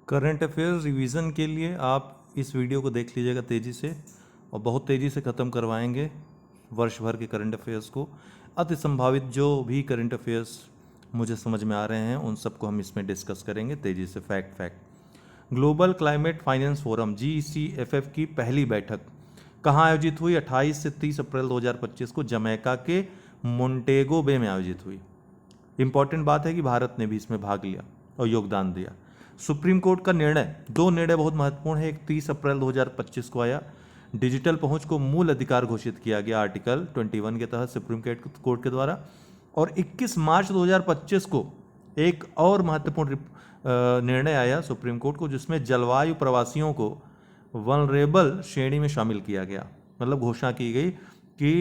Current affairs revision के लिए आप इस वीडियो को देख लीजिएगा तेज़ी से, और बहुत तेज़ी से ख़त्म करवाएंगे वर्ष भर के करंट अफेयर्स को। अति संभावित जो भी करंट अफेयर्स मुझे समझ में आ रहे हैं उन सबको हम इसमें डिस्कस करेंगे तेज़ी से। Fact global climate finance forum GCFF की पहली बैठक कहाँ आयोजित हुई? 28 से 30 अप्रैल 2025 को जमैका के मोंटेगो बे में आयोजित हुई। इंपॉर्टेंट बात है कि भारत ने भी इसमें भाग लिया और योगदान दिया। सुप्रीम कोर्ट का निर्णय, दो निर्णय बहुत महत्वपूर्ण है। एक 30 अप्रैल 2025 को आया, डिजिटल पहुंच को मूल अधिकार घोषित किया गया आर्टिकल 21 के तहत सुप्रीम कोर्ट के द्वारा। और 21 मार्च 2025 को एक और महत्वपूर्ण निर्णय आया सुप्रीम कोर्ट को, जिसमें जलवायु प्रवासियों को वनरेबल श्रेणी में शामिल किया गया। मतलब घोषणा की गई कि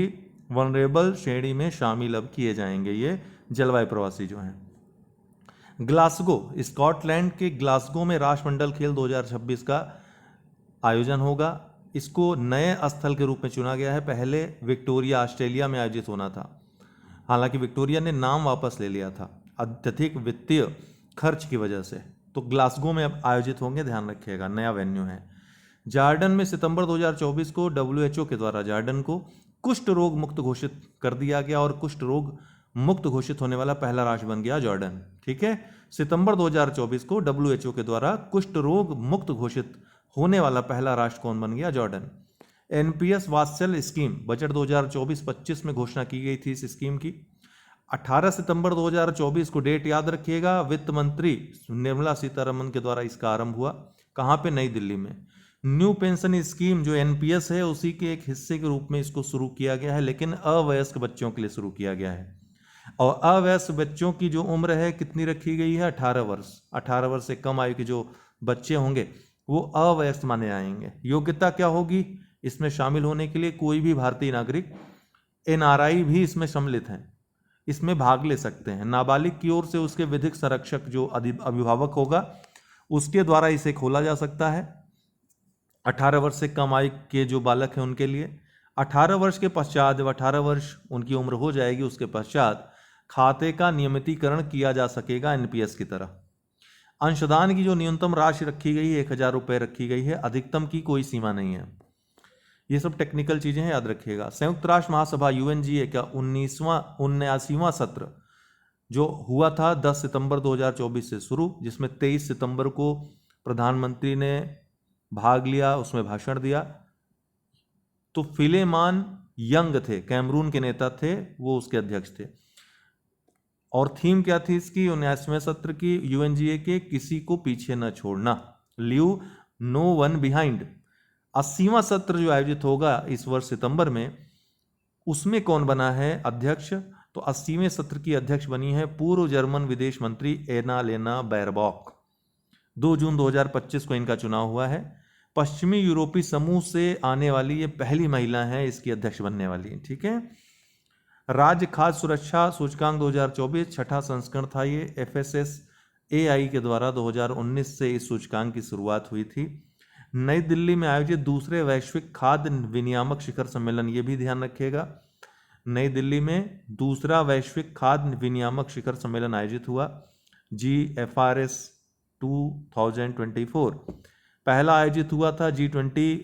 वनरेबल श्रेणी में शामिल अब किए जाएंगे ये जलवायु प्रवासी जो हैं। ग्लासगो, स्कॉटलैंड के ग्लासगो में राष्ट्रमंडल खेल 2026 का आयोजन होगा। इसको नए स्थल के रूप में चुना गया है। पहले विक्टोरिया ऑस्ट्रेलिया में आयोजित होना था, हालांकि विक्टोरिया ने नाम वापस ले लिया था अत्यधिक वित्तीय खर्च की वजह से। तो ग्लासगो में अब आयोजित होंगे, ध्यान रखिएगा, नया वेन्यू है। जॉर्डन में सितंबर 2024 को WHO के द्वारा जॉर्डन को कुष्ठ रोग मुक्त घोषित कर दिया गया, और कुष्ठ रोग मुक्त घोषित होने वाला पहला राष्ट्र बन गया जॉर्डन। ठीक है, सितंबर 2024 को WHO के द्वारा कुष्ठ रोग मुक्त घोषित होने वाला पहला राष्ट्र कौन बन गया? जॉर्डन। NPS वात्सल्य स्कीम बजट 2024-25 में घोषणा की गई थी इस स्कीम की। 18 सितंबर 2024 को डेट याद रखिएगा, वित्त मंत्री निर्मला सीतारमन के द्वारा इसका आरंभ हुआ। कहाँ पे? नई दिल्ली में। न्यू पेंशन स्कीम जो NPS है उसी के एक हिस्से के रूप में इसको शुरू किया गया है, लेकिन अवयस्क बच्चों के लिए शुरू किया गया है। और अवयस्क बच्चों की जो उम्र है कितनी रखी गई है? 18 वर्ष। 18 वर्ष से कम आयु के जो बच्चे होंगे वो अवयस्क माने आएंगे। योग्यता क्या होगी इसमें शामिल होने के लिए? कोई भी भारतीय नागरिक, NRI भी इसमें सम्मिलित हैं, इसमें भाग ले सकते हैं। नाबालिग की ओर से उसके विधिक संरक्षक जो अभिभावक होगा उसके द्वारा इसे खोला जा सकता है। 18 वर्ष से कम आयु के जो बालक हैं उनके लिए। 18 वर्ष के पश्चात, जब 18 वर्ष उनकी उम्र हो जाएगी, उसके पश्चात खाते का नियमितीकरण किया जा सकेगा NPS की तरह। अंशदान की जो न्यूनतम राशि रखी गई है 1000 रुपये रखी गई है, अधिकतम की कोई सीमा नहीं है। ये सब टेक्निकल चीजें हैं, याद रखिएगा। संयुक्त राष्ट्र महासभा UNGA का 79वां सत्र जो हुआ था 10 सितंबर 2024 से शुरू, जिसमें 23 सितंबर को प्रधानमंत्री ने भाग लिया, उसमें भाषण दिया। तो फिलेमान यंग थे, कैमरून के नेता थे, वो उसके अध्यक्ष थे। और थीम क्या थी इसकी 79वें सत्र की UNGA के? किसी को पीछे न छोड़ना, लीव नो वन बिहाइंड। 80वां सत्र जो आयोजित होगा इस वर्ष सितंबर में, उसमें कौन बना है अध्यक्ष? तो 80वें सत्र की अध्यक्ष बनी है पूर्व जर्मन विदेश मंत्री एनालेना बैरबॉक। 2 जून 2025 को इनका चुनाव हुआ है। पश्चिमी यूरोपीय समूह से आने वाली ये पहली महिला है इसकी अध्यक्ष बनने वाली। ठीक है। राज्य खाद्य सुरक्षा सूचकांक 2024 छठा संस्करण था ये। FSSAI के द्वारा 2019 से इस सूचकांक की शुरुआत हुई थी। नई दिल्ली में आयोजित दूसरे वैश्विक खाद्य विनियामक शिखर सम्मेलन, ये भी ध्यान रखिएगा, नई दिल्ली में दूसरा वैश्विक खाद्य विनियामक शिखर सम्मेलन आयोजित हुआ, GFRS 2024। पहला आयोजित हुआ था G20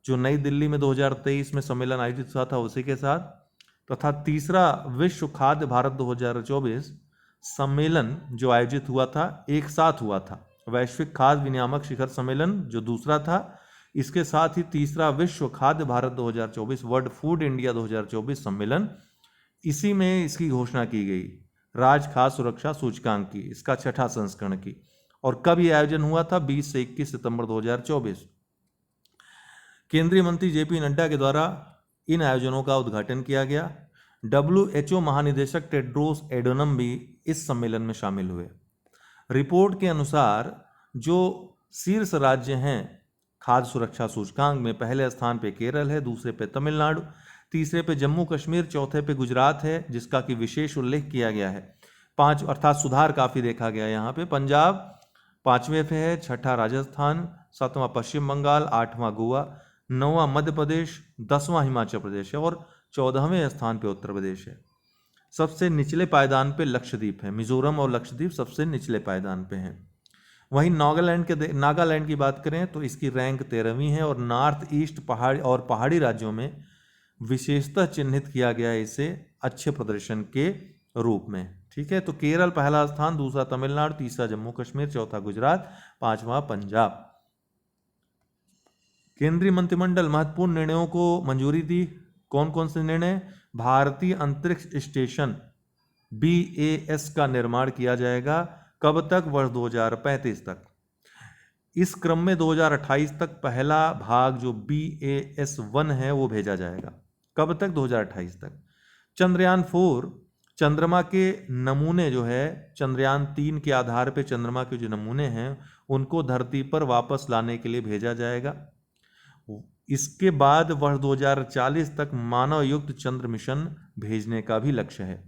जो नई दिल्ली में 2023 में सम्मेलन आयोजित हुआ था उसी के साथ, तथा तीसरा विश्व खाद्य भारत 2024 सम्मेलन जो आयोजित हुआ था, एक साथ हुआ था। वैश्विक खाद्य विनियामक शिखर सम्मेलन जो दूसरा था, इसके साथ ही तीसरा विश्व खाद्य भारत 2024 वर्ल्ड फूड इंडिया 2024 सम्मेलन, इसी में इसकी घोषणा की गई राज्य खाद्य सुरक्षा सूचकांक की, इसका छठा संस्करण की। और कब यह आयोजन हुआ था? 20 से 21 सितंबर 2024। केंद्रीय मंत्री JP नड्डा के द्वारा इन आयोजनों का उद्घाटन किया गया। WHO महानिदेशक टेड्रोस एडोनम भी इस सम्मेलन में शामिल हुए। रिपोर्ट के अनुसार जो शीर्ष राज्य हैं खाद्य सुरक्षा सूचकांक में, पहले स्थान पे केरल है, दूसरे पे तमिलनाडु, तीसरे पे जम्मू कश्मीर, चौथे पे गुजरात है, जिसका कि विशेष उल्लेख किया गया है। 5 अर्थात सुधार काफी देखा गया यहाँ पे। पंजाब 5वें पे है, छठा राजस्थान, 7वां पश्चिम बंगाल, 8वां गोवा, 9वां मध्य प्रदेश, 10वां हिमाचल प्रदेश है, और 14वें स्थान पे उत्तर प्रदेश है। सबसे निचले पायदान पे लक्षद्वीप है, मिजोरम और लक्षद्वीप सबसे निचले पायदान पे हैं। वहीं नागालैंड की बात करें तो इसकी रैंक 13वीं है और नॉर्थ ईस्ट पहाड़ी राज्यों में विशेषतः चिन्हित किया गया है इसे अच्छे प्रदर्शन के रूप में। ठीक है, तो केरल पहला स्थान, दूसरा तमिलनाडु, तीसरा जम्मू कश्मीर, चौथा गुजरात, पांचवा पंजाब। केंद्रीय मंत्रिमंडल महत्वपूर्ण निर्णयों को मंजूरी दी। कौन कौन से निर्णय? भारतीय अंतरिक्ष स्टेशन BAS का निर्माण किया जाएगा। कब तक? वर्ष 2035 तक। इस क्रम में 2028 तक पहला भाग जो BAS-1 है वो भेजा जाएगा। कब तक? 2028 तक। चंद्रयान 4 चंद्रमा के नमूने जो है चंद्रयान 3 के आधार पे चंद्रमा के जो नमूने हैं उनको धरती पर वापस लाने के लिए भेजा जाएगा। इसके बाद वर्ष 2040 तक मानव युक्त चंद्र मिशन भेजने का भी लक्ष्य है।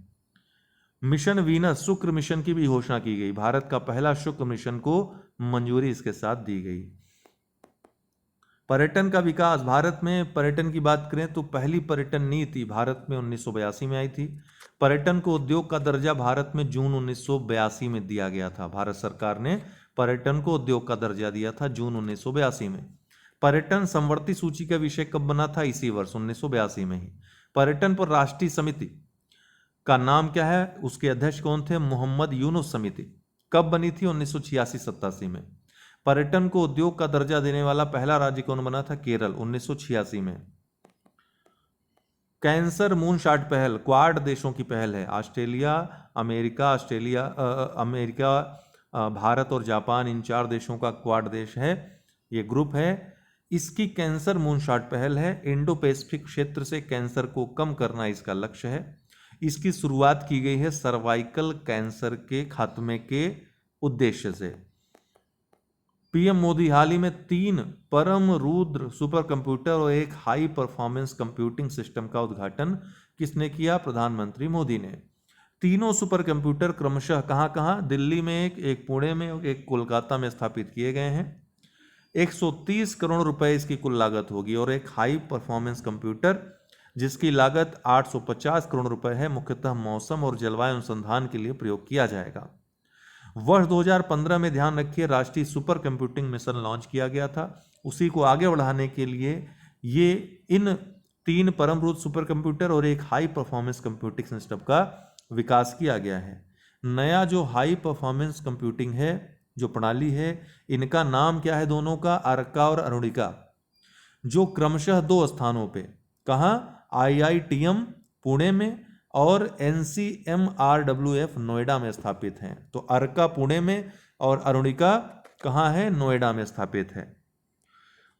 मिशन वीनस शुक्र मिशन की भी घोषणा की गई। भारत का पहला शुक्र मिशन को मंजूरी इसके साथ दी गई। पर्यटन का विकास। भारत में पर्यटन की बात करें तो पहली पर्यटन नीति भारत में 1982 में आई थी। पर्यटन को उद्योग का दर्जा भारत में जून 1982 में दिया गया था। भारत सरकार ने पर्यटन को उद्योग का दर्जा दिया था जून 1982 में। पर्यटन संवर्ती सूची का विषय कब बना था? इसी वर्ष 1982 में ही। पर्यटन पर राष्ट्रीय समिति का नाम क्या है? उसके अध्यक्ष कौन थे? मोहम्मद यूनुस समिति। कब बनी थी? 1986-87 में। पर्यटन को उद्योग का दर्जा देने वाला पहला राज्य कौन बना था? केरल, 1986 में। कैंसर मूनशॉट पहल क्वाड देशों की पहल है। अमेरिका, भारत और जापान, इन 4 देशों का क्वाड देश है, ये ग्रुप है। इसकी कैंसर मूनशॉट पहल है। इंडो पैसिफिक क्षेत्र से कैंसर को कम करना इसका लक्ष्य है। इसकी शुरुआत की गई है सर्वाइकल कैंसर के खात्मे के उद्देश्य से। पीएम मोदी हाल ही में 3 परम रुद्र सुपर कंप्यूटर और एक हाई परफॉर्मेंस कंप्यूटिंग सिस्टम का उद्घाटन किसने किया? प्रधानमंत्री मोदी ने। तीनों सुपर कंप्यूटर क्रमशः कहां? दिल्ली में एक पुणे में, एक कोलकाता में स्थापित किए गए हैं। 130 करोड़ रुपए इसकी कुल लागत होगी और एक हाई परफॉर्मेंस कंप्यूटर जिसकी लागत 850 करोड़ रुपए है, मुख्यतः मौसम और जलवायु अनुसंधान के लिए प्रयोग किया जाएगा। वर्ष 2015 में ध्यान रखिए राष्ट्रीय सुपर कंप्यूटिंग मिशन लॉन्च किया गया था। उसी को आगे बढ़ाने के लिए ये इन 3 परम रुद्र सुपर कंप्यूटर और एक हाई परफॉर्मेंस कंप्यूटिंग सिस्टम का विकास किया गया है। नया जो हाई परफॉर्मेंस कंप्यूटिंग है, जो प्रणाली है, इनका नाम क्या है दोनों का? अर्का और अरुणिका, जो क्रमशः 2 स्थानों पे, कहाँ? IITM पुणे में और NCMRWF नोएडा में स्थापित हैं। तो अर्का पुणे में और अरुणिका कहाँ है? नोएडा में स्थापित है।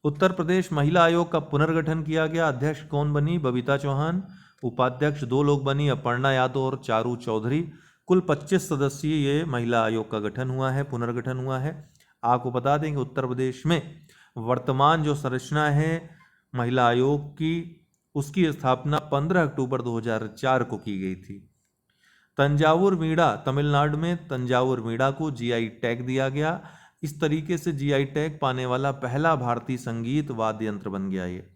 उत्तर प्रदेश महिला आयोग का पुनर्गठन किया गया। अध्यक्ष कौन बनी? बबीता चौहान। उपाध्यक्ष 2 लोग बनी, अपर्णा यादव और चारू चौधरी। कुल 25 सदस्यीय ये महिला आयोग का गठन हुआ है, पुनर्गठन हुआ है। आपको बता देंगे उत्तर प्रदेश में वर्तमान जो संरचना है महिला आयोग की, उसकी स्थापना 15 अक्टूबर 2004 को की गई थी। तंजावुर मीड़ा, तमिलनाडु में तंजावुर मीड़ा को GI टैग दिया गया। इस तरीके से GI टैग पाने वाला पहला भारतीय संगीत वाद्य यंत्र बन गया ये।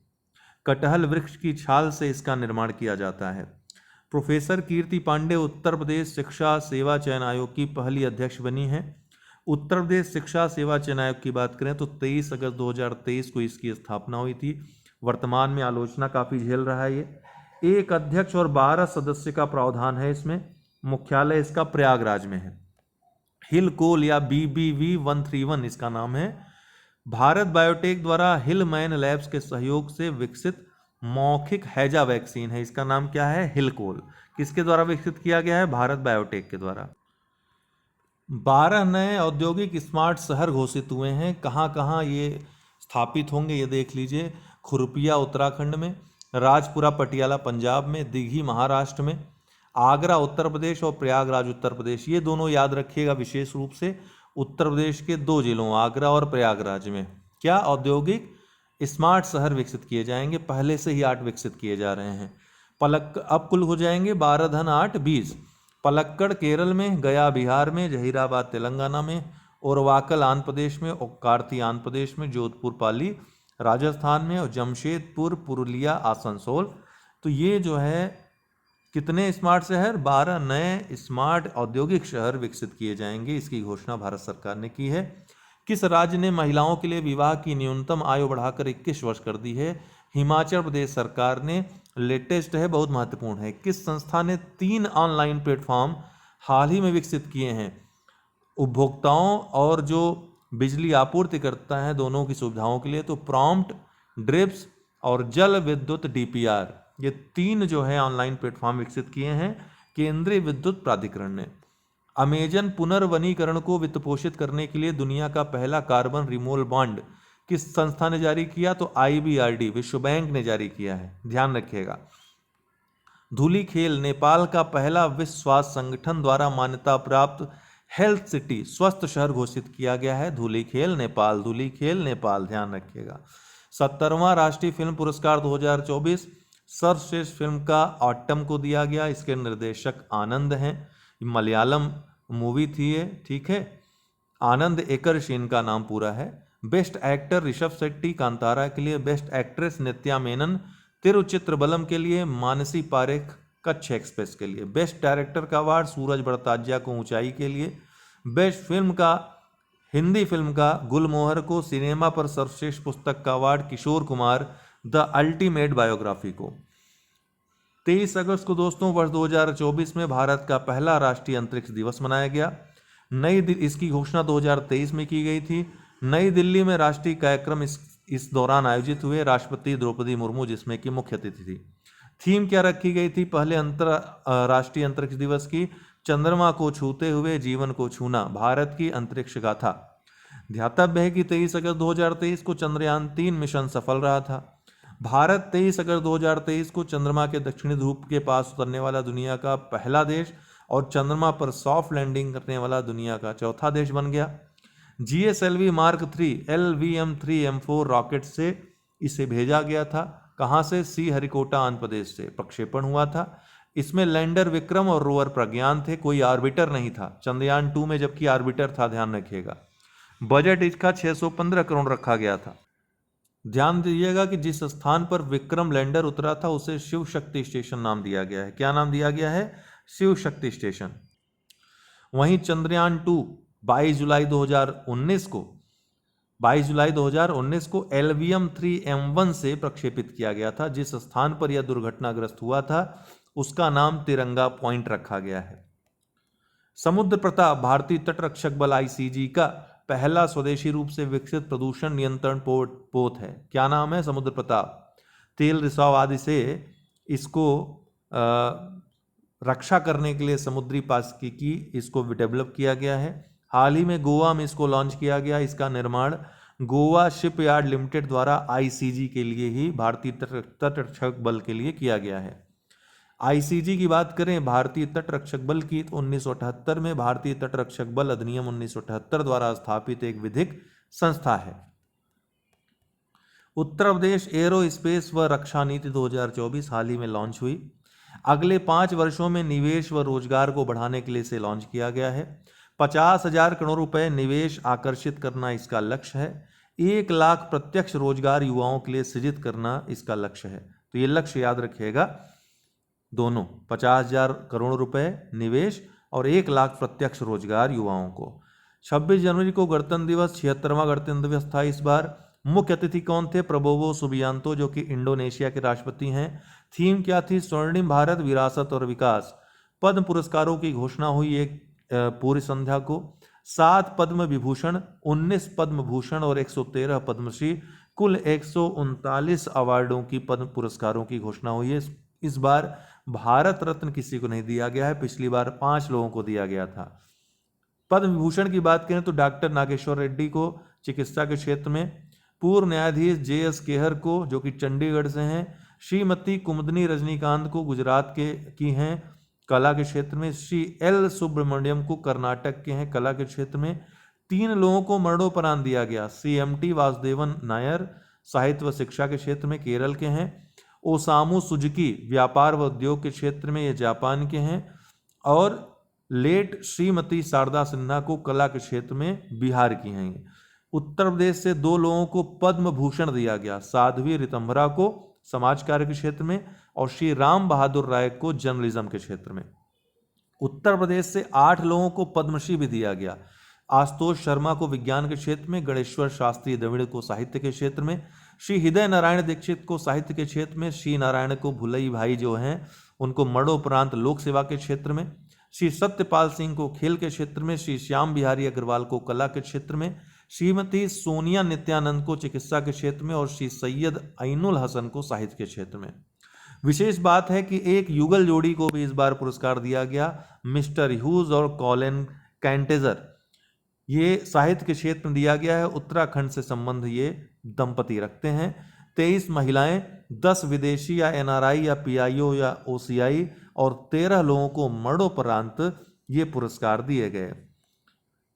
कटहल वृक्ष की छाल से इसका निर्माण किया जाता है। प्रोफेसर कीर्ति पांडे उत्तर प्रदेश शिक्षा सेवा चयन आयोग की पहली अध्यक्ष बनी है। उत्तर प्रदेश शिक्षा सेवा चयन आयोग की बात करें तो 23 अगस्त 2023 को इसकी स्थापना हुई थी। वर्तमान में आलोचना काफ़ी झेल रहा है ये। एक अध्यक्ष और 12 सदस्य का प्रावधान है इसमें। मुख्यालय इसका प्रयागराज में है। हिलकोल या BBV 131 इसका नाम है। भारत बायोटेक द्वारा हिलमैन लैब्स के सहयोग से विकसित मौखिक हैजा वैक्सीन है। इसका नाम क्या है? हिलकोल। किसके द्वारा विकसित किया गया है? भारत बायोटेक के द्वारा। 12 नए औद्योगिक स्मार्ट शहर घोषित हुए हैं। कहाँ कहाँ ये स्थापित होंगे ये देख लीजिए। खुरपिया उत्तराखंड में, राजपुरा पटियाला पंजाब में, दिघी महाराष्ट्र में, आगरा उत्तर प्रदेश और प्रयागराज उत्तर प्रदेश। ये दोनों याद रखिएगा विशेष रूप से। उत्तर प्रदेश के 2 जिलों आगरा और प्रयागराज में क्या औद्योगिक स्मार्ट शहर विकसित किए जाएंगे। पहले से ही 8 विकसित किए जा रहे हैं। अब कुल हो जाएंगे 12 धन 8 20। पलक्कड़ केरल में, गया बिहार में, जहीराबाद तेलंगाना में, ओरवाकल आंध्र प्रदेश में, ओक्कारती आंध्र प्रदेश में, जोधपुर पाली राजस्थान में और जमशेदपुर पुरुलिया आसनसोल। तो ये जो है कितने स्मार्ट शहर? 12 नए स्मार्ट औद्योगिक शहर विकसित किए जाएंगे। इसकी घोषणा भारत सरकार ने की है। किस राज्य ने महिलाओं के लिए विवाह की न्यूनतम आयु बढ़ाकर 21 वर्ष कर दी है? हिमाचल प्रदेश सरकार ने। लेटेस्ट है, बहुत महत्वपूर्ण है। किस संस्था ने 3 ऑनलाइन प्लेटफॉर्म हाल ही में विकसित किए हैं उपभोक्ताओं और जो बिजली आपूर्ति करता है दोनों की सुविधाओं के लिए? तो प्रॉम्प्ट, ड्रिप्स और जल विद्युत डीपीआर, ये 3 जो है ऑनलाइन प्लेटफॉर्म विकसित किए हैं केंद्रीय विद्युत प्राधिकरण ने। अमेजन पुनर्वनीकरण को वित्तपोषित करने के लिए दुनिया का पहला कार्बन रिमूवल बॉन्ड किस संस्था ने जारी किया? तो IBRD, विश्व बैंक ने जारी किया है, ध्यान रखिएगा। धूलीखेल नेपाल का पहला विश्व स्वास्थ्य संगठन द्वारा मान्यता प्राप्त हेल्थ सिटी, स्वस्थ शहर घोषित किया गया है। धूलीखेल नेपाल, धूलीखेल नेपाल, ध्यान रखिएगा। 70वां राष्ट्रीय फिल्म पुरस्कार 2024 सर्वश्रेष्ठ फिल्म का ऑटम को दिया गया। इसके निर्देशक आनंद हैं, मलयालम मूवी थी ये, ठीक है। आनंद एकर्ष इनका नाम पूरा है। बेस्ट एक्टर ऋषभ शेट्टी कांतारा के लिए। बेस्ट एक्ट्रेस नित्या मेनन तिरुचित्रबलम के लिए। मानसी पारेख कच्छ एक्सप्रेस के लिए। बेस्ट डायरेक्टर का अवार्ड सूरज बड़ताजिया को ऊंचाई के लिए। बेस्ट फिल्म का हिंदी फिल्म का गुलमोहर को। सिनेमा पर सर्वश्रेष्ठ पुस्तक का award Kishore Kumar the ultimate biography को। 23 अगस्त को दोस्तों वर्ष 2024 में भारत का पहला राष्ट्रीय अंतरिक्ष दिवस मनाया गया। इसकी घोषणा 2023 में की गई थी। नई दिल्ली में राष्ट्रीय कार्यक्रम इस दौरान आयोजित हुए। राष्ट्रपति द्रौपदी मुर्मू जिसमें कि मुख्य अतिथि थी। थीम क्या रखी गई थी पहले राष्ट्रीय अंतरिक्ष दिवस की? चंद्रमा को छूते हुए जीवन को छूना, भारत की अंतरिक्ष गाथा। ध्यातव्य है कि 23 अगस्त 2023 को चंद्रयान 3 मिशन सफल रहा था। भारत 23 अगस्त 2023 को चंद्रमा के दक्षिणी ध्रुव के पास उतरने वाला दुनिया का पहला देश और चंद्रमा पर सॉफ्ट लैंडिंग करने वाला दुनिया का चौथा देश बन गया। GSLV मार्क 3 LVM-3M4 रॉकेट से इसे भेजा गया था। कहाँ से? श्रीहरिकोटा आंध्र प्रदेश से प्रक्षेपण हुआ था। इसमें लैंडर विक्रम और रोवर प्रज्ञान थे, कोई ऑर्बिटर नहीं था। चंद्रयान 2 में जबकि ऑर्बिटर था, ध्यान रखिएगा। बजट इसका 615 करोड़ रखा गया था। ध्यान दीजिएगा कि जिस स्थान पर विक्रम लैंडर उतरा था उसे शिव शक्ति स्टेशन नाम दिया गया है। क्या नाम दिया गया है? शिव शक्ति स्टेशन। वहीं चंद्रयान 2 22 जुलाई 2019 को LVM-3M1 से प्रक्षेपित किया गया था। जिस स्थान पर यह दुर्घटनाग्रस्त हुआ था उसका नाम तिरंगा पॉइंट रखा गया है। समुद्र प्रताप भारतीय तटरक्षक बल ICG का पहला स्वदेशी रूप से विकसित प्रदूषण नियंत्रण पोत है। क्या नाम है? समुद्र प्रताप। तेल रिसाव आदि से इसको रक्षा करने के लिए समुद्री पारिस्थितिकी इसको डेवलप किया गया है। हाल ही में गोवा में इसको लॉन्च किया गया। इसका निर्माण गोवा शिपयार्ड लिमिटेड द्वारा ICG के लिए ही, भारतीय तटरक्षक बल के लिए किया गया है। ICG की बात करें भारतीय तटरक्षक बल की तो 1978 में भारतीय तटरक्षक बल अधिनियम 1978 द्वारा स्थापित एक विधिक संस्था है। उत्तर प्रदेश एरो स्पेस व रक्षा नीति 2024 हाल ही में लॉन्च हुई। अगले 5 वर्षों में निवेश व रोजगार को बढ़ाने के लिए इसे लॉन्च किया गया है। 50,000 करोड़ रुपए निवेश आकर्षित करना इसका लक्ष्य है। 1 लाख प्रत्यक्ष रोजगार युवाओं के लिए सृजित करना इसका लक्ष्य है। तो ये लक्ष्य याद रखिएगा, दोनों 50,000 करोड़ रुपए निवेश और 1 लाख प्रत्यक्ष रोजगार युवाओं को। 26 जनवरी को गणतंत्र दिवस, 76वां गणतंत्र दिवस था इस बार। मुख्य अतिथि कौन थे? प्रबोवो सुबियांतो जो कि इंडोनेशिया के राष्ट्रपति हैं। थीम क्या थी? स्वर्णिम भारत, विरासत और विकास। पद्म पुरस्कारों की घोषणा हुई एक पूरी संध्या को। 7 पद्म विभूषण, 19 पद्म भूषण और 113 पद्मश्री, कुल 139 अवार्डों की पद्म पुरस्कारों की घोषणा हुई है। इस बार भारत रत्न किसी को नहीं दिया गया है, पिछली बार 5 लोगों को दिया गया था। पद्म विभूषण की बात करें तो डॉक्टर नागेश्वर रेड्डी को चिकित्सा के क्षेत्र में, पूर्व न्यायाधीश JS केहर को जो कि चंडीगढ़ से हैं, श्रीमती कुमुदनी रजनीकांत को गुजरात की हैं कला के क्षेत्र में, श्री L सुब्रमण्यम को कर्नाटक के हैं कला के क्षेत्र में। 3 लोगों को मरणोपरांत दिया गया। CMT वासुदेवन नायर साहित्य व शिक्षा के क्षेत्र में केरल के हैं। ओसामू सुजुकी व्यापार व उद्योग के क्षेत्र में ये जापान के हैं। और लेट श्रीमती शारदा सिन्हा को कला के क्षेत्र में बिहार की हैं। उत्तर प्रदेश से 2 लोगों को पद्म भूषण दिया गया, साध्वी रितंभरा को समाज कार्य के क्षेत्र में और श्री राम बहादुर राय को जर्नलिज्म के क्षेत्र में। उत्तर प्रदेश से 8 लोगों को पद्मश्री भी दिया गया। आशुतोष शर्मा को विज्ञान के क्षेत्र में, गणेश्वर शास्त्री द्रविड़ को साहित्य के क्षेत्र में, श्री हृदय नारायण दीक्षित को साहित्य के क्षेत्र में, श्री नारायण को भुलई भाई जो हैं उनको मरणोपरांत लोक सेवा के क्षेत्र में, श्री सत्यपाल सिंह को खेल के क्षेत्र में, श्री श्याम बिहारी अग्रवाल को कला के क्षेत्र में, श्रीमती सोनिया नित्यानंद को चिकित्सा के क्षेत्र में और श्री सैयद ऐनुल हसन को साहित्य के क्षेत्र में। विशेष बात है कि एक युगल जोड़ी को भी इस बार पुरस्कार दिया गया, मिस्टर ह्यूज और कॉलिन कैंटेजर, ये साहित्य के क्षेत्र में दिया गया है। उत्तराखंड से संबंध ये दंपति रखते हैं। 23 महिलाएं, 10 विदेशी या एनआरआई या पीआईओ या ओसीआई और 13 लोगों को मरणोपरांत ये पुरस्कार दिए गए।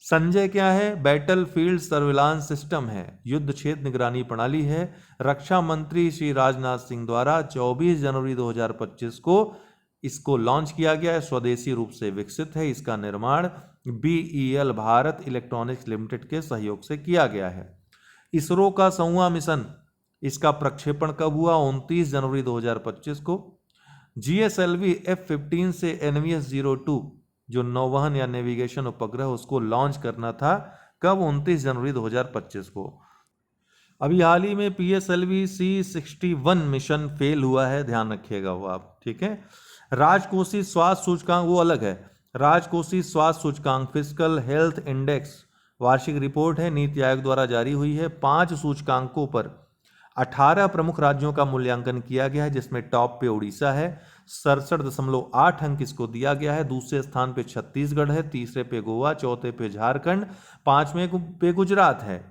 संजय क्या है? बैटल फील्ड सर्विलांस सिस्टम है, युद्ध क्षेत्र निगरानी प्रणाली है। रक्षा मंत्री श्री राजनाथ सिंह द्वारा 24 जनवरी 2025 को इसको लॉन्च किया गया है, स्वदेशी रूप से विकसित है। इसका निर्माण BEL भारत इलेक्ट्रॉनिक्स लिमिटेड के सहयोग से किया गया है। इसरो का 100वां मिशन, इसका प्रक्षेपण कब हुआ? 29 जनवरी 2025 को। GSLV F-15 से NVS-02 जो नौवहन या नेविगेशन उपग्रह उसको लॉन्च करना था, कब? 29 जनवरी 2025 को। अभी हाल ही में PSLV C-61 मिशन फेल हुआ है, ध्यान रखिएगा वो आप, ठीक है। राजकोषीय स्वास्थ्य सूचकांक वो अलग है। राजकोषीय स्वास्थ्य सूचकांक फिजिकल हेल्थ इंडेक्स वार्षिक रिपोर्ट है, नीति आयोग द्वारा जारी हुई है। 5 सूचकांकों पर 18 प्रमुख राज्यों का मूल्यांकन किया गया है, जिसमें टॉप पे उड़ीसा है, 67.8 अंक इसको दिया गया है। दूसरे स्थान पे छत्तीसगढ़ है, तीसरे पे गोवा, चौथे पे झारखंड, 5वें पे गुजरात है,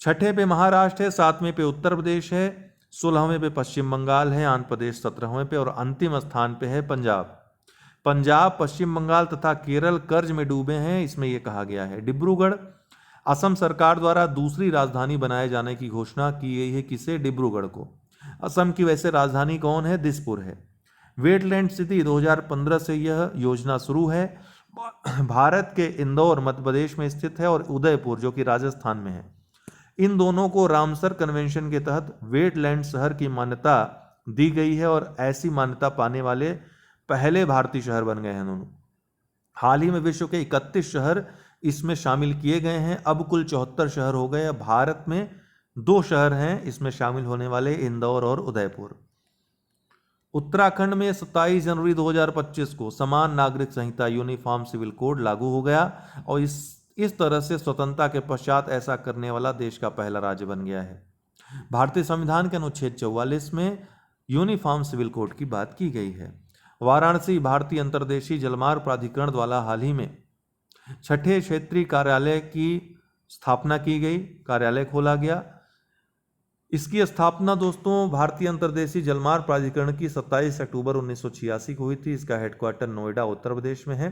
6ठे पे महाराष्ट्र है, 7वें पे उत्तर प्रदेश है, 16वें पे पश्चिम बंगाल है, आंध्र प्रदेश 17वें पे और अंतिम स्थान पे है पंजाब। पंजाब, पश्चिम बंगाल तथा केरल कर्ज में डूबे हैं, इसमें यह कहा गया है। डिब्रूगढ़, असम सरकार द्वारा दूसरी राजधानी बनाए जाने की घोषणा की गई है। किसे? डिब्रूगढ़ को। असम की वैसे राजधानी कौन है? दिसपुर है। वेटलैंड स्थिति 2015 से यह योजना शुरू है। भारत के इंदौर मध्य प्रदेश में स्थित है और उदयपुर जो कि राजस्थान में है। इन दोनों को रामसर कन्वेंशन के तहत वेटलैंड शहर की मान्यता दी गई है और ऐसी मान्यता पाने वाले पहले भारतीय शहर बन गए हैं दोनों। हाल ही में विश्व के 31 शहर इसमें शामिल किए गए हैं। अब कुल 74 शहर हो गए। भारत में 2 शहर हैं इसमें शामिल होने वाले, इंदौर और उदयपुर। उत्तराखंड में 27 जनवरी 2025 को समान नागरिक संहिता यूनिफॉर्म सिविल कोड लागू हो गया और इस तरह से स्वतंत्रता के पश्चात ऐसा करने वाला देश का पहला राज्य बन गया है। भारतीय संविधान के अनुच्छेद 44 में यूनिफॉर्म सिविल कोड की बात की गई है। वाराणसी भारतीय अंतर्देशीय जलमार्ग प्राधिकरण द्वारा हाल ही में 6ठे क्षेत्रीय कार्यालय की स्थापना की गई, कार्यालय खोला गया। इसकी स्थापना दोस्तों भारतीय अंतर्देशीय जलमार्ग प्राधिकरण की 27 अक्टूबर 1986 को हुई थी। इसका हेडक्वार्टर नोएडा उत्तर प्रदेश में है।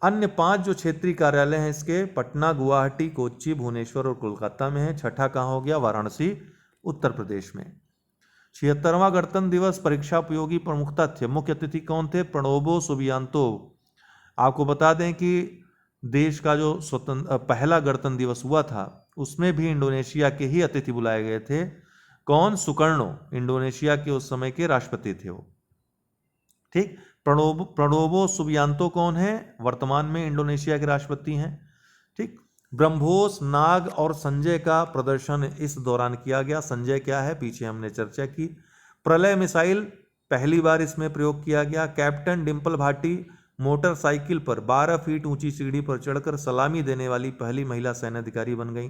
अन्य 5 जो क्षेत्रीय कार्यालय हैं इसके पटना, गुवाहाटी, कोच्चि, भुवनेश्वर और कोलकाता में है। 6ठा कहाँ हो गया? वाराणसी उत्तर प्रदेश में। 76वां गणतंत्र दिवस परीक्षा उपयोगी प्रमुख तथ्य, मुख्य अतिथि कौन थे? प्रणोबो सुबियांतो। आपको बता दें कि देश का जो पहला गणतंत्र दिवस हुआ था उसमें भी इंडोनेशिया के ही अतिथि बुलाए गए थे। कौन? सुकर्णो, इंडोनेशिया के उस समय के राष्ट्रपति थे वो, ठीक। प्रणोबो सुबियांतो कौन है? वर्तमान में इंडोनेशिया के राष्ट्रपति हैं, ठीक। ब्रह्मोस, नाग और संजय का प्रदर्शन इस दौरान किया गया। संजय क्या है? पीछे हमने चर्चा की। प्रलय मिसाइल पहली बार इसमें प्रयोग किया गया। कैप्टन डिम्पल भाटी मोटरसाइकिल पर 12 फीट ऊंची सीढ़ी पर चढ़कर सलामी देने वाली पहली महिला सैन्य अधिकारी बन गई।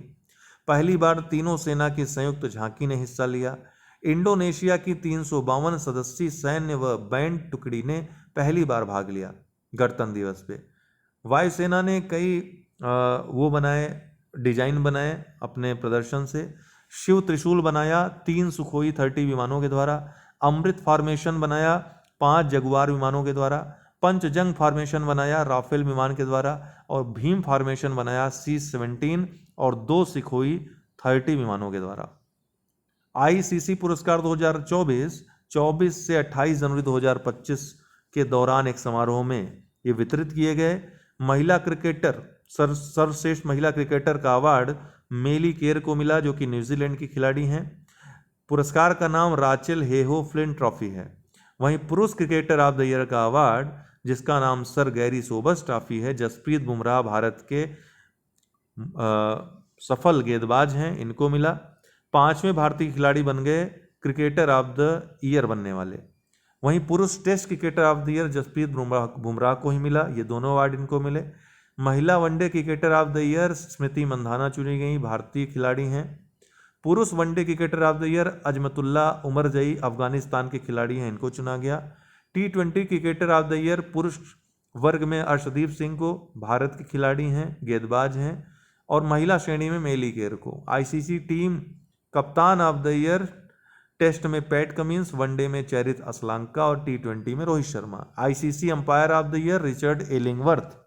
पहली बार तीनों सेना की संयुक्त झांकी ने हिस्सा लिया। इंडोनेशिया की 352 सदस्यीय सैन्य व बैंड टुकड़ी ने पहली बार भाग लिया गणतंत्र दिवस पे। वायुसेना ने कई डिजाइन बनाए अपने प्रदर्शन से। शिव त्रिशूल बनाया 3 सुखोई 30 विमानों के द्वारा। अमृत फॉर्मेशन बनाया 5 जगुआर विमानों के द्वारा। पंचजंग फॉर्मेशन बनाया राफेल विमान के द्वारा और भीम फॉर्मेशन बनाया C-17 और 2 सुखोई 30 विमानों के द्वारा। ICC पुरस्कार 2024 24 से 28 जनवरी 2025 के दौरान एक समारोह में ये वितरित किए गए। महिला क्रिकेटर सर्वश्रेष्ठ महिला क्रिकेटर का अवार्ड मेली केयर को मिला जो कि न्यूजीलैंड की खिलाड़ी हैं। पुरस्कार का नाम राचेल हेहो फ्लिन ट्रॉफी है। वहीं पुरुष क्रिकेटर ऑफ द ईयर का अवार्ड जिसका नाम सर गैरी सोबर्स ट्रॉफी है। जसप्रीत बुमराह भारत के सफल गेंदबाज हैं, इनको मिला। 5वें भारतीय खिलाड़ी बन गए क्रिकेटर ऑफ द ईयर बनने वाले। वहीं पुरुष test cricketer of the year Jasprit Bumrah को ही मिला, ये दोनों अवार्ड इनको मिले। महिला one day cricketer of the year Smriti Mandhana चुनी गई, भारतीय खिलाड़ी हैं। पुरुष one day cricketer of the year Azmatullah Omarzai Afghanistan के खिलाड़ी हैं, इनको चुना गया। T20 cricketer of the year पुरुष वर्ग में अर्शदीप सिंह को, भारत के खिलाड़ी हैं, गेंदबाज हैं। और महिला श्रेणी में मेली केर को। ICC टीम कप्तान ऑफ द ईयर टेस्ट में पैट कमिंस, वनडे में चेरित असलांका और T20 में Rohit Sharma. ICC umpire of the year Richard Illingworth.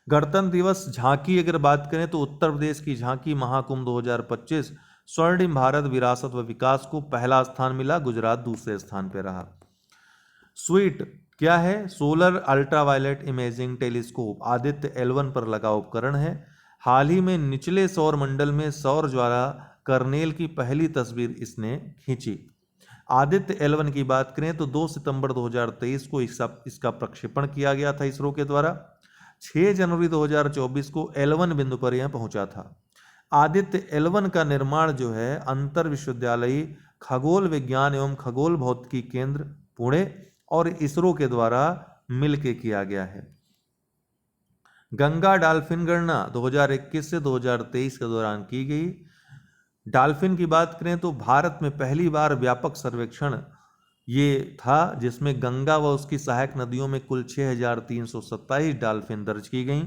गणतंत्र दिवस झांकी अगर बात करें तो उत्तर प्रदेश की झांकी महाकुंभ 2025 स्वर्णिम भारत विरासत व विकास को पहला स्थान मिला, गुजरात दूसरे स्थान पर रहा। स्वीट क्या है? Solar ultraviolet imaging telescope Aditya L1 पर लगा उपकरण है। हाल ही में निचले सौर मंडल में सौर ज्वाला कर्नेल की पहली तस्वीर इसने खींची। आदित्य L1 की बात करें तो 2 सितंबर 2023 को इसका प्रक्षेपण किया गया था इसरो के द्वारा। 6 जनवरी 2024 को L1 बिंदु पर यह पहुंचा था। आदित्य L1 का निर्माण जो है अंतर विश्वविद्यालयी खगोल विज्ञान एवं खगोल भौतिकी केंद्र पुणे और इसरो के द्वारा मिलकर किया गया है। गंगा डॉल्फिन गणना 2021 से 2023 के दौरान की गई। डॉल्फिन की बात करें तो भारत में पहली बार व्यापक सर्वेक्षण ये था, जिसमें गंगा व उसकी सहायक नदियों में कुल 6,327 डॉल्फिन दर्ज की गई,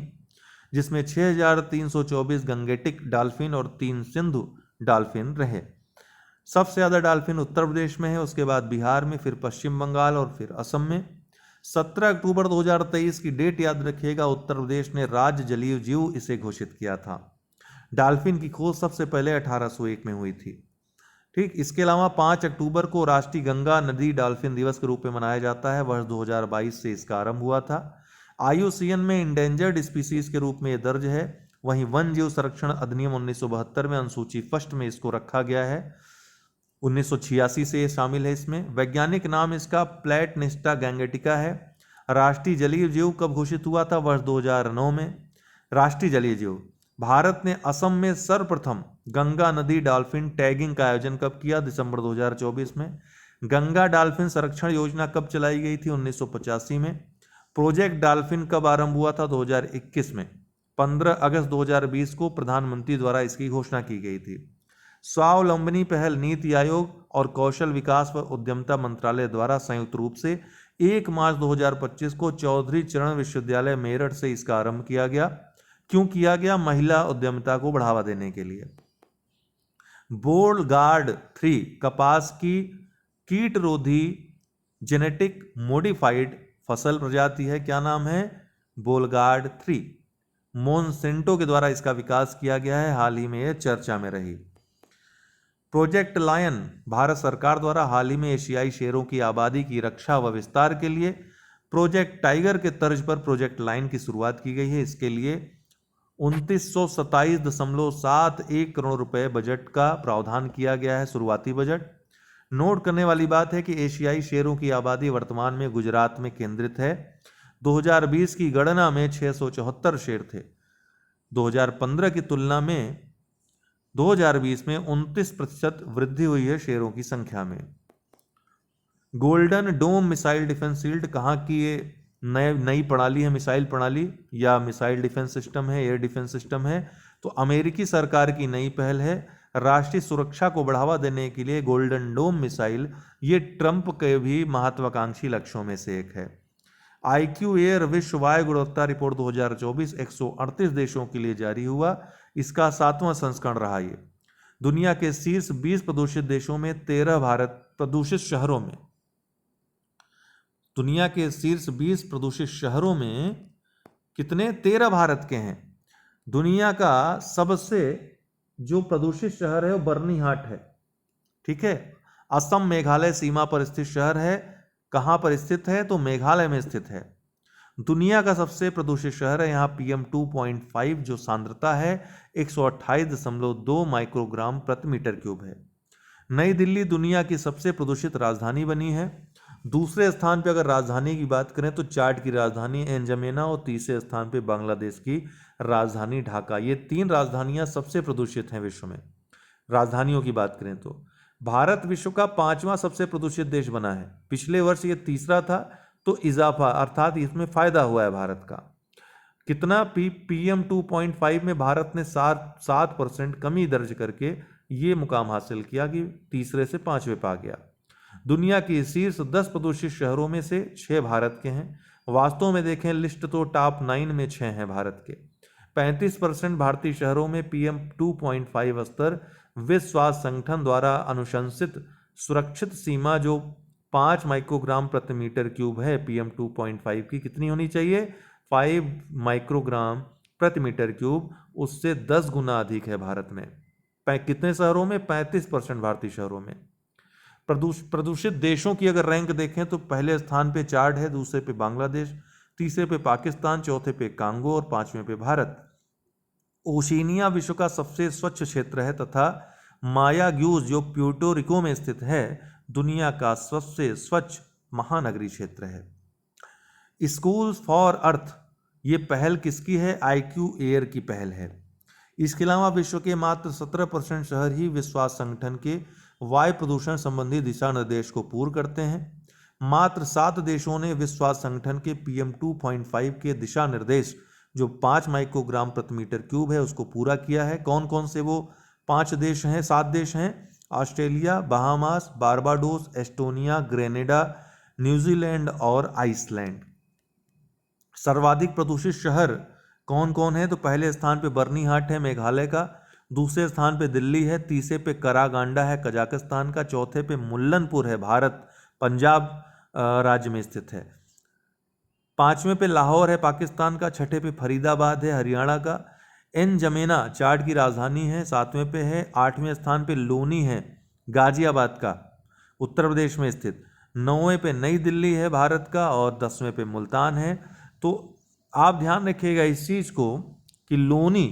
जिसमें 6,324 गंगेटिक डॉल्फिन और 3 सिंधु डॉल्फिन रहे। सबसे ज़्यादा डॉल्फिन उत्तर प्रदेश में है, उसके बाद बिहार में, फिर पश्चिम बंगाल और फिर असम में। 17 अक्टूबर 2023 की डेट याद रखिएगा, उत्तर प्रदेश ने राज्य जलीय जीव इसे घोषित किया था। डॉल्फिन की खोज सबसे पहले 1801 में हुई थी। ठीक, इसके अलावा 5 अक्टूबर को राष्ट्रीय गंगा नदी डॉल्फिन दिवस के रूप में मनाया जाता है। वर्ष 2022 से इसका आरंभ हुआ था। IUCN में इंडेंजर्ड स्पीसीज के रूप में यह दर्ज है। वहीं वन जीव संरक्षण अधिनियम 1972 में अनुसूची फर्स्ट में इसको रखा गया है। 1986 से ये शामिल है इसमें। वैज्ञानिक नाम इसका प्लेटनिस्टा गैंगेटिका है। राष्ट्रीय जलीय जीव कब घोषित हुआ था? वर्ष 2009 में। राष्ट्रीय जलीय जीव भारत ने असम में सर्वप्रथम गंगा नदी डॉल्फिन टैगिंग का आयोजन कब किया? दिसंबर 2024 में। गंगा डॉल्फिन संरक्षण योजना कब चलाई गई थी? 1985 में। प्रोजेक्ट डॉल्फिन कब आरंभ हुआ था? 2021 में। 15 अगस्त 2020 को प्रधानमंत्री द्वारा इसकी घोषणा की गई थी। स्वावलंबनी पहल नीति आयोग और कौशल विकास व उद्यमिता मंत्रालय द्वारा संयुक्त रूप से 1 मार्च 2025 को चौधरी चरण विश्वविद्यालय मेरठ से इसका आरंभ किया गया। क्यों किया गया? महिला उद्यमिता को बढ़ावा देने के लिए। बोलगार्ड 3 कपास की कीटरोधी जेनेटिक मॉडिफाइड फसल प्रजाति है। क्या नाम है? बोलगार्ड 3। मोनसेंटो के द्वारा इसका विकास किया गया है। हाल ही में यह चर्चा में रही। प्रोजेक्ट लायन भारत सरकार द्वारा हाल ही में एशियाई शेरों की आबादी की रक्षा व विस्तार के लिए प्रोजेक्ट टाइगर के तर्ज पर प्रोजेक्ट लायन की शुरुआत की गई है। इसके लिए 2927.71 करोड़ रुपए बजट का प्रावधान किया गया है, शुरुआती बजट। नोट करने वाली बात है कि एशियाई शेरों की आबादी वर्तमान में गुजरात में केंद्रित है। 2020 की गणना में 674 शेर थे। 2015 की तुलना में 2020 में 29% वृद्धि हुई है शेरों की संख्या में। Golden Dome missile defence shield कहाँ की ये नई प्रणाली है? मिसाइल प्रणाली या मिसाइल डिफेंस सिस्टम है, एयर डिफेंस सिस्टम है, तो अमेरिकी सरकार की नई पहल है। राष्ट्रीय सुरक्षा को बढ़ावा देने के लिए गोल्डन डोम मिसाइल ये ट्रंप के भी महत्वाकांक्षी लक्ष्यों में से एक है। IQ एयर विश्व वायु गुणवत्ता रिपोर्ट 2024 138 देशों के लिए जारी हुआ। इसका 7वां संस्करण रहा। ये दुनिया के शीर्ष 20 प्रदूषित देशों में 13 भारत प्रदूषित शहरों में दुनिया के शीर्ष 20 प्रदूषित शहरों में कितने? 13 भारत के हैं। दुनिया का सबसे जो प्रदूषित शहर है वो बर्नीहाट है। ठीक है, असम मेघालय सीमा पर स्थित शहर है। कहां पर स्थित है? तो मेघालय में स्थित है। दुनिया का सबसे प्रदूषित शहर है। यहाँ PM 2.5 जो सांद्रता है 128.2 माइक्रोग्राम प्रति मीटर क्यूब है। नई दिल्ली दुनिया की सबसे प्रदूषित राजधानी बनी है। दूसरे स्थान पे अगर राजधानी की बात करें तो चाड की राजधानी एनजमेना और तीसरे स्थान पे बांग्लादेश की राजधानी ढाका। ये 3 राजधानियां सबसे प्रदूषित हैं विश्व में। राजधानियों की बात करें तो भारत विश्व का 5वां सबसे प्रदूषित देश बना है। पिछले वर्ष ये तीसरा था, तो इजाफा अर्थात इसमें फायदा हुआ है भारत का। कितना PM 2.5 में भारत ने 7% कमी दर्ज करके ये मुकाम हासिल किया कि तीसरे से 5वें पे आ गया। दुनिया की शीर्ष 10 प्रदूषित शहरों में से 6 भारत के हैं। वास्तव में देखें लिस्ट तो टॉप 9 में 6 हैं भारत के। 35% भारतीय शहरों में PM 2.5 स्तर विश्व स्वास्थ्य संगठन द्वारा अनुशंसित सुरक्षित सीमा जो 5 माइक्रोग्राम प्रति मीटर क्यूब है PM 2.5 की, कितनी होनी चाहिए? 5 माइक्रोग्राम प्रति मीटर क्यूब, उससे 10 गुना अधिक है भारत में। कितने शहरों में? 35% भारतीय शहरों में। प्रदूषित देशों की अगर रैंक देखें तो पहले स्थान पे चाड है, दूसरे पे बांग्लादेश, तीसरे पे पाकिस्तान, चौथे पे कांगो और 5वें पे भारत। ओशिनिया विश्व का सबसे स्वच्छ क्षेत्र है तथा मायाग्यूज जो प्यूर्टो रिको में स्थित है दुनिया का सबसे स्वच्छ महानगरीय क्षेत्र है। स्कूल्स फॉर अर्थ ये पहल किसकी है? IQ एयर की पहल है। इसके अलावा विश्व के मात्र 17% शहर ही विश्व स्वास्थ्य संगठन के वायु प्रदूषण संबंधी दिशा निर्देश को पूर्ण करते हैं। मात्र 7 देशों ने विश्व स्वास्थ्य संगठन के PM 2.5 के दिशा निर्देश जो 5 माइक्रोग्राम प्रति मीटर क्यूब है उसको पूरा किया है। कौन कौन से वो 5 देश हैं? 7 देश हैं। Australia, Bahamas, Barbados, Estonia, Grenada, New Zealand और आइसलैंड। सर्वाधिक प्रदूषित शहर कौन कौन है? तो पहले स्थान पे बर्नीहाट है मेघालय का, दूसरे स्थान पे दिल्ली है, तीसरे पे करागांडा है कजाकिस्तान का, चौथे पे मुल्लनपुर है भारत पंजाब राज्य में स्थित है, 5वें पे लाहौर है पाकिस्तान का, छठे पे फरीदाबाद है हरियाणा का, एनजमेना चाड की राजधानी है 7वें पे है, 8वें स्थान पे लोनी है गाजियाबाद का उत्तर प्रदेश में स्थित, 9वें पे नई दिल्ली है भारत का और 10वें पे मुल्तान है। तो आप ध्यान रखिएगा इस चीज़ को कि लोनी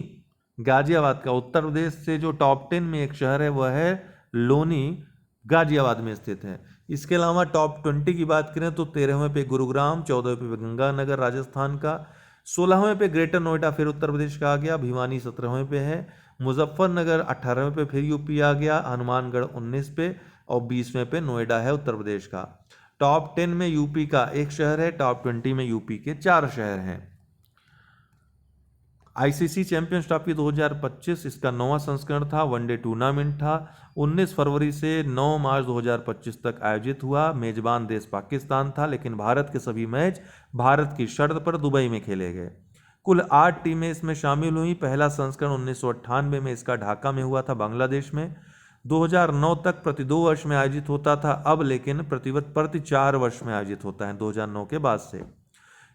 गाजियाबाद का उत्तर प्रदेश से जो टॉप 10 में एक शहर है वह है लोनी, गाजियाबाद में स्थित है। इसके अलावा टॉप 20 की बात करें तो 13वें पे गुरुग्राम, 14वें पे गंगानगर राजस्थान का, 16वें पे ग्रेटर नोएडा फिर उत्तर प्रदेश का आ गया, भिवानी 17वें पे है, मुजफ्फरनगर 18वें पे फिर यूपी आ गया, हनुमानगढ़ 19 पे और 20वें पे नोएडा है उत्तर प्रदेश का। टॉप 10 में यूपी का एक शहर है, टॉप 20 में यूपी के 4 शहर हैं। ICC चैंपियंस ट्रॉफी 2025 इसका 9वां संस्करण था, वनडे टूर्नामेंट था, 19 फरवरी से 9 मार्च 2025 तक आयोजित हुआ। मेजबान देश पाकिस्तान था, लेकिन भारत के सभी मैच भारत की शर्त पर दुबई में खेले गए। कुल 8 टीमें इसमें शामिल हुई। पहला संस्करण 1998 में इसका ढाका में हुआ था बांग्लादेश में। 2009 तक प्रति 2 वर्ष में आयोजित होता था, अब लेकिन प्रति 4 वर्ष में आयोजित होता है 2009 के बाद से।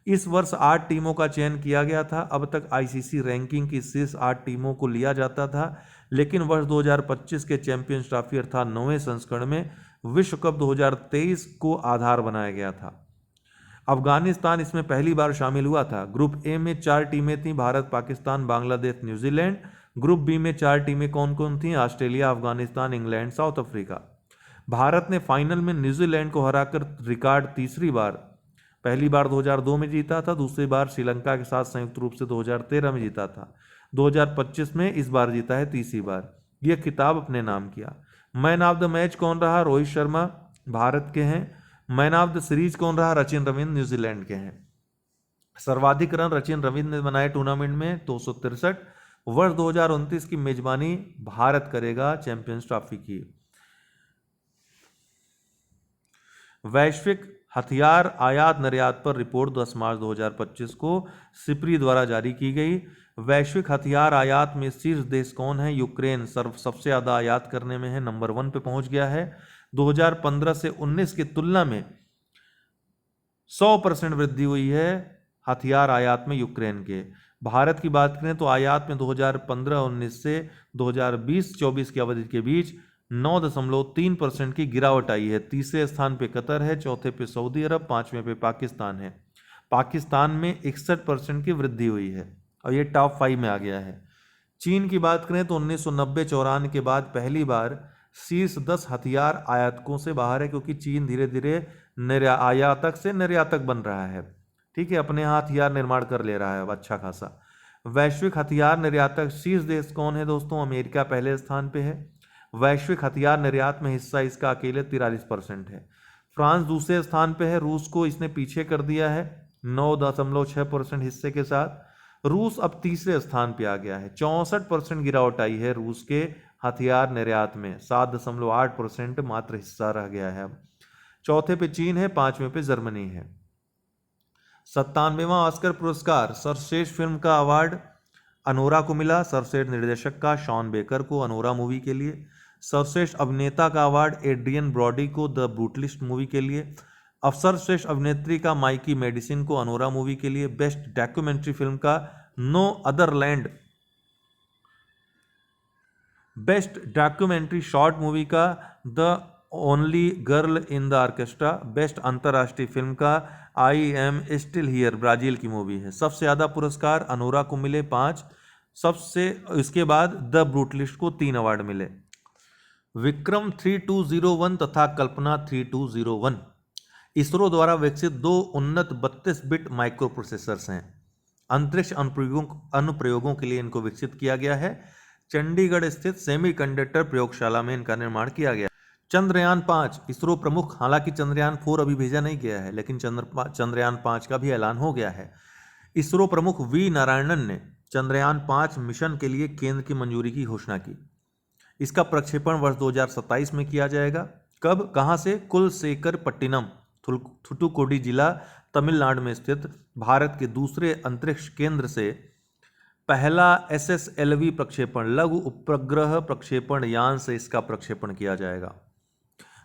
इस वर्ष 8 टीमों का चयन किया गया था। अब तक ICC रैंकिंग की शीर्ष 8 टीमों को लिया जाता था, लेकिन वर्ष 2025 के चैंपियंस ट्रॉफी अर्थात 9वें संस्करण में विश्व कप 2023 को आधार बनाया गया था। अफगानिस्तान इसमें पहली बार शामिल हुआ था। ग्रुप ए में 4 टीमें थीं, Bharat, Pakistan, Bangladesh, New Zealand. Group B में 4 टीमें कौन कौन थीं? Australia, Afghanistan, England, South Africa. Bharat ने फाइनल में न्यूजीलैंड को हराकर रिकॉर्ड तीसरी बार, पहली बार 2002 में जीता था, दूसरी बार श्रीलंका के साथ संयुक्त रूप से 2013 में जीता था, 2025 में इस बार जीता है तीसरी बार, यह खिताब अपने नाम किया। मैन ऑफ द मैच कौन रहा? रोहित शर्मा भारत के हैं। मैन ऑफ द सीरीज कौन रहा? रचिन रविंद्र न्यूजीलैंड के हैं। सर्वाधिक रन रचिन रविंद्र ने बनाए टूर्नामेंट में 263। वर्ष 2029 की मेजबानी भारत करेगा चैंपियंस ट्रॉफी की। वैश्विक हथियार आयात निर्यात पर रिपोर्ट 10 मार्च 2025 को सिप्री द्वारा जारी की गई। वैश्विक हथियार आयात में शीर्ष देश कौन है? यूक्रेन सबसे ज़्यादा आयात करने में है, नंबर 1 पे पहुंच गया है। 2015 से 19 की तुलना में 100% वृद्धि हुई है हथियार आयात में यूक्रेन के। भारत की बात करें तो आयात में 2015-19 से 2020-24 की अवधि के बीच 9.3% की गिरावट आई है। तीसरे स्थान पे कतर है, चौथे पे सऊदी अरब, 5वें पे पाकिस्तान है। पाकिस्तान में 61% की वृद्धि हुई है और ये टॉप 5 में आ गया है। चीन की बात करें तो 1990-94 के बाद पहली बार शीर्ष 10 हथियार आयातकों से बाहर है, क्योंकि चीन धीरे धीरे आयातक से निर्यातक बन रहा है। ठीक है, अपने यहाँ हथियार निर्माण कर ले रहा है अब अच्छा खासा। वैश्विक हथियार निर्यातक शीर्ष देश कौन है दोस्तों? अमेरिका पहले स्थान पे है। वैश्विक हथियार निर्यात में हिस्सा इसका अकेले 43% है। फ्रांस दूसरे स्थान पे है, रूस को इसने पीछे कर दिया है 9.6% हिस्से के साथ। रूस अब तीसरे स्थान पे आ गया है, 64% गिरावट आई है रूस के हथियार निर्यात में, 7.8% मात्र हिस्सा रह गया है अब। चौथे पे चीन है, पांचवें पे जर्मनी है। 97वां ऑस्कर पुरस्कार सर्वश्रेष्ठ फिल्म का अवार्ड अनोरा को मिला, सर्वश्रेष्ठ निर्देशक का शॉन बेकर को अनोरा मूवी के लिए। सर्वश्रेष्ठ अभिनेता का अवार्ड एड्रियन ब्रॉडी को द ब्रूटलिस्ट मूवी के लिए। सर्वश्रेष्ठ अभिनेत्री का माइकी मेडिसिन को अनोरा मूवी के लिए। बेस्ट डॉक्यूमेंट्री फिल्म का No Other Land. Best documentary short movie का The Only Girl in the Orchestra. Best अंतर्राष्ट्रीय फिल्म का I Am Still Here, Brazil की मूवी है। सबसे ज्यादा पुरस्कार अनोरा को मिले 5, सबसे इसके बाद द ब्रूटलिस्ट को 3 अवार्ड मिले। विक्रम 3201 तथा कल्पना 3201 इसरो द्वारा विकसित 2 उन्नत 32 बिट माइक्रो प्रोसेसर्स हैं। अंतरिक्ष अनुप्रयोगों के लिए इनको विकसित किया गया है। चंडीगढ़ स्थित सेमीकंडक्टर प्रयोगशाला में इनका निर्माण किया गया। चंद्रयान 5 इसरो प्रमुख, हालांकि चंद्रयान 4 अभी भेजा नहीं गया है, लेकिन चंद्रयान 5 का भी ऐलान हो गया है। इसरो प्रमुख वी नारायणन ने चंद्रयान 5 मिशन के लिए केंद्र की मंजूरी की घोषणा की। इसका प्रक्षेपण वर्ष 2027 में किया जाएगा। कब, कहां से? कुलशेखरपट्टिनम, थुथुकुडी जिला, तमिलनाडु में स्थित भारत के दूसरे अंतरिक्ष केंद्र से पहला SSLV प्रक्षेपण, लघु उपग्रह प्रक्षेपण यान से इसका प्रक्षेपण किया जाएगा।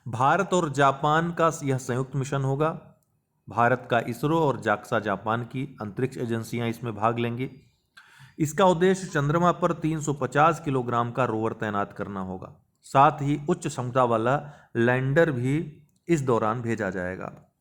भारत और जापान का यह संयुक्त मिशन होगा। भारत का इसरो और जाक्सा जापान की अंतरिक्ष एजेंसियां इसमें भाग लेंगी। इसका उद्देश्य चंद्रमा पर 350 किलोग्राम का रोवर तैनात करना होगा। साथ ही उच्च क्षमता वाला लैंडर भी इस दौरान भेजा जाएगा।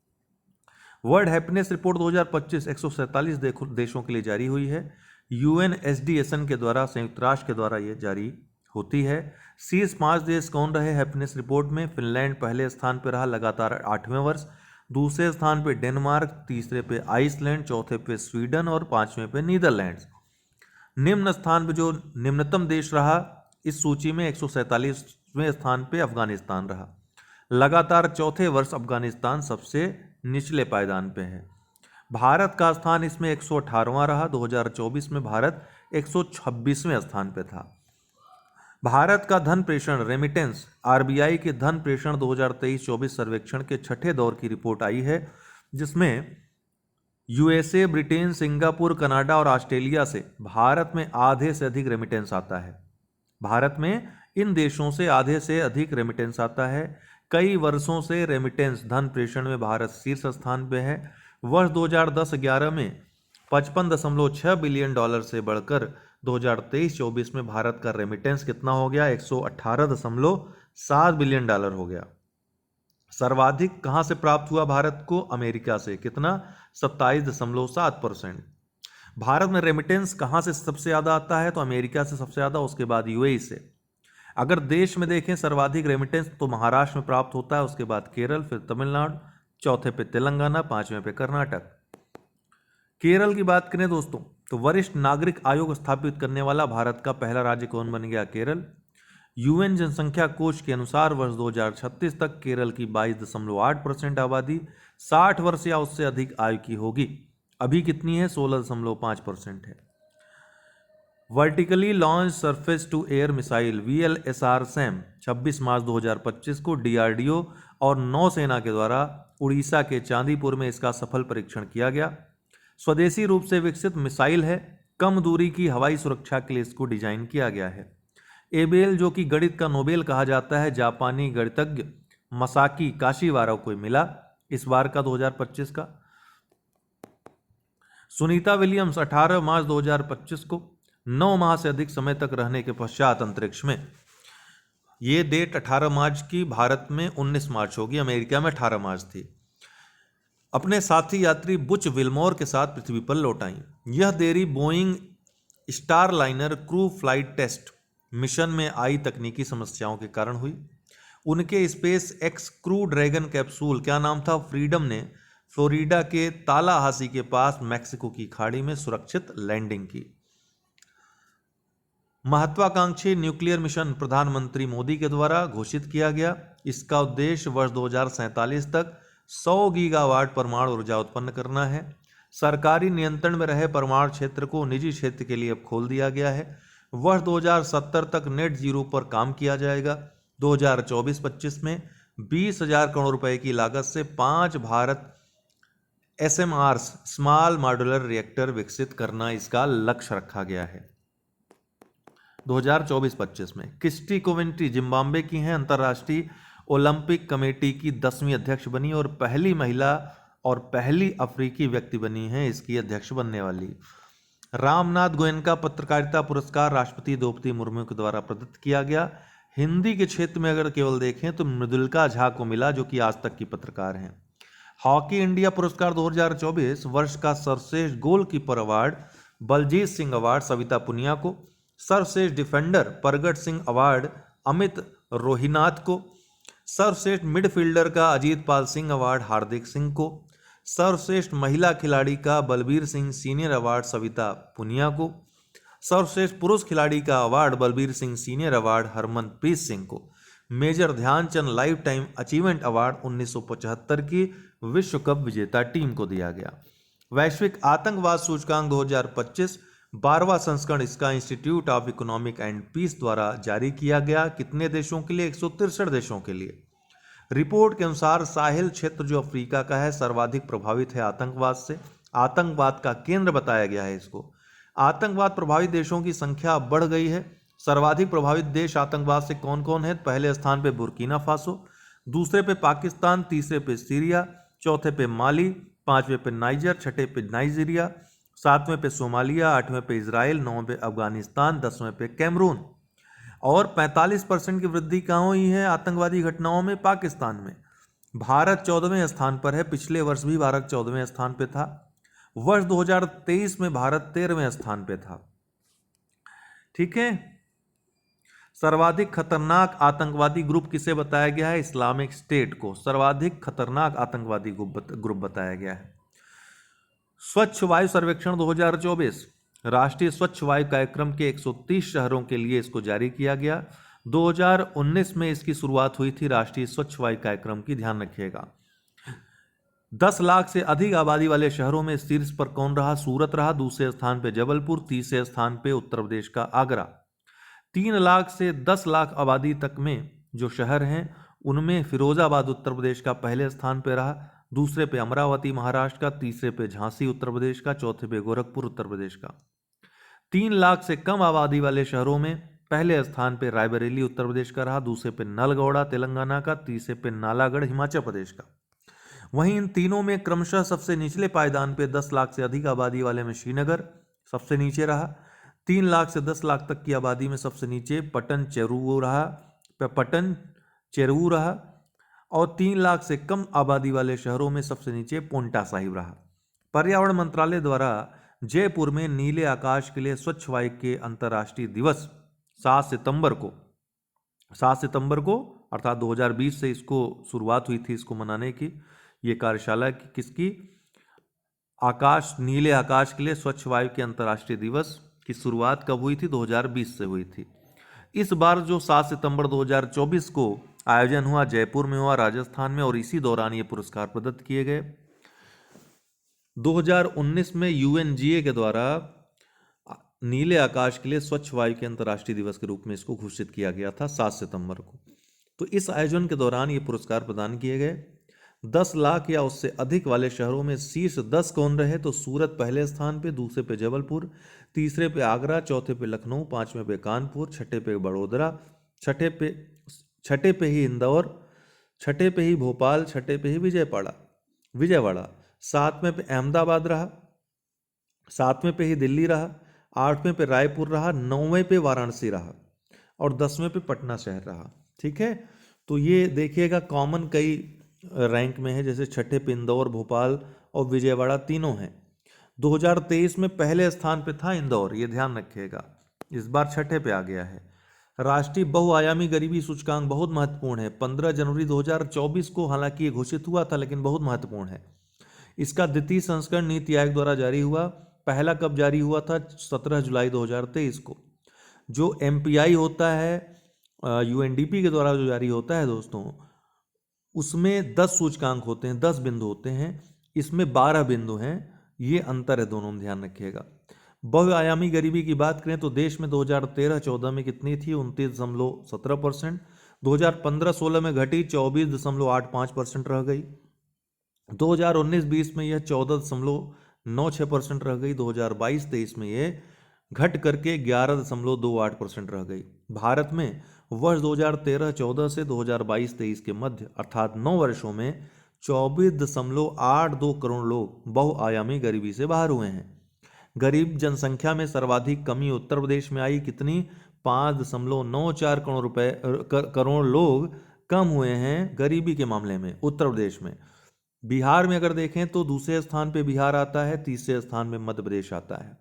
वर्ल्ड हैप्पीनेस रिपोर्ट 2025 147 देशों के लिए जारी हुई है। UNSDSN के द्वारा, संयुक्त राष्ट्र के द्वारा यह जारी होती है। शीर्ष 5 देश कौन रहे हैप्पीनेस रिपोर्ट में? फिनलैंड पहले स्थान पर रहा लगातार 8वें वर्ष। दूसरे स्थान पे डेनमार्क, तीसरे पे आइसलैंड, चौथे पे स्वीडन और 5वें पे नीदरलैंड्स। निम्न स्थान पे जो निम्नतम देश रहा इस सूची में 147वें स्थान पे अफगानिस्तान रहा। लगातार चौथे वर्ष अफगानिस्तान सबसे निचले पायदान पे है। भारत का स्थान इसमें 118वां रहा। 2024 में भारत 126वें स्थान पे था। भारत का धन प्रेषण रेमिटेंस, RBI के धन प्रेषण 2023-24 सर्वेक्षण के छठे दौर की रिपोर्ट आई है, जिसमें USA, ब्रिटेन, सिंगापुर, कनाडा और ऑस्ट्रेलिया से भारत में आधे से अधिक रेमिटेंस आता है। भारत में इन देशों से आधे से अधिक रेमिटेंस आता है। कई वर्षों से रेमिटेंस धन प्रेषण में भारत शीर्ष स्थान पे है। वर्ष 2010-11 में $55.6 बिलियन से बढ़कर 2023-24 में भारत का रेमिटेंस कितना हो गया? $118.7 बिलियन हो गया। सर्वाधिक कहां से प्राप्त हुआ भारत को? अमेरिका से। कितना? 27.7%। भारत में रेमिटेंस कहां से सबसे ज्यादा आता है? तो अमेरिका से सबसे ज्यादा, उसके बाद UAE से। अगर देश में देखें सर्वाधिक रेमिटेंस तो महाराष्ट्र में प्राप्त होता है, उसके बाद केरल, फिर तमिलनाडु, चौथे पे तेलंगाना, 5वें पे कर्नाटक। केरल की बात करें दोस्तों तो वरिष्ठ नागरिक आयोग स्थापित करने वाला भारत का पहला राज्य कौन बन गया? केरल। UN जनसंख्या कोष के अनुसार वर्ष 2036 तक केरल की 22.8% आबादी 60 वर्ष या उससे अधिक आयु की होगी। अभी कितनी है? 16.5% है। Vertically launched surface to air missile VLSR SAM 26 मार्च 2025 को DRDO और नौसेना के द्वारा उड़ीसा के चांदीपुर में इसका सफल परीक्षण किया गया। स्वदेशी रूप से विकसित मिसाइल है। कम दूरी की हवाई सुरक्षा के लिए इसको डिजाइन किया गया है। एबेल, जो कि गणित का नोबेल कहा जाता है, जापानी गणितज्ञ मसाकी काशीवारा को मिला इस बार का 2025 का। सुनीता विलियम्स 18 मार्च 2025 को 9 माह से अधिक समय तक रहने के पश्चात अंतरिक्ष में। ये डेट 18 मार्च की भारत में 19 मार्च होगी, अमेरिका में 18 मार्च थी। अपने साथी यात्री बुच विल्मोर के साथ पृथ्वी पर लौट आई। यह देरी Boeing Starliner crew flight test mission में आई तकनीकी समस्याओं के कारण हुई। उनके SpaceX Crew Dragon capsule, क्या नाम था, फ्रीडम, ने फ्लोरिडा के तालाहासी के पास मैक्सिको की खाड़ी में सुरक्षित लैंडिंग की। महत्वाकांक्षी न्यूक्लियर मिशन प्रधानमंत्री मोदी के द्वारा घोषित किया गया। इसका उद्देश्य वर्ष 2047 तक 100 गीगावाट परमाणु ऊर्जा उत्पन्न करना है। सरकारी नियंत्रण में रहे परमाणु क्षेत्र को निजी क्षेत्र के लिए अब खोल दिया गया है। वर्ष 2070 तक नेट जीरो पर काम किया जाएगा। 2024-25 में 20,000 करोड़ रुपए की लागत से 5 Bharat SMRs small modular reactor विकसित करना इसका लक्ष्य रखा गया है। 2024-25 में क्रिस्टी कोवेंट्री जिम्बाब्वे की हैं, अंतर्राष्ट्रीय ओलंपिक कमेटी की 10वीं अध्यक्ष बनी और पहली महिला और पहली अफ्रीकी व्यक्ति बनी हैं इसकी अध्यक्ष बनने वाली। रामनाथ गोयनका पत्रकारिता पुरस्कार राष्ट्रपति द्रौपदी मुर्मू के द्वारा प्रदत्त किया गया। हिंदी के क्षेत्र में अगर केवल देखें तो मृदुलिका झा को मिला, जो कि आज तक की पत्रकार हैं। हॉकी इंडिया पुरस्कार 2024 वर्ष का सर्वश्रेष्ठ goalkeeper award Baljit Singh award Savita Punia को, सर्वश्रेष्ठ डिफेंडर प्रगट सिंह अवार्ड अमित रोहिनाथ को, सर्वश्रेष्ठ मिडफील्डर का अजीत पाल सिंह अवार्ड हार्दिक सिंह को, सर्वश्रेष्ठ महिला खिलाड़ी का बलबीर सिंह सीनियर अवार्ड सविता पुनिया को, सर्वश्रेष्ठ पुरुष खिलाड़ी का award Balbir Singh senior award Harmanpreet Singh को, Major Dhyan Chand life time achievement award 1975 की विश्व कप विजेता टीम को दिया गया। वैश्विक आतंकवाद सूचकांक 2025 12वां संस्करण इसका institute of economic and peace द्वारा जारी किया गया। कितने देशों के लिए? 163 देशों के लिए। रिपोर्ट के अनुसार साहिल क्षेत्र जो अफ्रीका का है सर्वाधिक प्रभावित है आतंकवाद से। आतंकवाद का केंद्र बताया गया है इसको। आतंकवाद प्रभावित देशों की संख्या बढ़ गई है। सर्वाधिक प्रभावित देश आतंकवाद से कौन कौन है? पहले स्थान पे बुर्किना फासो, दूसरे पे पाकिस्तान, तीसरे पे सीरिया, चौथे पे माली, पांचवें पे नाइजर, छठे पे नाइजीरिया, सातवें पे सोमालिया, आठवें पे इजराइल, नौवें पे अफगानिस्तान, 10वें पे कैमरून। और 45% की वृद्धि कहाँ हुई है आतंकवादी घटनाओं में? पाकिस्तान में। भारत 14वें स्थान पर है। पिछले वर्ष भी भारत 14वें स्थान पे था। वर्ष 2023 में भारत 13वें स्थान पे था। ठीक है। सर्वाधिक खतरनाक आतंकवादी ग्रुप किसे बताया गया है? इस्लामिक स्टेट को सर्वाधिक खतरनाक आतंकवादी ग्रुप बताया गया है। स्वच्छ वायु सर्वेक्षण 2024 राष्ट्रीय स्वच्छ वायु कार्यक्रम के 130 शहरों के लिए इसको जारी किया गया। 2019 में इसकी शुरुआत हुई थी राष्ट्रीय स्वच्छ वायु कार्यक्रम की, ध्यान रखिएगा। 10 लाख से अधिक आबादी वाले शहरों में शीर्ष पर कौन रहा? सूरत रहा। दूसरे स्थान पे जबलपुर, तीसरे स्थान पे उत्तर प्रदेश का आगरा। 3 लाख से 10 लाख आबादी तक में जो शहर हैं उनमें फिरोजाबाद उत्तर प्रदेश का पहले स्थान पे रहा। दूसरे पे अमरावती महाराष्ट्र का, तीसरे पे झांसी उत्तर प्रदेश का, चौथे पे गोरखपुर उत्तर प्रदेश का। 3 लाख से कम आबादी वाले शहरों में पहले स्थान पे रायबरेली उत्तर प्रदेश का रहा, दूसरे पे नलगौड़ा तेलंगाना का, तीसरे पे नालागढ़ हिमाचल प्रदेश का। वहीं इन तीनों में क्रमशः सबसे निचले पायदान पे 10 लाख से अधिक आबादी वाले में श्रीनगर सबसे नीचे रहा। 3 लाख से 10 लाख तक की आबादी में सबसे नीचे पटन चेरूवू रहा और 3 लाख से कम आबादी वाले शहरों में सबसे नीचे पोंटा साहिब रहा। पर्यावरण मंत्रालय द्वारा जयपुर में नीले आकाश के लिए स्वच्छ वायु के अंतर्राष्ट्रीय दिवस 7 सितंबर को अर्थात 2020 से इसको शुरुआत हुई थी इसको मनाने की। ये कार्यशाला किसकी? नीले आकाश के लिए स्वच्छ वायु के अंतर्राष्ट्रीय दिवस की शुरुआत कब हुई थी? 2020 से हुई थी। इस बार जो 7 सितंबर 2024 को आयोजन हुआ जयपुर में हुआ, राजस्थान में, और इसी दौरान ये पुरस्कार प्रदत्त किए गए। 2019 में UNGA के द्वारा नीले आकाश के लिए स्वच्छ वायु के अंतर्राष्ट्रीय दिवस के रूप में इसको घोषित किया गया था 7 सितंबर को। तो इस आयोजन के दौरान ये पुरस्कार प्रदान किए गए। 10 लाख या उससे अधिक वाले शहरों में शीर्ष 10 कौन रहे? तो सूरत पहले स्थान पे, दूसरे पे जबलपुर, तीसरे पे आगरा, चौथे पे लखनऊ, पांचवें पे कानपुर, छठे पे बड़ोदरा, छठे पे ही इंदौर, छठे पे ही भोपाल, छठे पे ही विजयवाड़ा, 7वें पे अहमदाबाद रहा, 7वें पे ही दिल्ली रहा, 8वें पे रायपुर रहा, 9वें पे वाराणसी रहा और 10वें पे पटना शहर रहा। ठीक है। तो ये देखिएगा कॉमन कई रैंक में है, जैसे छठे पे इंदौर, भोपाल और विजयवाड़ा तीनों हैं। 2023 में पहले स्थान पे था इंदौर, ये ध्यान रखिएगा, इस बार छठे पे आ गया है। राष्ट्रीय बहुआयामी गरीबी सूचकांक बहुत महत्वपूर्ण है। 15 जनवरी 2024 को हालांकि ये घोषित हुआ था, लेकिन बहुत महत्वपूर्ण है। इसका द्वितीय संस्करण नीति आयोग द्वारा जारी हुआ। पहला कब जारी हुआ था? 17 जुलाई 2023 को। जो एमपीआई होता है यूएनडीपी के द्वारा जो जारी होता है दोस्तों, उसमें 10 सूचकांक होते हैं, 10 बिंदु होते हैं। इसमें 12 बिंदु हैं। ये अंतर है दोनों में, ध्यान रखिएगा। बहुआयामी गरीबी की बात करें तो देश में 2013-14 में कितनी थी? 29.17%। 2015-16 में घटी 24.85% रह गई। 2019-20 में यह 14.96% रह गई। 2022-23 में यह घट करके 11.28% रह गई। भारत में वर्ष 2013-14 से 2022-23 के मध्य अर्थात 9 वर्षों में 24.82 करोड़ लोग बहुआयामी गरीबी से बाहर हुए हैं। गरीब जनसंख्या में सर्वाधिक कमी उत्तर प्रदेश में आई। कितनी? 5.94 करोड़ लोग कम हुए हैं गरीबी के मामले में उत्तर प्रदेश में। बिहार में अगर देखें तो दूसरे स्थान पे बिहार आता है, तीसरे स्थान में मध्य प्रदेश आता है।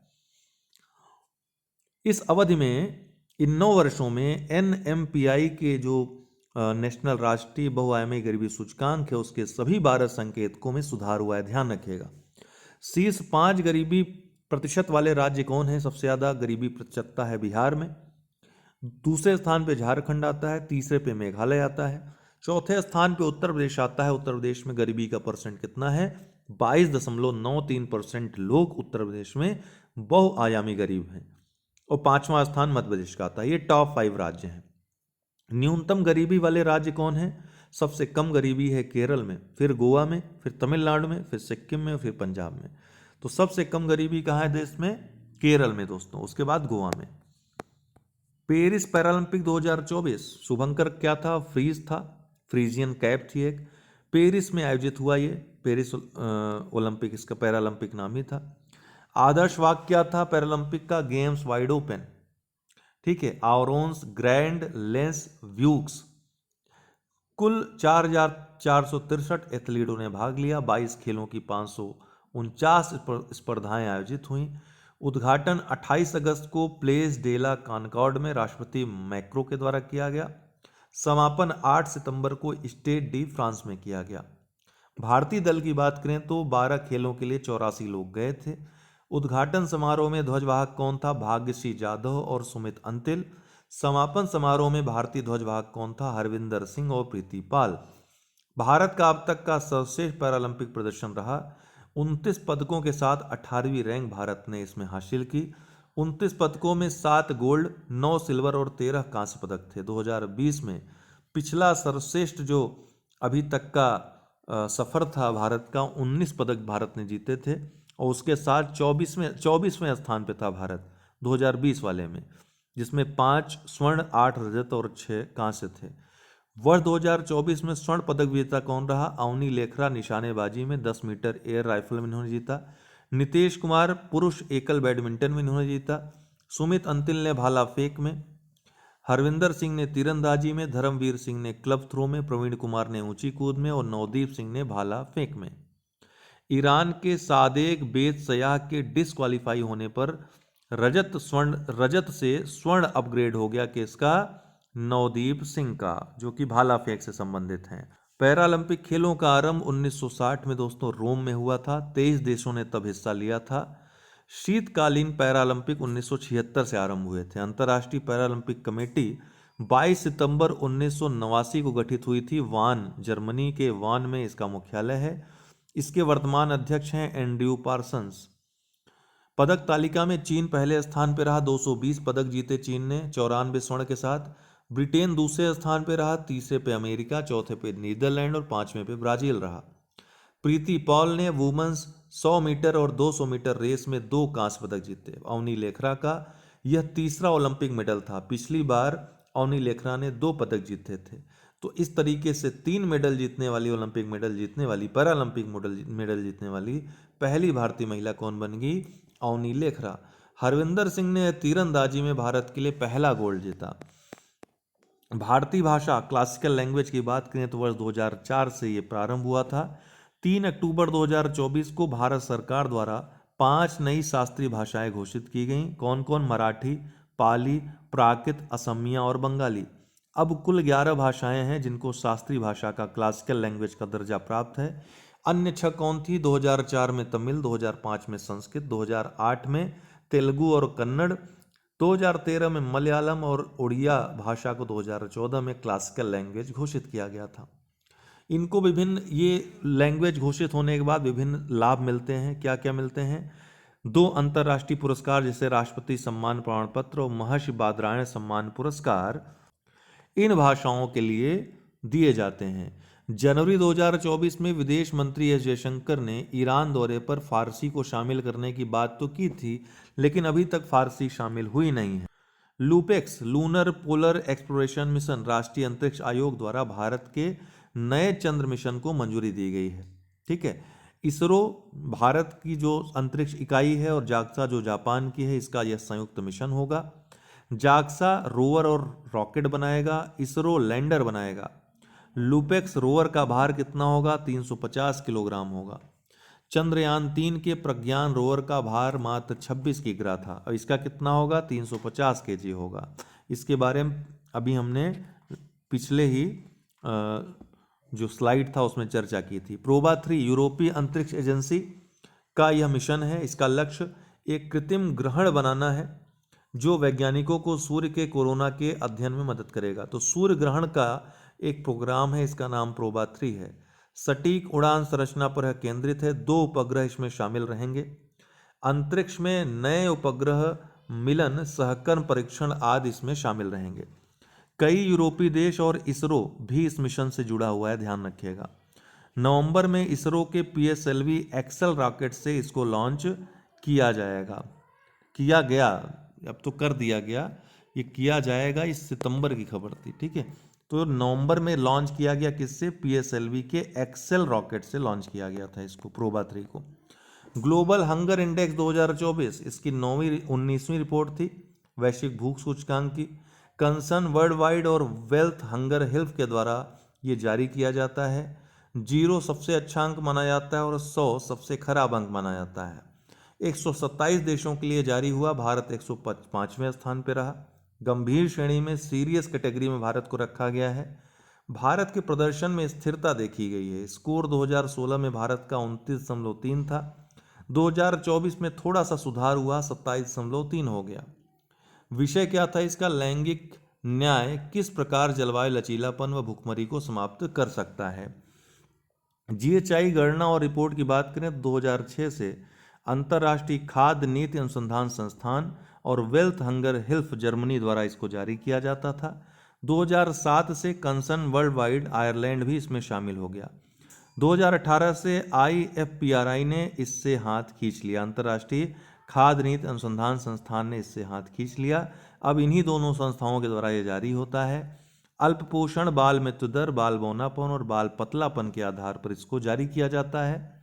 इस अवधि में इन 9 वर्षों में एनएमपीआई के जो नेशनल राष्ट्रीय बहुआयामी गरीबी सूचकांक है उसके सभी 12 संकेतकों में सुधार हुआ है, ध्यान रखिएगा। शीर्ष 5 गरीबी प्रतिशत वाले राज्य कौन है? सबसे ज्यादा गरीबी प्रतिशतता है बिहार में। दूसरे स्थान पे झारखंड आता है, तीसरे पे मेघालय आता है, चौथे स्थान पे उत्तर प्रदेश आता है। उत्तर प्रदेश में गरीबी का परसेंट कितना है? 22.93% लोग उत्तर प्रदेश में बहुआयामी गरीब हैं। और 5वां स्थान मध्य प्रदेश का आता है। ये टॉप 5 राज्य हैं। न्यूनतम गरीबी वाले राज्य कौन है? सबसे कम गरीबी है केरल में, फिर गोवा में, फिर तमिलनाडु में, फिर सिक्किम में, फिर पंजाब में। तो सबसे कम गरीबी कहाँ है देश में? केरल में दोस्तों, उसके बाद गोवा में। पेरिस पैरालंपिक 2024 शुभंकर क्या था? फ्रीज था, फ्रीजियन कैप थी एक। पेरिस में आयोजित हुआ ये पेरिस ओलंपिक, इसका पैरालंपिक नाम ही था। आदर्श वाक्य क्या था पैरालंपिक का? Games wide open. ठीक है, आवरोन्स ग्रैंड लेंस व्यूक्स। कुल 4,463 एथलीटों ने भाग लिया। 22 खेलों की 549 स्पर्धाएं आयोजित हुई। उद्घाटन 28 अगस्त को प्लेस डेला कॉनकॉर्ड में राष्ट्रपति मैक्रो के द्वारा किया गया। समापन 8 सितंबर को स्टेड डी फ्रांस में किया गया। भारतीय दल की बात करें तो 12 खेलों के लिए 84 लोग गए थे। उद्घाटन समारोह में ध्वजवाहक कौन था? भाग्यश्री जाधव और सुमित अंतिल। समापन समारोह में भारतीय ध्वजवाहक कौन था? हरविंदर सिंह और प्रीति पाल। भारत का अब तक का सर्वश्रेष्ठ पैरालंपिक प्रदर्शन रहा। 29 पदकों के साथ 18वीं रैंक भारत ने इसमें हासिल की। 29 पदकों में 7 गोल्ड, 9 सिल्वर और 13 कांस्य पदक थे। 2020 में पिछला सर्वश्रेष्ठ जो अभी तक का सफर था भारत का, 19 पदक भारत ने जीते थे और उसके साथ 24वें स्थान पे था भारत 2020 वाले में, जिसमें 5 स्वर्ण, 8 रजत और 6 कांस्य थे। वर्ष 2024 में स्वर्ण पदक विजेता कौन रहा? अवनी लेखरा निशानेबाजी में 10 मीटर एयर राइफल में इन्होंने जीता। नीतीश कुमार पुरुष एकल बैडमिंटन में इन्होंने जीता। सुमित अंतिल ने भाला फेंक में, हरविंदर सिंह ने तीरंदाजी में, धर्मवीर सिंह ने क्लब थ्रो में, प्रवीण कुमार ने ऊंची कूद में और नवदीप सिंह ने भाला फेंक में। ईरान के सादेक बेत सयाह के डिस्क्वालीफाई होने पर रजत से स्वर्ण अपग्रेड हो गया किसका? नवदीप सिंह का, जो कि भाला फेंक से संबंधित हैं। पैरालंपिक खेलों का आरंभ 1960 में दोस्तों रोम में हुआ था। 23 देशों ने तब हिस्सा लिया था। शीतकालीन पैरालंपिक 1976 से आरंभ हुए थे। अंतर्राष्ट्रीय पैरालंपिक कमेटी 22 सितंबर 1989 को गठित हुई थी। वान, जर्मनी के वान में इसका मुख्यालय है। इसके वर्तमान अध्यक्ष हैं एंड्रयू पार्सन्स। पदक तालिका में चीन पहले स्थान पर रहा, 220 पदक जीते चीन ने 94 स्वर्ण के साथ। ब्रिटेन दूसरे स्थान पर रहा, तीसरे पे अमेरिका, चौथे पे नीदरलैंड और 5वें पे ब्राजील रहा। प्रीति पॉल ने वुमेन्स 100 मीटर और 200 मीटर रेस में 2 कांस्य पदक जीते। अवनी लेखरा का यह तीसरा ओलंपिक मेडल था। पिछली बार अवनी लेखरा ने 2 पदक जीते थे। तो इस तरीके से 3 मेडल जीतने वाली, ओलंपिक मेडल जीतने वाली, पैरालंपिक मेडल जीतने वाली पहली भारतीय महिला कौन बन गई? अवनी लेखरा। हरविंदर सिंह ने तीरंदाजी में भारत के लिए पहला गोल्ड जीता। भारतीय भाषा क्लासिकल लैंग्वेज की बात करें तो वर्ष 2004 से ये प्रारंभ हुआ था। 3 अक्टूबर 2024 को भारत सरकार द्वारा 5 नई शास्त्रीय भाषाएं घोषित की गईं। कौन कौन? मराठी, पाली, प्राकृत, असमिया और बंगाली। अब कुल 11 भाषाएं हैं जिनको शास्त्रीय भाषा का क्लासिकल लैंग्वेज का दर्जा प्राप्त है। अन्य 6 कौन थी? 2004 में तमिल, 2005 में संस्कृत, 2008 में तेलुगु और कन्नड़, 2013 में मलयालम और उड़िया भाषा को 2014 में क्लासिकल लैंग्वेज घोषित किया गया था। इनको विभिन्न, ये लैंग्वेज घोषित होने के बाद विभिन्न लाभ मिलते हैं। क्या क्या मिलते हैं? 2 अंतर्राष्ट्रीय पुरस्कार जैसे राष्ट्रपति सम्मान प्रमाण पत्र और महर्षि बादरायण सम्मान पुरस्कार इन भाषाओं के लिए दिए जाते हैं। जनवरी 2024 में विदेश मंत्री एस जयशंकर ने ईरान दौरे पर फारसी को शामिल करने की बात तो की थी, लेकिन अभी तक फारसी शामिल हुई नहीं है। LUPEX, lunar polar exploration mission, राष्ट्रीय अंतरिक्ष आयोग द्वारा भारत के नए चंद्र मिशन को मंजूरी दी गई है। ठीक है। इसरो भारत की जो अंतरिक्ष इकाई है और जाक्सा जो जापान की है, इसका यह संयुक्त मिशन होगा। जाक्सा रोवर और रॉकेट बनाएगा, इसरो लैंडर बनाएगा। लूपेक्स रोवर का भार कितना होगा? 350 किलोग्राम होगा। चंद्रयान 3 के प्रज्ञान रोवर का भार मात्र 26 किग्रा था, और इसका कितना होगा? 350 केजी होगा। इसके बारे में अभी हमने पिछले ही जो स्लाइड था उसमें चर्चा की थी। प्रोबा 3 यूरोपीय अंतरिक्ष एजेंसी का यह मिशन है। इसका लक्ष्य एक कृत्रिम ग्रहण बनाना है जो वैज्ञानिकों को सूर्य के कोरोना के अध्ययन में मदद करेगा। तो सूर्य ग्रहण का एक प्रोग्राम है, इसका नाम प्रोबा 3 है। सटीक उड़ान संरचना पर केंद्रित है। 2 उपग्रह इसमें शामिल रहेंगे। अंतरिक्ष में नए उपग्रह मिलन, सहकर्म परीक्षण आदि इसमें शामिल रहेंगे। कई यूरोपीय देश और इसरो भी इस मिशन से जुड़ा हुआ है, ध्यान रखिएगा। नवंबर में इसरो के PSLV एक्सेल रॉकेट से इसको लॉन्च किया जाएगा, किया गया, अब तो कर दिया गया, ये किया जाएगा, इस सितंबर की खबर थी। ठीक है, तो नवंबर में लॉन्च किया गया, किससे? PSLV के एक्सेल रॉकेट से लॉन्च किया गया था इसको, प्रोबा 3 को। ग्लोबल हंगर इंडेक्स 2024, इसकी 19वीं रिपोर्ट थी वैश्विक भूख सूचकांक की। कंसर्न वर्ल्ड वाइड और वेल्थ हंगर हेल्थ के द्वारा ये जारी किया जाता है। 0 सबसे अच्छा अंक माना जाता है और 100 सबसे खराब अंक माना जाता है। 127 देशों के लिए जारी हुआ, भारत 105वें स्थान पर रहा। गंभीर श्रेणी में सीरियस कैटेगरी में भारत को रखा गया है। भारत के प्रदर्शन में स्थिरता देखी गई है। स्कोर 2016 में भारत का 29.3 था, 2024 में थोड़ा सा सुधार हुआ, 27.3 हो गया। विषय क्या था इसका? लैंगिक न्याय किस प्रकार जलवायु लचीलापन व भुखमरी को समाप्त कर सकता है। GHI गणना और रिपोर्ट की बात करें, 2006 से अंतर्राष्ट्रीय खाद्य नीति अनुसंधान संस्थान और वेल्थ हंगर हेल्थ जर्मनी द्वारा इसको जारी किया जाता था। 2007 से कंसर्न वर्ल्ड वाइड आयरलैंड भी इसमें शामिल हो गया। 2018 से IFPRI ने इससे हाथ खींच लिया, अंतर्राष्ट्रीय खाद्य नीति अनुसंधान संस्थान ने इससे हाथ खींच लिया। अब इन्हीं दोनों संस्थाओं के द्वारा ये जारी होता है। अल्प पोषण, बाल मृत्यु दर, बाल बौनापन और बाल पतलापन के आधार पर इसको जारी किया जाता है।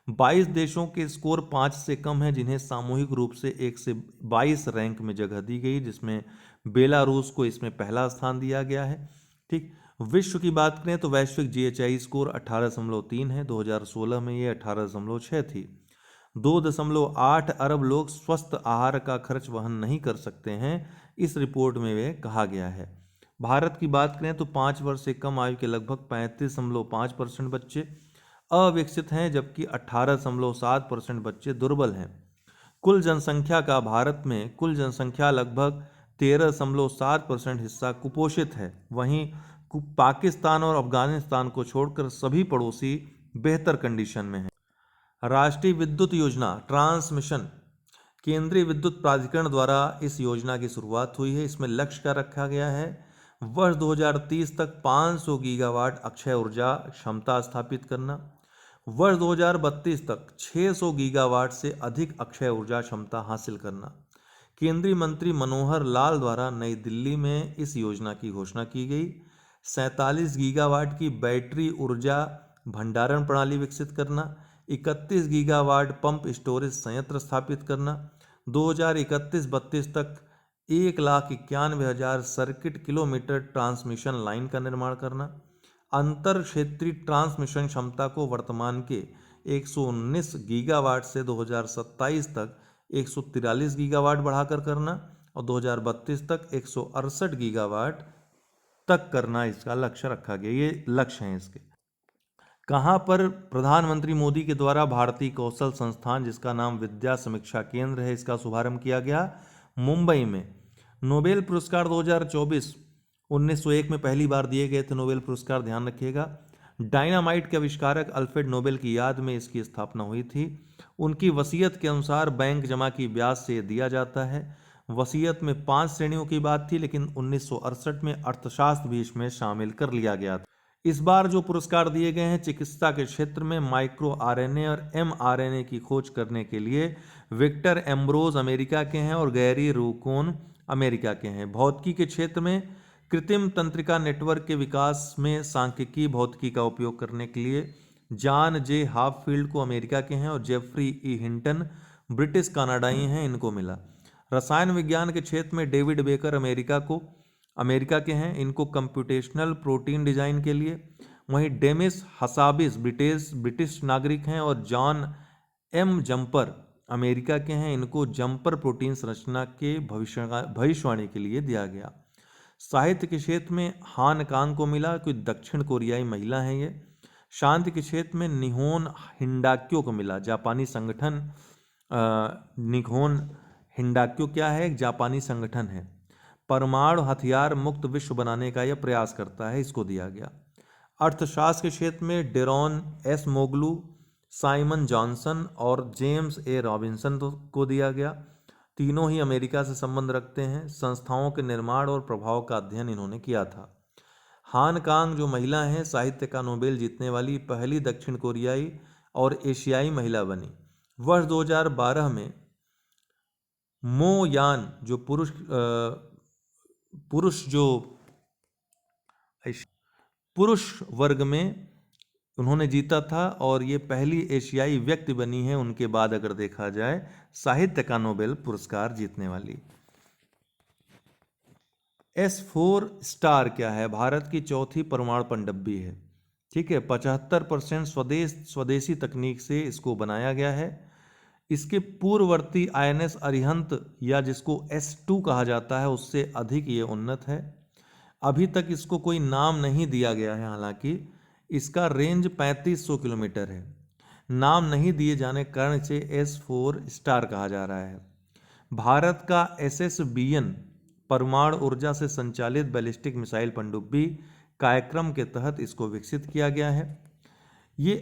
22 देशों के स्कोर 5 से कम है, जिन्हें सामूहिक रूप से 1 से 22 रैंक में जगह दी गई, जिसमें बेलारूस को इसमें पहला स्थान दिया गया है। ठीक, विश्व की बात करें तो वैश्विक GHI स्कोर 18.3 है, 2016 में ये 18.6 थी। 2.8 अरब लोग स्वस्थ आहार का खर्च वहन नहीं कर सकते हैं, इस रिपोर्ट में वे कहा गया है। भारत की बात करें तो 5 वर्ष से कम आयु के लगभग 35.5% बच्चे अविकसित हैं, जबकि 18.7% बच्चे दुर्बल हैं। कुल जनसंख्या का भारत में कुल जनसंख्या लगभग 13.7% हिस्सा कुपोषित है। वहीं पाकिस्तान और अफगानिस्तान को छोड़कर सभी पड़ोसी बेहतर कंडीशन में हैं। राष्ट्रीय विद्युत योजना ट्रांसमिशन, केंद्रीय विद्युत प्राधिकरण द्वारा इस योजना की शुरुआत हुई है। इसमें लक्ष्य क्या रखा गया है? वर्ष 2030 तक 500 गीगावाट अक्षय ऊर्जा क्षमता स्थापित करना, वर्ष 2032 तक 600 गीगावाट से अधिक अक्षय ऊर्जा क्षमता हासिल करना। केंद्रीय मंत्री मनोहर लाल द्वारा नई दिल्ली में इस योजना की घोषणा की गई। 47 गीगावाट की बैटरी ऊर्जा भंडारण प्रणाली विकसित करना, 31 गीगावाट पंप स्टोरेज संयंत्र स्थापित करना, 2031-32 तक 1,91,000 सर्किट किलोमीटर ट्रांसमिशन लाइन का निर्माण करना, अंतर क्षेत्रीय ट्रांसमिशन क्षमता को वर्तमान के 119 गीगावाट से 2027 तक 143 गीगावाट बढ़ाकर करना और 2032 तक 168 गीगावाट तक करना इसका लक्ष्य रखा गया। ये लक्ष्य हैं इसके। कहाँ पर प्रधानमंत्री मोदी के द्वारा भारतीय कौशल संस्थान, जिसका नाम विद्या समीक्षा केंद्र है, इसका शुभारंभ किया गया? मुंबई में। नोबेल पुरस्कार 2024 1901 में पहली बार दिए गए थे नोबेल पुरस्कार, ध्यान रखिएगा। डायनामाइट के आविष्कारक अल्फ्रेड नोबेल की याद में इसकी स्थापना हुई थी। उनकी वसीयत के अनुसार बैंक जमा की ब्याज से दिया जाता है। वसीयत में 5 श्रेणियों की बात थी, लेकिन 1968 में अर्थशास्त्र भी इसमें शामिल कर लिया गया था। इस बार जो पुरस्कार दिए गए हैं चिकित्सा के क्षेत्र में माइक्रो आरएनए और mRNA की खोज करने के लिए विक्टर एम्ब्रोज अमेरिका के हैं और गैरी रूकोन अमेरिका के हैं। भौतिकी के क्षेत्र में कृत्रिम तंत्रिका नेटवर्क के विकास में सांख्यिकी भौतिकी का उपयोग करने के लिए जॉन जे हाफील्ड को अमेरिका के हैं और जेफरी ई हिंटन ब्रिटिश कनाडाई हैं, इनको मिला। रसायन विज्ञान के क्षेत्र में डेविड बेकर अमेरिका के हैं, इनको कंप्यूटेशनल प्रोटीन डिजाइन के लिए। वहीं डेमिस हसाबिस ब्रिटिश नागरिक हैं और जॉन एम जम्पर अमेरिका के हैं, इनको जम्पर प्रोटीन संरचना के भविष्यवाणी के लिए दिया गया। साहित्य के क्षेत्र में हान कांग को मिला, कोई दक्षिण कोरियाई महिला हैं ये। शांति के क्षेत्र में निहोन हिंडाक्यो को मिला, जापानी संगठन। निहोन हिंडाक्यो क्या है? एक जापानी संगठन है। परमाणु हथियार मुक्त विश्व बनाने का यह प्रयास करता है, इसको दिया गया। अर्थशास्त्र के क्षेत्र में डेरॉन एस मोगलू, साइमन जॉनसन और जेम्स ए रॉबिन्सन को दिया गया। तीनों ही अमेरिका से संबंध रखते हैं। संस्थाओं के निर्माण और प्रभाव का अध्ययन इन्होंने किया था। हान कांग जो महिला हैं, साहित्य का नोबेल जीतने वाली पहली दक्षिण कोरियाई और एशियाई महिला बनी। वर्ष 2012 में मो यान जो पुरुष वर्ग में उन्होंने जीता था और ये पहली एशियाई व्यक्ति बनी है उनके बाद, अगर देखा जाए, साहित्य का नोबेल पुरस्कार जीतने वाली। S4 स्टार क्या है? भारत की चौथी परमाणु पनडब्बी है। ठीक है, 75% स्वदेशी तकनीक से इसको बनाया गया है। इसके पूर्ववर्ती INS अरिहंत या जिसको S2 कहा जाता है उससे अधिक ये उन्नत है। अभी तक इसको कोई नाम नहीं दिया गया है, हालांकि इसका रेंज 3500 किलोमीटर है। नाम नहीं दिए जाने के कारण इसे S4 स्टार कहा जा रहा है। भारत का SSBN परमाणु ऊर्जा से संचालित बैलिस्टिक मिसाइल पनडुब्बी कार्यक्रम के तहत इसको विकसित किया गया है। ये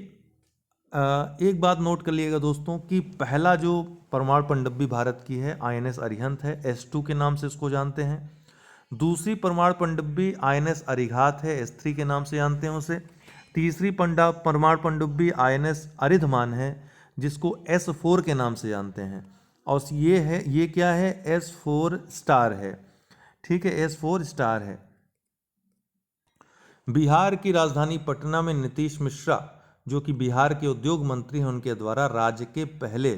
एक बात नोट कर लिएगा दोस्तों कि पहला जो परमाणु पनडुब्बी भारत की है INS अरिहंत है, S2 के नाम से इसको जानते हैं। दूसरी परमाणु पनडुब्बी INS अरिघात है, S3 के नाम से जानते हैं उसे। तीसरी परमाणु पनडुब्बी INS अरिधमान है, जिसको S4 के नाम से जानते हैं। और ये क्या है? S4 स्टार है। ठीक है, S4 स्टार है। बिहार की राजधानी पटना में नीतीश मिश्रा, जो कि बिहार के उद्योग मंत्री हैं, उनके द्वारा राज्य के पहले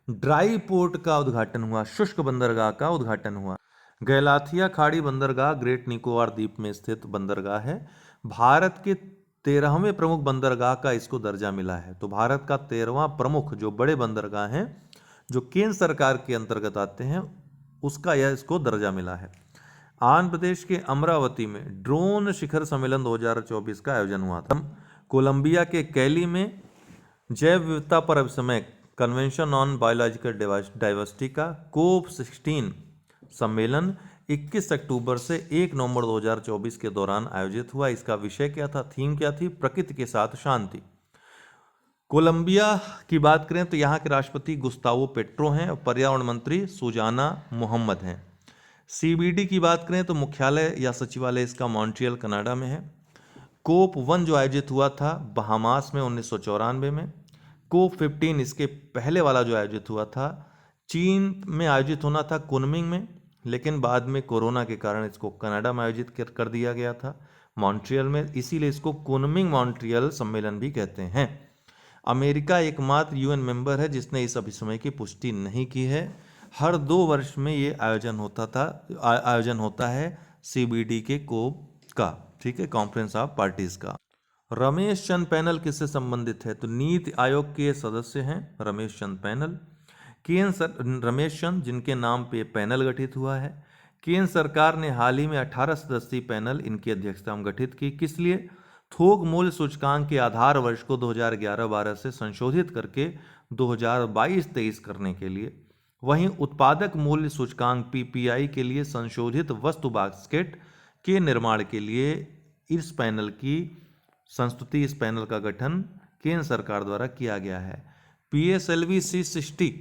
ड्राई पोर्ट का उद्घाटन हुआ, शुष्क बंदरगाह का उद्घाटन हुआ। गैलाथिया खाड़ी बंदरगाह ग्रेट निकोबार द्वीप में स्थित बंदरगाह है। भारत के 13वें प्रमुख बंदरगाह का इसको दर्जा मिला है। तो भारत का 13वां प्रमुख जो बड़े बंदरगाह हैं, जो केंद्र सरकार के अंतर्गत आते हैं, उसका यह इसको दर्जा मिला है। आंध्र प्रदेश के अमरावती में ड्रोन शिखर सम्मेलन 2024 का आयोजन हुआ था। कोलंबिया के कैली में जैव विविधता पर अभिसमय कन्वेंशन ऑन बायोलॉजिकल डाइवर्सिटी का COP16 सम्मेलन 21 अक्टूबर से 1 नवंबर 2024 के दौरान आयोजित हुआ। इसका विषय क्या था? थीम क्या थी? प्रकृति के साथ शांति। कोलंबिया की बात करें तो यहाँ के राष्ट्रपति गुस्तावो पेट्रो हैं और पर्यावरण मंत्री सुजाना मोहम्मद हैं। CBD की बात करें तो मुख्यालय या सचिवालय इसका मॉन्ट्रियल कनाडा में है। COP1 जो आयोजित हुआ था बहामास में 1994 में। COP15 इसके पहले वाला जो आयोजित हुआ था चीन में आयोजित होना था, कुनमिंग में, लेकिन बाद में कोरोना के कारण इसको कनाडा में आयोजित कर दिया गया था, मॉन्ट्रियल में, इसीलिए इसको कुनमिंग मॉन्ट्रियल सम्मेलन भी कहते हैं। अमेरिका एकमात्र UN मेंबर है जिसने इस अभिसमय की पुष्टि नहीं की है। हर 2 वर्ष में ये आयोजन होता है CBD के COP का, ठीक है, कॉन्फ्रेंस ऑफ पार्टीज का। रमेश चंद पैनल किससे संबंधित है? तो नीति आयोग के सदस्य हैं रमेश चंद पैनल। रमेश चंद, जिनके नाम पे पैनल गठित हुआ है। केंद्र सरकार ने हाल ही में 18 सदस्यीय पैनल इनकी अध्यक्षता में गठित की। किस लिए? थोक मूल्य सूचकांक के आधार वर्ष को 2011-12 से संशोधित करके 2022-23 करने के लिए। वहीं उत्पादक मूल्य सूचकांक पीपीआई के लिए संशोधित वस्तु बास्केट के निर्माण के लिए इस पैनल की संस्तुति, इस पैनल का गठन केंद्र सरकार द्वारा किया गया है। PSLV C60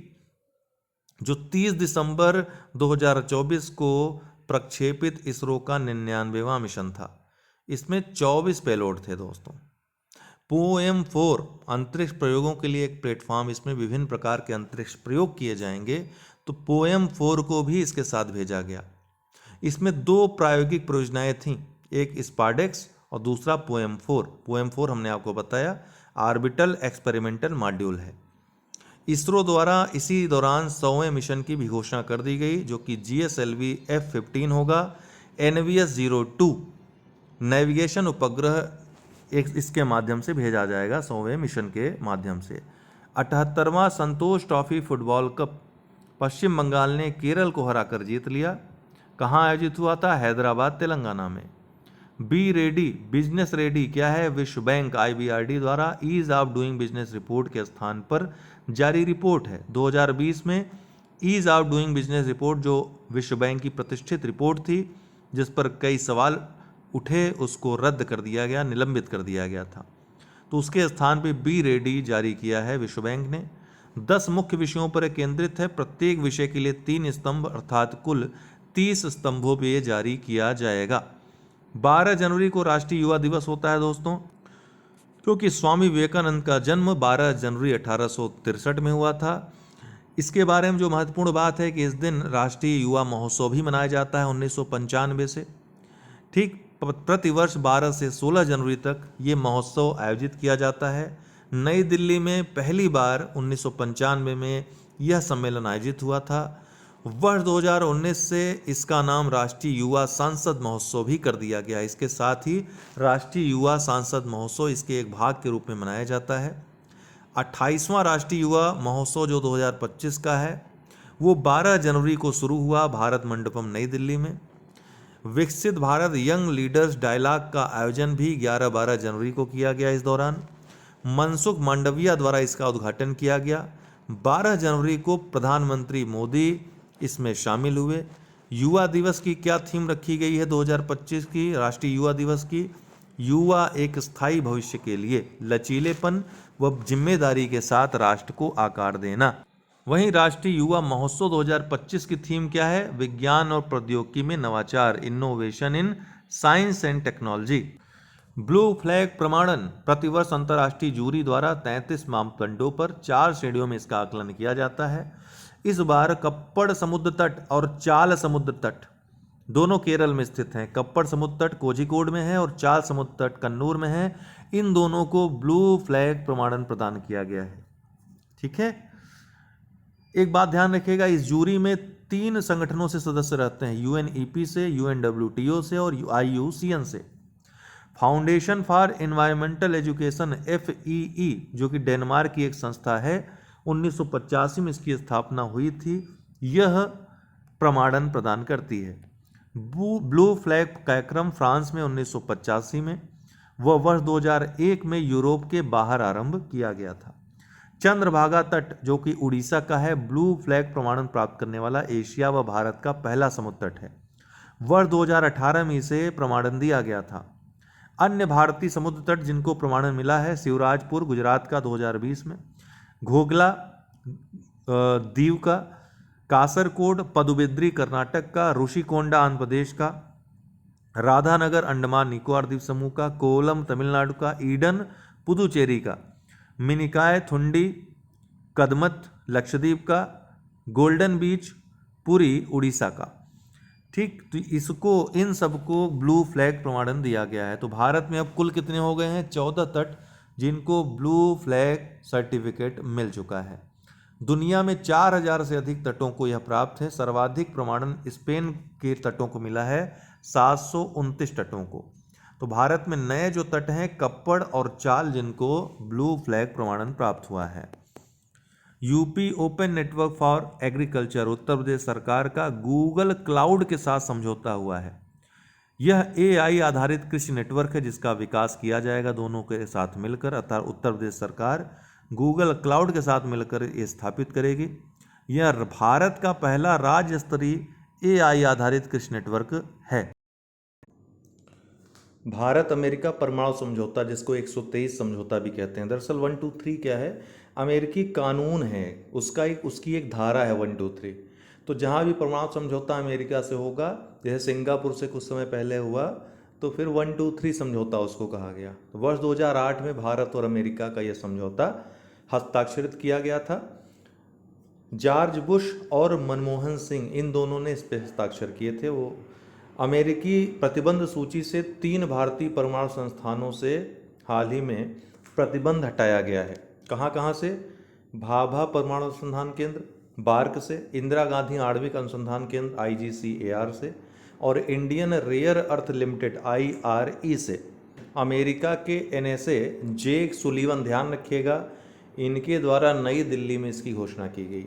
जो 30 दिसंबर 2024 को प्रक्षेपित इसरो का 99वां मिशन था। इसमें 24 पेलोड थे दोस्तों। POEM-4 अंतरिक्ष प्रयोगों के लिए एक प्लेटफॉर्म, इसमें विभिन्न प्रकार के अंतरिक्ष प्रयोग किए जाएंगे, तो POEM-4 को भी इसके साथ भेजा गया। इसमें 2 प्रायोगिक परियोजनाएं थीं, एक स्पार्डेक्स और दूसरा POEM-4। POEM-4 हमने आपको बताया ऑर्बिटल एक्सपेरिमेंटल मॉड्यूल है। इसरो द्वारा इसी दौरान 100वें मिशन की भी घोषणा कर दी गई, जो कि GSLV F-15 होगा। NVS-02 नेविगेशन उपग्रह इसके माध्यम से भेजा जाएगा 100वें मिशन के माध्यम से। 78वां संतोष ट्रॉफी फुटबॉल कप पश्चिम बंगाल ने केरल को हराकर जीत लिया। कहाँ आयोजित हुआ था? हैदराबाद, तेलंगाना में। बी रेडी, बिजनेस रेडी क्या है? विश्व बैंक IBRD द्वारा ease of doing business report के स्थान पर जारी रिपोर्ट है। 2020 में ease of doing business report जो विश्व बैंक की प्रतिष्ठित रिपोर्ट थी, जिस पर कई सवाल उठे, उसको रद्द कर दिया गया, निलंबित कर दिया गया था। तो उसके स्थान पर बी रेडी जारी किया है विश्व बैंक ने। 10 मुख्य विषयों पर केंद्रित है। प्रत्येक विषय के लिए 3 स्तंभ अर्थात कुल 30 स्तंभों पर जारी किया जाएगा। 12 जनवरी को राष्ट्रीय युवा दिवस होता है दोस्तों, क्योंकि स्वामी विवेकानंद का जन्म 12 जनवरी 1863 में हुआ था। इसके बारे में जो महत्वपूर्ण बात है कि इस दिन राष्ट्रीय युवा महोत्सव भी मनाया जाता है 1995 से। ठीक प्रतिवर्ष 12 से 16 जनवरी तक ये महोत्सव आयोजित किया जाता है। नई दिल्ली में पहली बार 1995 में यह सम्मेलन आयोजित हुआ था। वर्ष 2019 से इसका नाम राष्ट्रीय युवा सांसद महोत्सव भी कर दिया गया। इसके साथ ही राष्ट्रीय युवा सांसद महोत्सव इसके एक भाग के रूप में मनाया जाता है। 28वां राष्ट्रीय युवा महोत्सव जो 2025 का है, वो 12 जनवरी को शुरू हुआ भारत मंडपम नई दिल्ली में। विकसित भारत यंग लीडर्स डायलॉग का आयोजन भी 11-12 जनवरी को किया गया। इस दौरान मनसुख मांडविया द्वारा इसका उद्घाटन किया गया। 12 जनवरी को प्रधानमंत्री मोदी इसमें शामिल हुए। युवा दिवस की क्या थीम रखी गई है 2025 की राष्ट्रीय युवा दिवस की? युवा एक स्थायी भविष्य के लिए लचीलेपन व जिम्मेदारी के साथ राष्ट्र को आकार देना। वहीं राष्ट्रीय युवा महोत्सव 2025 की थीम क्या है? विज्ञान और प्रौद्योगिकी में नवाचार, innovation in science and technology. Blue flag प्रमाणन प्रतिवर्ष अंतर्राष्ट्रीय जूरी द्वारा 33 मापदंडों पर 4 श्रेणियों में इसका आकलन किया जाता है। इस बार कप्पड़ समुद्र तट और चाल समुद्र तट दोनों केरल में स्थित हैं। कप्पड़ समुद्र तट कोझिकोड में है और चाल समुद्र तट कन्नूर में है। इन दोनों को ब्लू फ्लैग प्रमाणन प्रदान किया गया है। ठीक है, एक बात ध्यान रखिएगा, इस जूरी में 3 संगठनों से सदस्य रहते हैं, UNEP से, UNWTO से और IUCN से। Foundation for environmental education FEE जो कि डेनमार्क की एक संस्था है, 1985 में इसकी स्थापना हुई थी। यह प्रमाणन प्रदान करती है। ब्लू फ्लैग कार्यक्रम फ्रांस में 1985 में व वर्ष 2001 में यूरोप के बाहर आरंभ किया गया था। चंद्रभागा तट जो कि उड़ीसा का है, ब्लू फ्लैग प्रमाणन प्राप्त करने वाला एशिया व भारत का पहला समुद्र तट है। वर्ष 2018 में इसे प्रमाणन दिया गया था। अन्य भारतीय समुद्र तट जिनको प्रमाणन मिला है, शिवराजपुर गुजरात का 2020 में, घोगला दीव का, कासरकोड पदुबिद्री कर्नाटक का, ऋषिकोंडा आंध्र प्रदेश का, राधानगर अंडमान निकोबार द्वीप समूह का, कोलम तमिलनाडु का, ईडन पुदुचेरी का, मिनिकाय थुंडी कदमत लक्षद्वीप का, गोल्डन बीच पुरी उड़ीसा का। ठीक, तो इसको इन सबको ब्लू फ्लैग प्रमाणन दिया गया है। तो भारत में अब कुल कितने हो गए हैं? 14 तट जिनको ब्लू फ्लैग सर्टिफिकेट मिल चुका है। दुनिया में 4000 से अधिक तटों को यह प्राप्त है। सर्वाधिक प्रमाणन स्पेन के तटों को मिला है, 729 तटों को। तो भारत में नए जो तट हैं कप्पड़ और चाल जिनको ब्लू फ्लैग प्रमाणन प्राप्त हुआ है। UP open network for agriculture, Uttar Pradesh सरकार का गूगल क्लाउड के साथ समझौता हुआ है। यह एआई आधारित कृषि नेटवर्क है जिसका विकास किया जाएगा दोनों के साथ मिलकर, अर्थात उत्तर प्रदेश सरकार गूगल क्लाउड के साथ मिलकर ये स्थापित करेगी। यह भारत का पहला राज्य स्तरीय एआई आधारित कृषि नेटवर्क है। भारत अमेरिका परमाणु समझौता, जिसको 123 समझौता भी कहते हैं, दरअसल 123 क्या है, अमेरिकी कानून है, उसकी एक धारा है 123। तो जहाँ भी परमाणु समझौता अमेरिका से होगा, जैसे सिंगापुर से कुछ समय पहले हुआ, तो फिर 123 समझौता उसको कहा गया। तो वर्ष 2008 में भारत और अमेरिका का यह समझौता हस्ताक्षरित किया गया था। जॉर्ज बुश और मनमोहन सिंह, इन दोनों ने इस पर हस्ताक्षर किए थे। वो अमेरिकी प्रतिबंध सूची से 3 भारतीय परमाणु संस्थानों से हाल ही में प्रतिबंध हटाया गया है। कहाँ कहाँ से? भाभा परमाणु अनुसंधान केंद्र बार्क से, इंदिरा गांधी आणविक अनुसंधान केंद्र IGCAR से, और Indian rare earth limited IRE से। अमेरिका के NSA जेक सुलीवन, ध्यान रखिएगा, इनके द्वारा नई दिल्ली में इसकी घोषणा की गई।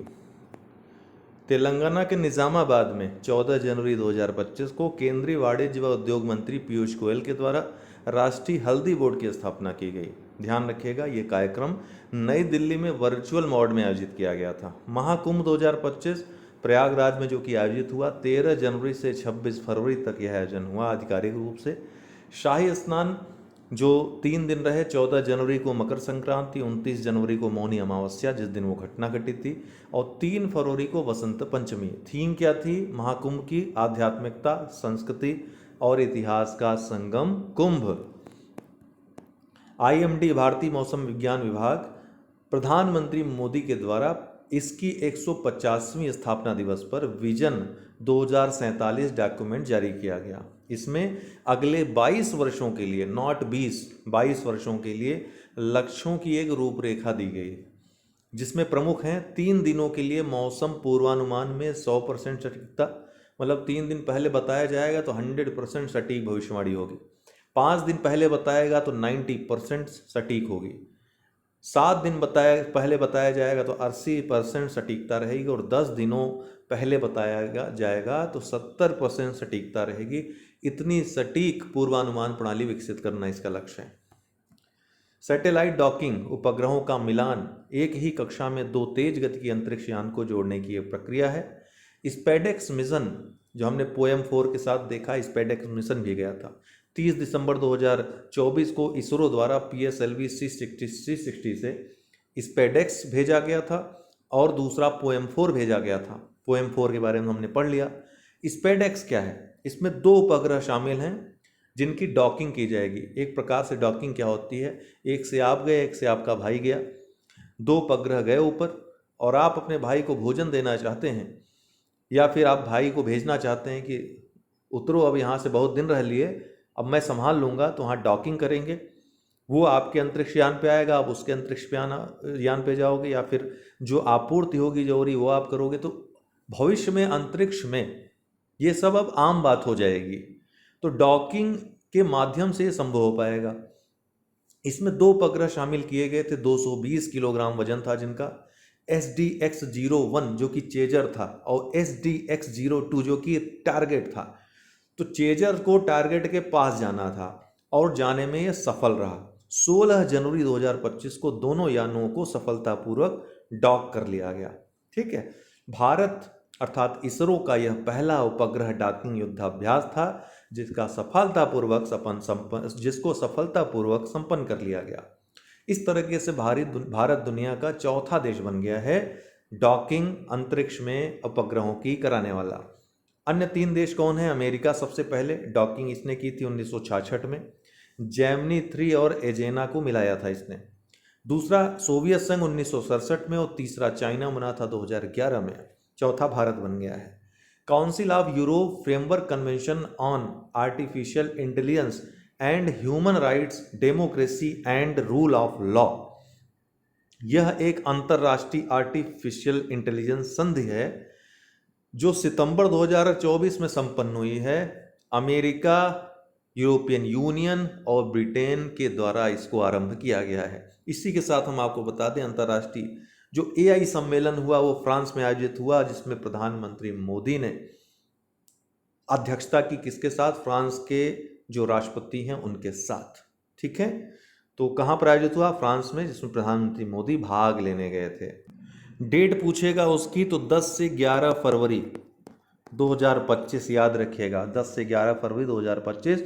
तेलंगाना के निजामाबाद में 14 जनवरी 2025 को केंद्रीय वाणिज्य व उद्योग मंत्री पीयूष गोयल के द्वारा राष्ट्रीय हल्दी बोर्ड की स्थापना की गई। ध्यान रखिएगा, ये कार्यक्रम नई दिल्ली में वर्चुअल मोड में आयोजित किया गया था। महाकुंभ 2025 प्रयागराज में जो कि आयोजित हुआ, 13 जनवरी से 26 फरवरी तक यह आयोजन हुआ आधिकारिक रूप से। शाही स्नान जो 3 दिन रहे, 14 जनवरी को मकर संक्रांति, 29 जनवरी को मौनी अमावस्या जिस दिन वो घटना घटी थी, और 3 फरवरी को वसंत पंचमी। थीम क्या थी? महाकुंभ की आध्यात्मिकता, संस्कृति और इतिहास का संगम कुंभ। IMD भारतीय मौसम विज्ञान विभाग प्रधानमंत्री मोदी के द्वारा इसकी 150वीं स्थापना दिवस पर विजन 2047 डॉक्यूमेंट जारी किया गया। इसमें अगले 22 वर्षों के लिए, नॉट 20, 22 वर्षों के लिए लक्ष्यों की एक रूपरेखा दी गई, जिसमें प्रमुख हैं 3 दिनों के लिए मौसम पूर्वानुमान में 100% सटीकता, मतलब 3 दिन पहले बताया जाएगा तो 100% सटीक भविष्यवाणी होगी। 5 दिन पहले बताएगा तो 90% सटीक होगी। 7 दिन पहले बताया जाएगा तो 80% सटीकता रहेगी, और 10 दिनों पहले बताया जाएगा तो 70% सटीकता रहेगी। इतनी सटीक पूर्वानुमान प्रणाली विकसित करना इसका लक्ष्य है। सैटेलाइट डॉकिंग, उपग्रहों का मिलान, एक ही कक्षा में 2 तेज गति की अंतरिक्ष यान को जोड़ने की एक प्रक्रिया है। स्पेडेक्स मिशन, जो हमने पोएम 4 के साथ देखा, स्पेडेक्स मिशन भी गया था। 30 दिसंबर 2024 को इसरो द्वारा PSLV C60 से स्पेडेक्स भेजा गया था, और दूसरा पोएम 4 भेजा गया था। पोएम 4 के बारे में हमने पढ़ लिया। स्पेडेक्स क्या है? इसमें 2 उपग्रह शामिल हैं जिनकी डॉकिंग की जाएगी। एक प्रकार से डॉकिंग क्या होती है, एक से आप गए, एक से आपका भाई गया, 2 उपग्रह गए ऊपर, और आप अपने भाई को भोजन देना चाहते हैं, या फिर आप भाई को भेजना चाहते हैं कि उतरो, अब यहाँ से बहुत दिन रह लिए, अब मैं संभाल लूँगा, तो वहाँ डॉकिंग करेंगे। वो आपके अंतरिक्ष यान पे आएगा, आप उसके अंतरिक्ष यान पे जाओगे, या फिर जो आपूर्ति होगी जरूरी वो आप करोगे। तो भविष्य में अंतरिक्ष में ये सब अब आम बात हो जाएगी। तो डॉकिंग के माध्यम से ये संभव हो पाएगा। इसमें 2 उपग्रह शामिल किए गए थे, 220 किलोग्राम वजन था जिनका। SDX-01 जो कि चेजर था, और SDX-02 जो कि टारगेट था। तो चेजर को टारगेट के पास जाना था, और जाने में यह सफल रहा। 16 जनवरी 2025 को दोनों यानों को सफलतापूर्वक डॉक कर लिया गया। ठीक है, भारत अर्थात इसरो का यह पहला उपग्रह डॉकिंग युद्धाभ्यास था जिसको सफलतापूर्वक संपन्न कर लिया गया। इस तरीके से भारत दुनिया का चौथा देश बन गया है डॉकिंग अंतरिक्ष में उपग्रहों की कराने वाला। अन्य 3 देश कौन है? अमेरिका सबसे पहले डॉकिंग इसने की थी 1966 में, जेमिनी 3 और एजेना को मिलाया था इसने। दूसरा सोवियत संघ 1967 में, और तीसरा चाइना बना था 2011 में। चौथा भारत बन गया है। Council of Europe framework convention on artificial intelligence and human rights, democracy and rule of law, यह एक अंतर्राष्ट्रीय आर्टिफिशियल इंटेलिजेंस संधि है जो सितंबर 2024 में संपन्न हुई है। अमेरिका, यूरोपियन यूनियन और ब्रिटेन के द्वारा इसको आरंभ किया गया है। इसी के साथ हम आपको बता दें, अंतर्राष्ट्रीय जो एआई सम्मेलन हुआ वो फ्रांस में आयोजित हुआ, जिसमें प्रधानमंत्री मोदी ने अध्यक्षता की, किसके साथ? फ्रांस के जो राष्ट्रपति हैं उनके साथ। ठीक है, तो कहाँ पर आयोजित हुआ? फ्रांस में, जिसमें प्रधानमंत्री मोदी भाग लेने गए थे। डेट पूछेगा उसकी तो 10 से 11 फरवरी 2025 याद रखिएगा, 10 से 11 फरवरी 2025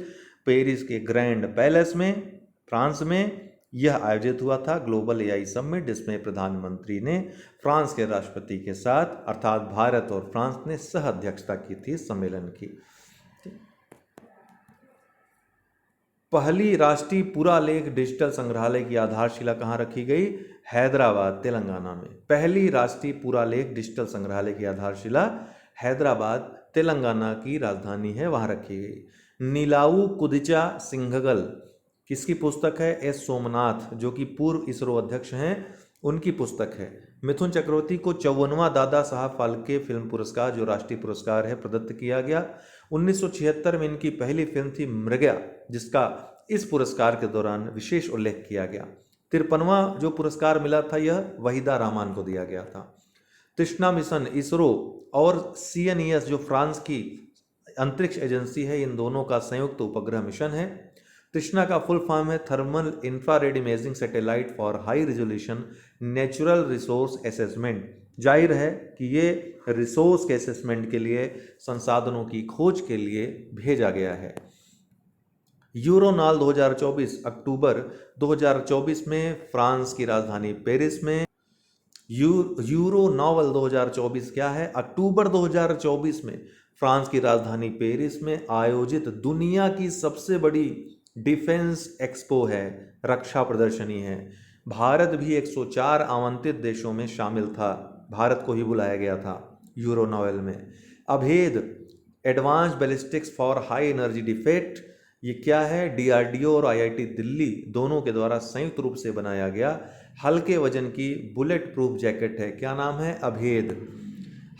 पेरिस के ग्रैंड पैलेस में, फ्रांस में यह आयोजित हुआ था ग्लोबल एआई समिट, जिसमें प्रधानमंत्री ने फ्रांस के राष्ट्रपति के साथ अर्थात भारत और फ्रांस ने सह अध्यक्षता की थी सम्मेलन की। पहली राष्ट्रीय पुरालेख डिजिटल संग्रहालय की आधारशिला कहाँ रखी गई? हैदराबाद, तेलंगाना में। पहली राष्ट्रीय पुरालेख डिजिटल संग्रहालय की आधारशिला हैदराबाद, तेलंगाना की राजधानी है, वहां रखी गई। नीलाऊ कुदिचा सिंघगल किसकी पुस्तक है? एस सोमनाथ, जो कि पूर्व इसरो अध्यक्ष हैं, उनकी पुस्तक है। मिथुन चक्रवर्ती को 54वां दादा साहब फाल्के फिल्म पुरस्कार, जो राष्ट्रीय पुरस्कार है, प्रदत्त किया गया। 1976 में इनकी पहली फिल्म थी मृगया, जिसका इस पुरस्कार के दौरान विशेष उल्लेख किया गया। 53वां जो पुरस्कार मिला था यह वहीदा रहमान को दिया गया था। तृष्णा मिशन इसरो और सीएनईएस जो फ्रांस की अंतरिक्ष एजेंसी है, इन दोनों का संयुक्त उपग्रह मिशन है। तृष्णा का फुल फॉर्म है thermal infrared imaging satellite for high resolution natural resource assessment. जाहिर है कि ये रिसोर्स के असेसमेंट के लिए, संसाधनों की खोज के लिए भेजा गया है। यूरोनॉल 2024 अक्टूबर 2024 में फ्रांस की राजधानी पेरिस में। यूरो नोवेल 2024 क्या है? अक्टूबर 2024 में फ्रांस की राजधानी पेरिस में आयोजित दुनिया की सबसे बड़ी डिफेंस एक्सपो है, रक्षा प्रदर्शनी है। भारत भी 104 आमंत्रित देशों में शामिल था, भारत को ही बुलाया गया था यूरो नोवेल में। अभेद advance ballistics for high energy defect, ये क्या है? डीआरडीओ और आईआईटी दिल्ली दोनों के द्वारा संयुक्त रूप से बनाया गया हल्के वजन की बुलेट प्रूफ जैकेट है। क्या नाम है? अभेद।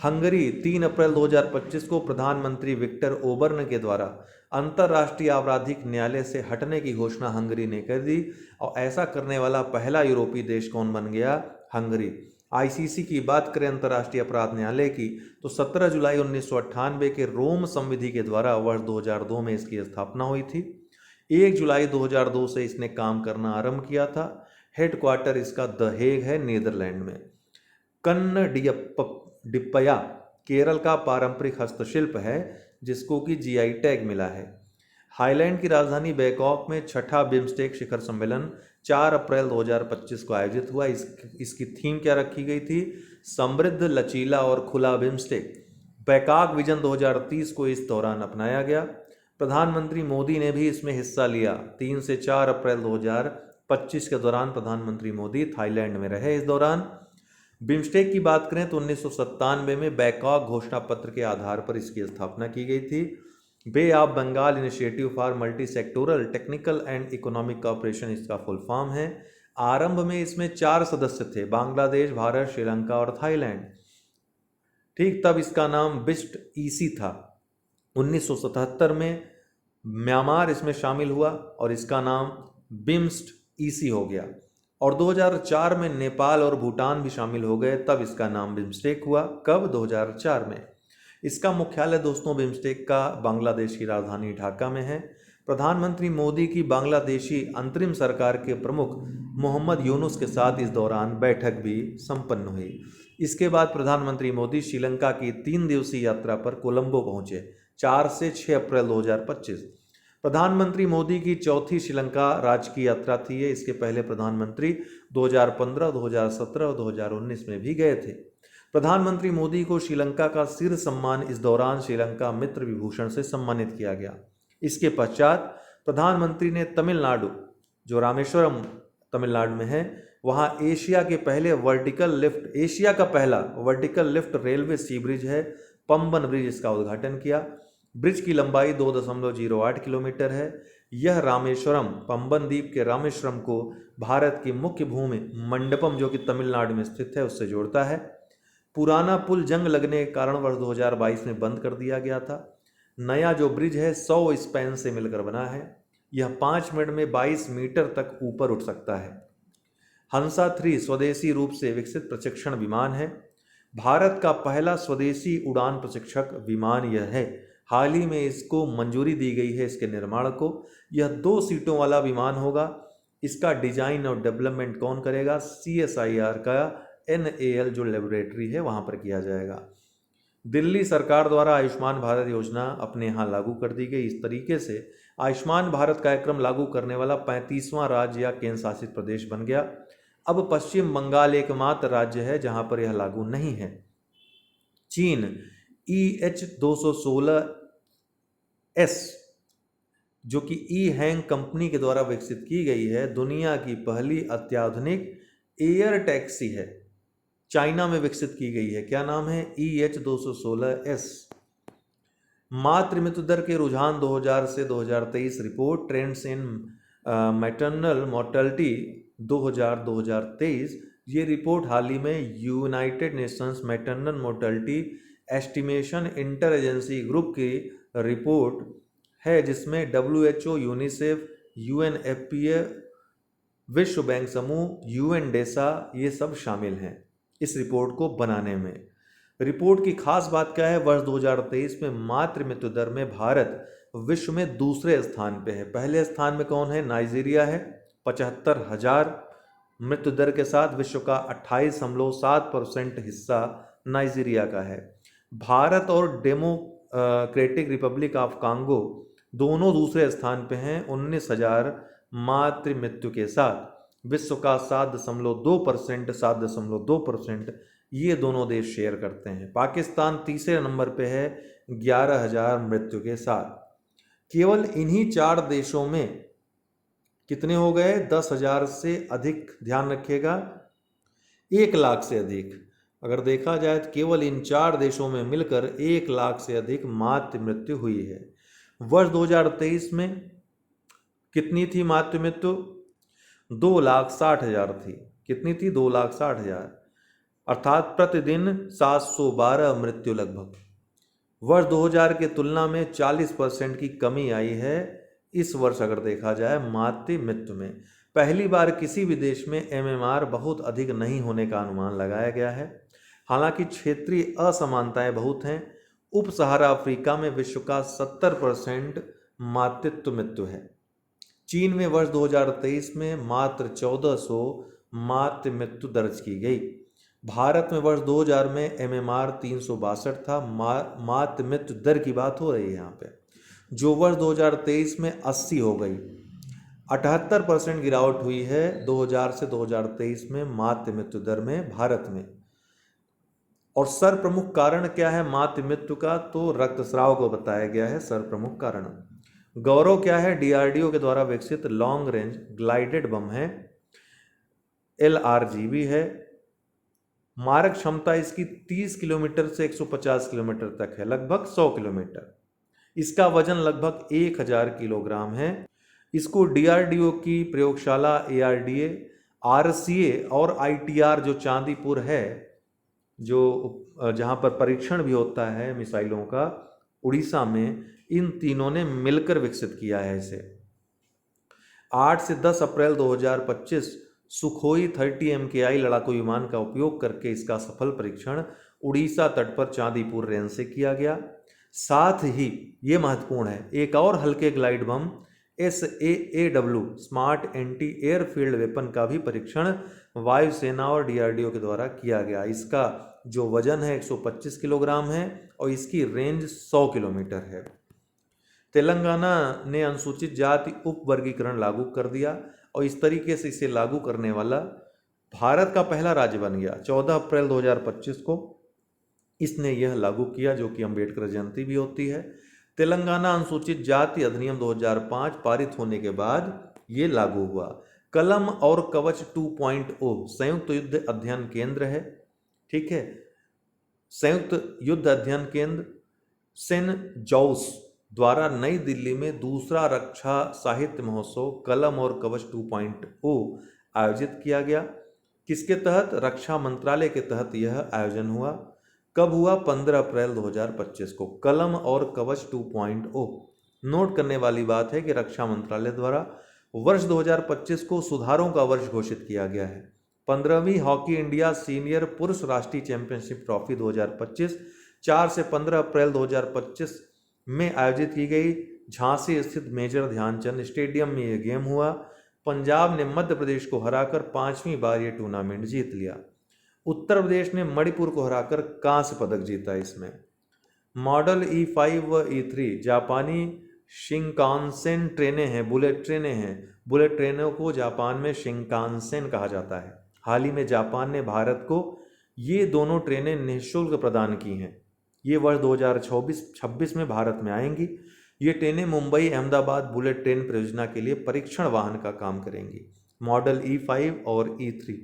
हंगरी 3 अप्रैल 2025 को प्रधानमंत्री विक्टर ओबर्न के द्वारा अंतर्राष्ट्रीय आपराधिक न्यायालय से हटने की घोषणा हंगरी ने कर दी, और ऐसा करने वाला पहला यूरोपीय देश कौन बन गया? हंगरी। आईसीसी की बात करें अंतर्राष्ट्रीय अपराध न्यायालय की, तो 17 जुलाई 1998 के रोम संविधि के द्वारा वर्ष 2002 में इसकी स्थापना हुई थी। 1 जुलाई 2002 से इसने काम करना आरंभ किया था। हेडक्वार्टर इसका द हेग है, नीदरलैंड में। कन्नडिप्पया केरल का पारंपरिक हस्तशिल्प है, जिसको कि जीआई टैग मिला है। थाईलैंड की राजधानी बैंकॉक में छठा बिम्स्टेक शिखर सम्मेलन 4 अप्रैल 2025 को आयोजित हुआ। इसकी थीम क्या रखी गई थी? समृद्ध, लचीला और खुला बिम्स्टेक। बैंकॉक विजन 2030 को इस दौरान अपनाया गया। प्रधानमंत्री मोदी ने भी इसमें हिस्सा लिया। 3 से 4 अप्रैल 2025 के दौरान प्रधानमंत्री मोदी थाईलैंड में रहे। इस दौरान बिम्स्टेक की बात करें तो 1997 में बैंकॉक घोषणा पत्र के आधार पर इसकी स्थापना की गई थी। Bay of Bengal initiative for multi sectoral technical and economic cooperation इसका फुल फॉर्म है। आरंभ में इसमें 4 सदस्य थे, बांग्लादेश, भारत, श्रीलंका और थाईलैंड। ठीक, तब इसका नाम बिस्ट ईसी था। 1977 में म्यांमार इसमें शामिल हुआ और इसका नाम बिम्स्ट ईसी हो गया, और 2004 में नेपाल और भूटान भी शामिल हो गए, तब इसका नाम बिम्स्टेक हुआ। कब? 2004 में। इसका मुख्यालय दोस्तों बिम्स्टेक का बांग्लादेश की राजधानी ढाका में है। प्रधानमंत्री मोदी की बांग्लादेशी अंतरिम सरकार के प्रमुख मोहम्मद यूनुस के साथ इस दौरान बैठक भी संपन्न हुई। इसके बाद प्रधानमंत्री मोदी श्रीलंका की 3 दिवसीय यात्रा पर कोलंबो पहुंचे 4 से 6 अप्रैल 2025। प्रधानमंत्री मोदी की चौथी श्रीलंका राजकीय यात्रा थी ये। इसके पहले प्रधानमंत्री 2015, 2017 और 2019 में भी गए थे। प्रधानमंत्री मोदी को श्रीलंका का सिर सम्मान इस दौरान श्रीलंका मित्र विभूषण से सम्मानित किया गया। इसके पश्चात प्रधानमंत्री ने तमिलनाडु, जो रामेश्वरम तमिलनाडु में है, वहाँ एशिया का पहला वर्टिकल लिफ्ट रेलवे सी ब्रिज है, पंबन ब्रिज, इसका उद्घाटन किया। ब्रिज की लंबाई 2.08 किलोमीटर है। यह रामेश्वरम, पंबन द्वीप के रामेश्वरम को भारत की मुख्य भूमि मंडपम, जो कि तमिलनाडु में स्थित है, उससे जोड़ता है। पुराना पुल जंग लगने के कारण वर्ष 2022 में बंद कर दिया गया था। नया जो ब्रिज है 100 स्पैन से मिलकर बना है। यह 5 मिनट में 22 मीटर तक ऊपर उठ सकता है। हंसा 3 स्वदेशी रूप से विकसित प्रशिक्षण विमान है। भारत का पहला स्वदेशी उड़ान प्रशिक्षक विमान यह है। हाल ही में इसको मंजूरी दी गई है इसके निर्माण को। यह 2 सीटों वाला विमान होगा। इसका डिजाइन और डेवलपमेंट कौन करेगा? CSIR का NAL जो लेबोरेटरी है वहाँ पर किया जाएगा। दिल्ली सरकार द्वारा आयुष्मान भारत योजना अपने यहाँ लागू कर दी गई। इस तरीके से आयुष्मान भारत कार्यक्रम लागू करने वाला 35वां राज्य या केंद्र शासित प्रदेश बन गया। अब पश्चिम बंगाल एकमात्र राज्य है जहाँ पर यह लागू नहीं है। चीन EH-216S जो कि ई हैंग कंपनी के द्वारा विकसित की गई है, दुनिया की पहली अत्याधुनिक एयर टैक्सी है। चाइना में विकसित की गई है। क्या नाम है? EH-216S। मातृ मृत्यु दर के रुझान 2000 से 2023 report trends in maternal mortality 2000-2023। ये रिपोर्ट हाल ही में United Nations maternal mortality estimation inter agency group की रिपोर्ट है, जिसमें WHO, यूनिसेफ, UNFPA, विश्व बैंक समूह, UNDESA ये सब शामिल हैं इस रिपोर्ट को बनाने में। रिपोर्ट की खास बात क्या है? वर्ष 2023 में मातृ मृत्यु दर में भारत विश्व में दूसरे स्थान पे है। पहले स्थान में कौन है? नाइजीरिया है 75,000 मृत्यु दर के साथ। विश्व का 28.7% हिस्सा नाइजीरिया का है। भारत और डेमोक्रेटिक रिपब्लिक ऑफ कांगो दोनों दूसरे स्थान पे हैं 19,000 मातृ मृत्यु के साथ। विश्व का 7.2% ये दोनों देश शेयर करते हैं। पाकिस्तान तीसरे नंबर पे है 11,000 मृत्यु के साथ। केवल इन्हीं 4 देशों में कितने हो गए? 10,000 से अधिक, ध्यान रखिएगा 1 लाख से अधिक। अगर देखा जाए तो केवल इन 4 देशों में मिलकर 1 लाख से अधिक मातृ मृत्यु हुई है। वर्ष 2023 में कितनी थी मातृ मृत्यु? 2,60,000 थी। कितनी थी? 2,60,000, अर्थात प्रतिदिन 712 मृत्यु लगभग। वर्ष 2000 के तुलना में 40% की कमी आई है इस वर्ष अगर देखा जाए मातृ मृत्यु में। पहली बार किसी भी देश में MMR बहुत अधिक नहीं होने का अनुमान लगाया गया है। हालांकि क्षेत्रीय असमानताएं बहुत हैं। उप सहारा अफ्रीका में विश्व का 70% मातृत्व मृत्यु है। चीन में वर्ष 2023 में मात्र 1400 मातृ मृत्यु दर्ज की गई। भारत में वर्ष 2000 में MMR 362 था। मातृ मृत्यु दर की बात हो रही है यहाँ पे, जो वर्ष 2023 में 80 हो गई। 78% गिरावट हुई है 2000 से 2023 में मातृ मृत्यु दर में भारत में। और सर प्रमुख कारण क्या है मातृ मृत्यु का? तो रक्तस्राव को बताया गया है सर प्रमुख कारण। गौरव क्या है? DRDO के द्वारा विकसित लॉन्ग रेंज ग्लाइडेड बम है, LRGB है। मारक क्षमता इसकी 30 किलोमीटर से 150 किलोमीटर तक है, लगभग 100 किलोमीटर। इसका वजन लगभग 1000 किलोग्राम है। इसको DRDO की प्रयोगशाला ARDA, RCA और ITR जो चांदीपुर है, जो जहाँ पर परीक्षण भी होता है मिसाइलों का, उड़ीसा में, इन तीनों ने मिलकर विकसित किया है इसे। 8 से 10 अप्रैल 2025 सुखोई 30 MKI लड़ाकू विमान का उपयोग करके इसका सफल परीक्षण उड़ीसा तट पर चांदीपुर रेंज से किया गया। साथ ही ये महत्वपूर्ण है, एक और हल्के glide bomb SAAW smart anti airfield weapon का भी परीक्षण वायुसेना और DRDO के द्वारा किया गया। इसका जो वजन है 125 किलोग्राम है और इसकी रेंज 100 किलोमीटर है। तेलंगाना ने अनुसूचित जाति उप वर्गीकरण लागू कर दिया और इस तरीके से इसे लागू करने वाला भारत का पहला राज्य बन गया। 14 अप्रैल 2025 को इसने यह लागू किया, जो कि अम्बेडकर जयंती भी होती है। तेलंगाना अनुसूचित जाति अधिनियम 2005 पारित होने के बाद ये लागू हुआ। कलम और कवच 2.0 संयुक्त युद्ध अध्ययन केंद्र है, ठीक है। संयुक्त युद्ध अध्ययन केंद्र सेनजौस द्वारा नई दिल्ली में दूसरा रक्षा साहित्य महोत्सव कलम और कवच 2.0 आयोजित किया गया। किसके तहत? रक्षा मंत्रालय के तहत यह आयोजन हुआ। कब हुआ? 15 अप्रैल 2025 को। कलम और कवच 2.0। नोट करने वाली बात है कि रक्षा मंत्रालय द्वारा वर्ष 2025 को सुधारों का वर्ष घोषित किया गया है। 15वीं हॉकी इंडिया सीनियर पुरुष राष्ट्रीय चैंपियनशिप ट्रॉफी 2025 4 से 15 अप्रैल 2025 में आयोजित की गई। झांसी स्थित मेजर ध्यानचंद स्टेडियम में यह गेम हुआ। पंजाब ने मध्य प्रदेश को हराकर 5वीं बार ये टूर्नामेंट जीत लिया। उत्तर प्रदेश ने मणिपुर को हराकर कांस्य पदक जीता। इसमें मॉडल E5 व E3 जापानी शिंकानसेन ट्रेनें हैं, बुलेट ट्रेनें हैं। बुलेट ट्रेनों को जापान में शिंकानसेन कहा जाता है। हाल ही में जापान ने भारत को ये दोनों ट्रेनें निःशुल्क प्रदान की हैं। ये वर्ष 2026 में भारत में आएंगी। ये ट्रेनें मुंबई अहमदाबाद बुलेट ट्रेन परियोजना के लिए परीक्षण वाहन का काम करेंगी। मॉडल E5 और E3।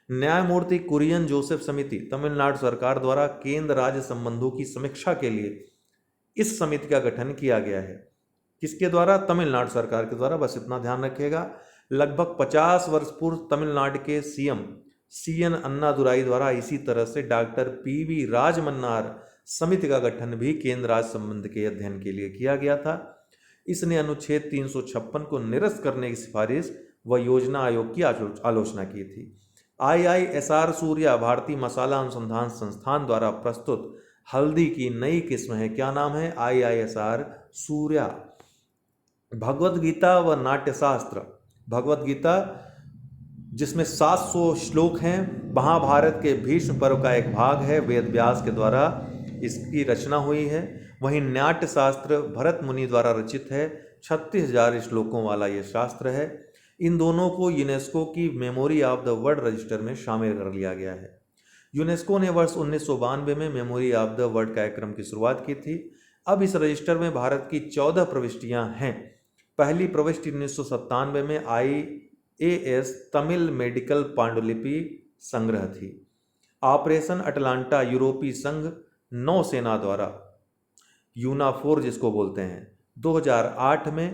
न्यायमूर्ति कुरियन जोसेफ समिति तमिलनाडु सरकार द्वारा केंद्र राज्य संबंधों की समीक्षा के लिए इस समिति का गठन किया गया है। किसके द्वारा? तमिलनाडु सरकार के द्वारा। बस इतना ध्यान रखिएगा। लगभग 50 वर्ष पूर्व तमिलनाडु के CM CN अन्नादुराई द्वारा इसी तरह से डॉक्टर PV राजमन्नार समिति का गठन भी केंद्र राज्य संबंध के अध्ययन के लिए किया गया था। इसने अनुच्छेद 356 को निरस्त करने की सिफारिश व योजना आयोग की आलोचना की थी। IISR सूर्या भारतीय मसाला अनुसंधान संस्थान द्वारा प्रस्तुत हल्दी की नई किस्म है। क्या नाम है? IISR सूर्या। भगवत गीता व नाट्यशास्त्र। भगवत गीता जिसमें 700 श्लोक हैं, महाभारत के भीष्म पर्व का एक भाग है। वेद व्यास के द्वारा इसकी रचना हुई है। वहीं नाट्यशास्त्र भरत मुनि द्वारा रचित है। 36,000 श्लोकों वाला ये शास्त्र है। इन दोनों को यूनेस्को की memory of the world register में शामिल कर लिया गया है। यूनेस्को ने वर्ष 1992 में मेमोरी ऑफ द वर्ल्ड कार्यक्रम की शुरुआत की थी। अब इस रजिस्टर में भारत की 14 प्रविष्टियां हैं। पहली प्रविष्टि 1997 में IAS तमिल मेडिकल पांडुलिपि संग्रह थी। ऑपरेशन अटलांटा यूरोपीय संघ नौसेना द्वारा यूनाफोर जिसको बोलते हैं 2008 में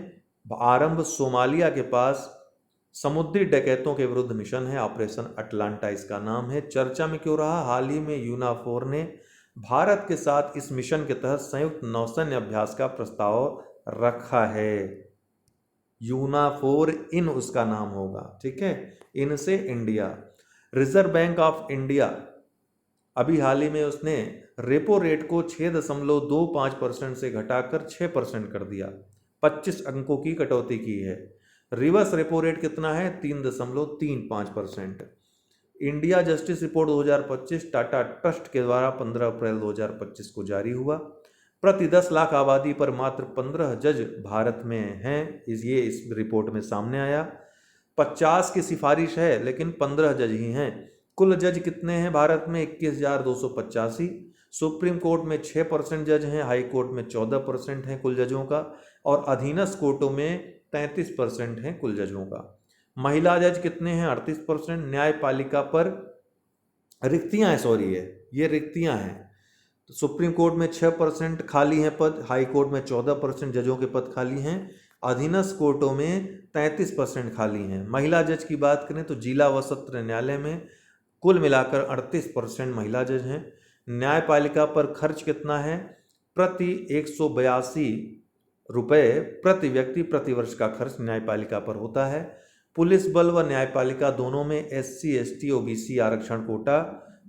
आरंभ। सोमालिया के पास समुद्री डकैतों के विरुद्ध मिशन है। ऑपरेशन अटलांटा इसका नाम है। चर्चा में क्यों रहा? हाल ही में यूनाफोर ने भारत के साथ इस मिशन के तहत संयुक्त नौसैन्य अभ्यास का प्रस्ताव रखा है। यूनाफोर इन उसका नाम होगा, ठीक है। इनसे India. Reserve bank of India अभी हाल ही में उसने रेपो रेट को 6.25% से घटाकर 6% कर दिया। 25 अंकों की कटौती की है। रिवर्स रेपो रेट कितना है? 3.35%। India justice report 2025 Tata trust के द्वारा 15 अप्रैल 2025 को जारी हुआ। प्रति 10 लाख आबादी पर मात्र 15 जज भारत में हैं। ये इस रिपोर्ट में सामने आया। 50 की सिफारिश है लेकिन 15 जज ही हैं। कुल जज कितने हैं भारत में? 21,285। सुप्रीम कोर्ट में 6% जज हैं। हाई कोर्ट में 14% हैं कुल जजों का। और अधीनस्थ कोर्टों में 33% हैं कुल जजों का। महिला जज कितने हैं? 38%। न्यायपालिका पर रिक्तियां हैं, सॉरी ये रिक्तियां हैं। तो सुप्रीम कोर्ट में 6% खाली हैं पद। हाई कोर्ट में 14% जजों के पद खाली हैं। अधीनस्थ कोर्टों में 33% खाली हैं। महिला जज की बात करें तो जिला व सत्र न्यायालय में कुल मिलाकर 38% महिला जज हैं। न्यायपालिका पर खर्च कितना है? प्रति 182 रुपये प्रति व्यक्ति प्रति वर्ष का खर्च न्यायपालिका पर होता है। पुलिस बल व न्यायपालिका दोनों में SC ST OBC आरक्षण कोटा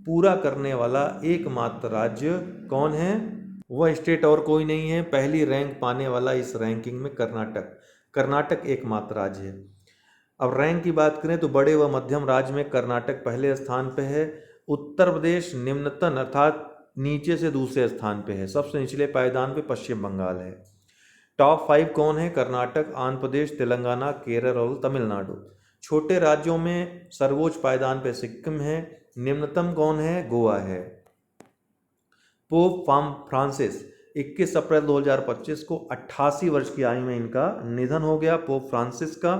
पूरा करने वाला एकमात्र राज्य कौन है? वह स्टेट और कोई नहीं है। पहली रैंक पाने वाला इस रैंकिंग में कर्नाटक एकमात्र राज्य है। अब रैंक की बात करें तो बड़े व मध्यम राज्य में कर्नाटक पहले स्थान पे है। उत्तर प्रदेश निम्नतम अर्थात नीचे से दूसरे स्थान पे है। सबसे निचले पायदान पे पश्चिम बंगाल है। टॉप 5 कौन है? कर्नाटक, आंध्र प्रदेश, तेलंगाना, केरल और तमिलनाडु। छोटे राज्यों में सर्वोच्च पायदान पे सिक्किम है। निम्नतम कौन है? गोवा है। पोप फ्रांसिस 21 अप्रैल 2025 को 88 वर्ष की आयु में इनका निधन हो गया। पोप फ्रांसिस का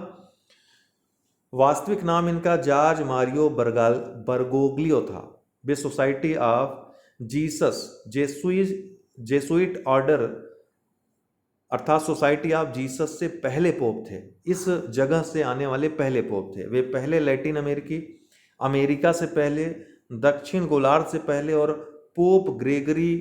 वास्तविक नाम इनका जॉर्ज मारियो बर्गोग्लियो था। वे society of Jesus Jesuit order अर्थात सोसाइटी ऑफ जीसस से पहले पोप थे। इस जगह से आने वाले पहले पोप थे। वे पहले लैटिन अमेरिका से पहले, दक्षिण गोलार्ध से पहले और पोप ग्रेगरी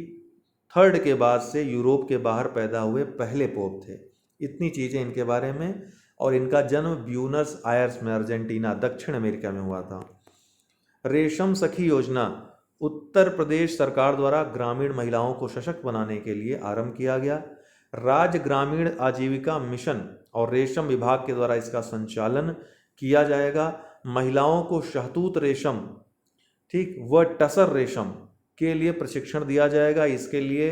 थर्ड के बाद से यूरोप के बाहर पैदा हुए पहले पोप थे। इतनी चीज़ें इनके बारे में। और इनका जन्म ब्यूनस आयर्स में अर्जेंटीना दक्षिण अमेरिका में हुआ था। रेशम सखी योजना उत्तर प्रदेश सरकार द्वारा ग्रामीण महिलाओं को सशक्त बनाने के लिए आरंभ किया गया। राज्य ग्रामीण आजीविका मिशन और रेशम विभाग के द्वारा इसका संचालन किया जाएगा। महिलाओं को शहतूत रेशम, ठीक, व टसर रेशम के लिए प्रशिक्षण दिया जाएगा। इसके लिए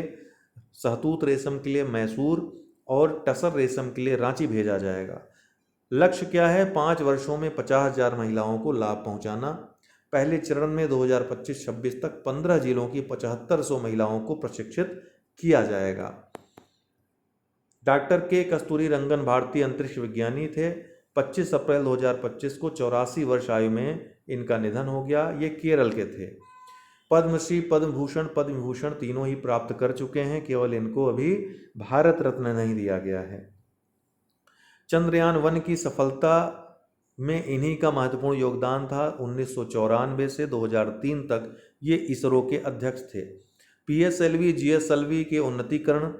शहतूत रेशम के लिए मैसूर और टसर रेशम के लिए रांची भेजा जाएगा। लक्ष्य क्या है? 5 वर्षों में 50,000 महिलाओं को लाभ पहुंचाना। पहले चरण में 2025-26 तक 15 जिलों की 7500 महिलाओं को प्रशिक्षित किया जाएगा। डॉक्टर के कस्तूरी रंगन भारतीय अंतरिक्ष विज्ञानी थे। 25 अप्रैल 2025 को 84 वर्ष आयु में इनका निधन हो गया। ये केरल के थे। पद्मश्री, पद्म भूषण, पद्म विभूषण तीनों ही प्राप्त कर चुके हैं, केवल इनको अभी भारत रत्न नहीं दिया गया है। चंद्रयान 1 की सफलता में इन्हीं का महत्वपूर्ण योगदान था। 1994 से 2003 तक ये इसरो के अध्यक्ष थे। पीएसएलवी, जीएसएलवी के उन्नतीकरण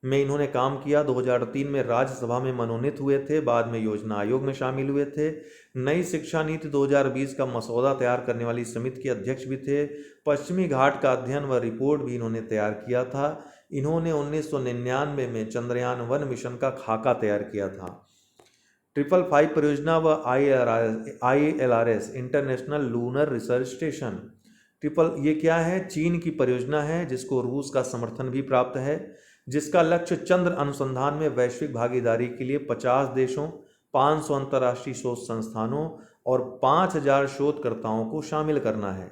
में इन्होंने काम किया। 2003 में राज्यसभा में मनोनीत हुए थे, बाद में योजना आयोग में शामिल हुए थे। नई शिक्षा नीति 2020 का मसौदा तैयार करने वाली समिति के अध्यक्ष भी थे। पश्चिमी घाट का अध्ययन व रिपोर्ट भी इन्होंने तैयार किया था। इन्होंने 1999 में चंद्रयान 1 मिशन का खाका तैयार किया था। 555 परियोजना व ILRS international lunar research station. ये क्या है? चीन की परियोजना है जिसको रूस का समर्थन भी प्राप्त है, जिसका लक्ष्य चंद्र अनुसंधान में वैश्विक भागीदारी के लिए 50 देशों, 500 अंतर्राष्ट्रीय शोध संस्थानों और 5000 शोधकर्ताओं को शामिल करना है।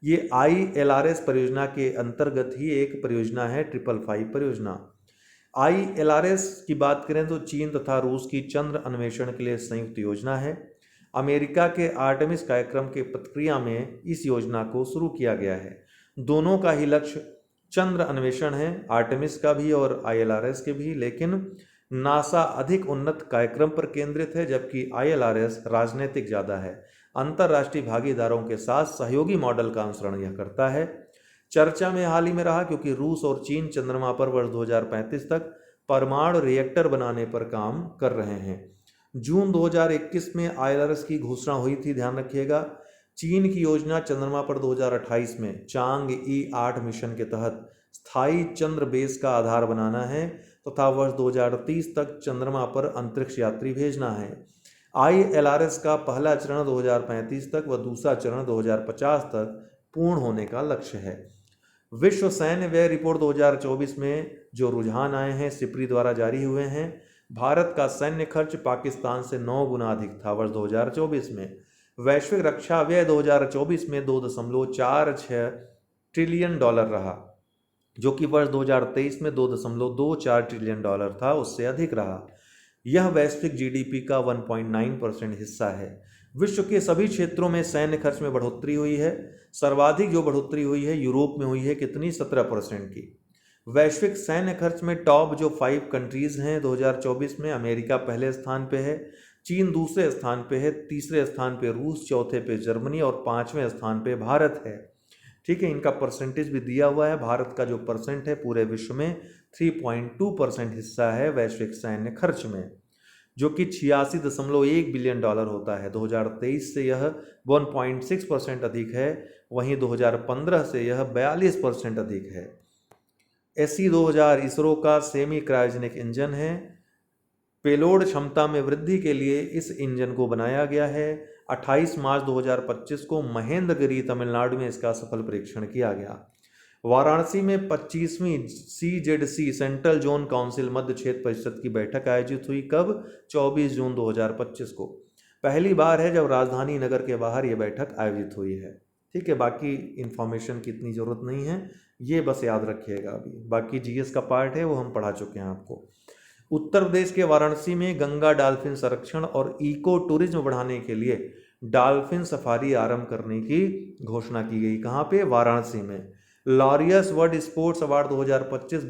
ये ILRS परियोजना के अंतर्गत ही एक परियोजना है 555 परियोजना। ILRS की बात करें तो चीन तथा रूस की चंद्र अन्वेषण के लिए संयुक्त योजना है। अमेरिका के आर्टेमिस कार्यक्रम के प्रतिक्रिया में इस योजना को शुरू किया गया है। दोनों का ही लक्ष्य चंद्र अन्वेषण है, आर्टेमिस का भी और ILRS के भी, लेकिन नासा अधिक उन्नत कार्यक्रम पर केंद्रित है, जबकि ILRS राजनीतिक ज़्यादा है। अंतर्राष्ट्रीय भागीदारों के साथ सहयोगी मॉडल का अनुसरण यह करता है। चर्चा में हाल ही में रहा क्योंकि रूस और चीन चंद्रमा पर वर्ष 2035 तक परमाणु रिएक्टर बनाने पर काम कर रहे हैं। जून 2021 में ILRS की घोषणा हुई थी, ध्यान रखिएगा। चीन की योजना चंद्रमा पर 2028 में चांग-ई 8 मिशन के तहत स्थायी चंद्र बेस का आधार बनाना है तथा वर्ष 2030 तक चंद्रमा पर अंतरिक्ष यात्री भेजना है। ILRS का पहला चरण 2035 तक व दूसरा चरण 2050 तक पूर्ण होने का लक्ष्य है। विश्व सैन्य व्यय रिपोर्ट 2024 में जो रुझान आए हैं सिप्री द्वारा जारी हुए हैं। भारत का सैन्य खर्च पाकिस्तान से 9 गुना अधिक था वर्ष 2024 में। वैश्विक रक्षा व्यय 2024 में $2.46 ट्रिलियन रहा, जो कि वर्ष 2023 में $2.24 ट्रिलियन था, उससे अधिक रहा। यह वैश्विक GDP का 1.9% हिस्सा है। विश्व के सभी क्षेत्रों में सैन्य खर्च में बढ़ोतरी हुई है। सर्वाधिक जो बढ़ोतरी हुई है यूरोप में हुई है, कितनी? 17% की। वैश्विक सैन्य खर्च में टॉप जो 5 कंट्रीज हैं 2024 में, अमेरिका पहले स्थान पे है, चीन दूसरे स्थान पे है, तीसरे स्थान पे रूस, चौथे पे जर्मनी और 5वें स्थान पे भारत है। ठीक है, इनका परसेंटेज भी दिया हुआ है। भारत का जो परसेंट है पूरे विश्व में 3.2% हिस्सा है वैश्विक सैन्य खर्च में, जो कि $86.1 बिलियन होता है। 2023 से यह 1.6% अधिक है, वहीं 2015 से यह 42% अधिक है। SE-2000 इसरो का सेमी क्रायोजेनिक इंजन है। पेलोड क्षमता में वृद्धि के लिए इस इंजन को बनाया गया है। 28 मार्च 2025 को महेंद्रगिरी तमिलनाडु में इसका सफल परीक्षण किया गया। वाराणसी में 25वीं CZC सेंट्रल जोन काउंसिल मध्य क्षेत्र परिषद की बैठक आयोजित हुई। कब? 24 जून 2025 को। पहली बार है जब राजधानी नगर के बाहर ये बैठक आयोजित हुई है। ठीक है, बाकी इन्फॉर्मेशन की इतनी ज़रूरत नहीं है, ये बस याद रखिएगा। अभी बाकी GS का पार्ट है वो हम पढ़ा चुके हैं आपको। उत्तर प्रदेश के वाराणसी में गंगा डॉल्फिन संरक्षण और इको टूरिज्म बढ़ाने के लिए डॉल्फिन सफारी आरंभ करने की घोषणा की गई। कहाँ पे? वाराणसी में। लॉरियस वर्ल्ड स्पोर्ट्स अवार्ड 2025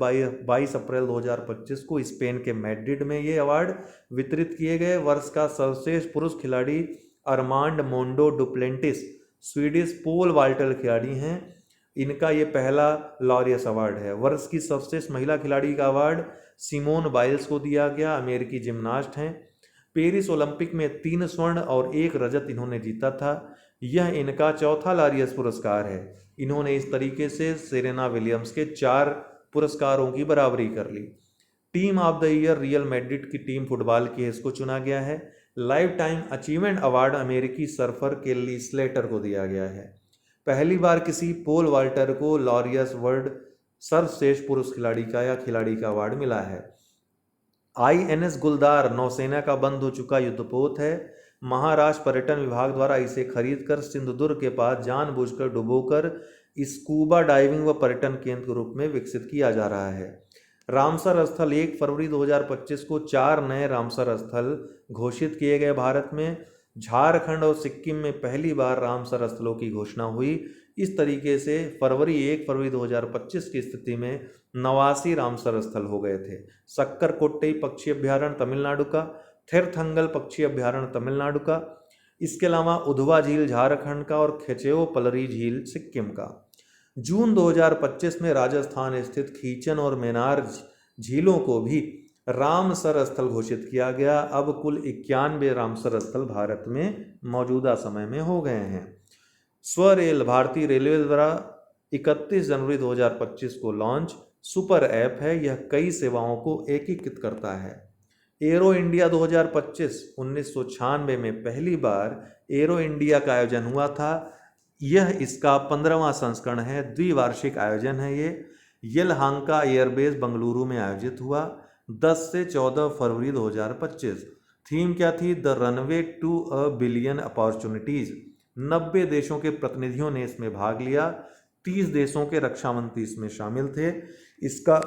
22 अप्रैल 2025 को स्पेन के मैड्रिड में ये अवार्ड वितरित किए गए। वर्ष का सर्वश्रेष्ठ पुरुष खिलाड़ी अरमांड मोंडो डुप्लेंटिस स्वीडिश पोल वाल्टर खिलाड़ी हैं। इनका ये पहला लॉरियस अवार्ड है। वर्ष की सर्वश्रेष्ठ महिला खिलाड़ी का अवार्ड सिमोन बाइल्स को दिया गया, अमेरिकी जिम्नास्ट हैं। पेरिस ओलंपिक में 3 स्वर्ण और 1 रजत इन्होंने जीता था। यह इनका चौथा लॉरियस पुरस्कार है। इन्होंने इस तरीके से सेरेना विलियम्स के 4 पुरस्कारों की बराबरी कर ली। Team of the year Real Madrid की टीम फुटबॉल की है, इसको चुना गया है। लाइफ टाइम अचीवमेंट अवार्ड अमेरिकी सर्फर केली स्लेटर को दिया गया है। पहली बार किसी पोल वाल्टर को लॉरियस वर्ल्ड सर्वश्रेष्ठ पुरुष खिलाड़ी का या खिलाड़ी का अवार्ड मिला है। INS गुलदार नौसेना का बंद हो चुका युद्धपोत है। महाराष्ट्र पर्यटन विभाग द्वारा इसे खरीदकर सिंधुदुर्ग के पास जानबूझकर डुबोकर स्कूबा डाइविंग व पर्यटन केंद्र के रूप में विकसित किया जा रहा है। रामसर स्थल 1 फरवरी 2025 को 4 नए रामसर स्थल घोषित किए गए। भारत में झारखंड और सिक्किम में पहली बार रामसर स्थलों की घोषणा हुई। इस तरीके से 1 फरवरी 2025 की स्थिति में 89 रामसर स्थल हो गए थे। सक्करकोट्टई पक्षी अभ्यारण्य तमिलनाडु का, थिरथंगल पक्षी अभ्यारण्य तमिलनाडु का, इसके अलावा उधवा झील झारखंड का और खेचेओ पलरी झील सिक्किम का। जून 2025 में राजस्थान स्थित खीचन और मेनार झीलों को भी रामसर स्थल घोषित किया गया। अब कुल 91 रामसर स्थल भारत में मौजूदा समय में हो गए हैं। स्वरेल भारतीय रेलवे द्वारा 31 जनवरी 2025 को लॉन्च सुपर ऐप है। यह कई सेवाओं को एकीकृत करता है। एरो इंडिया 2025 1996 में पहली बार एरो इंडिया का आयोजन हुआ था। यह इसका 15वां संस्करण है, द्विवार्षिक आयोजन है। ये येलहांका एयरबेस बंगलुरु में आयोजित हुआ 10 से 14 फरवरी 2025। थीम क्या थी? The runway to a billion opportunities. 90 देशों के प्रतिनिधियों ने इसमें भाग लिया। 30 देशों के रक्षा मंत्री इसमें शामिल थे। इसका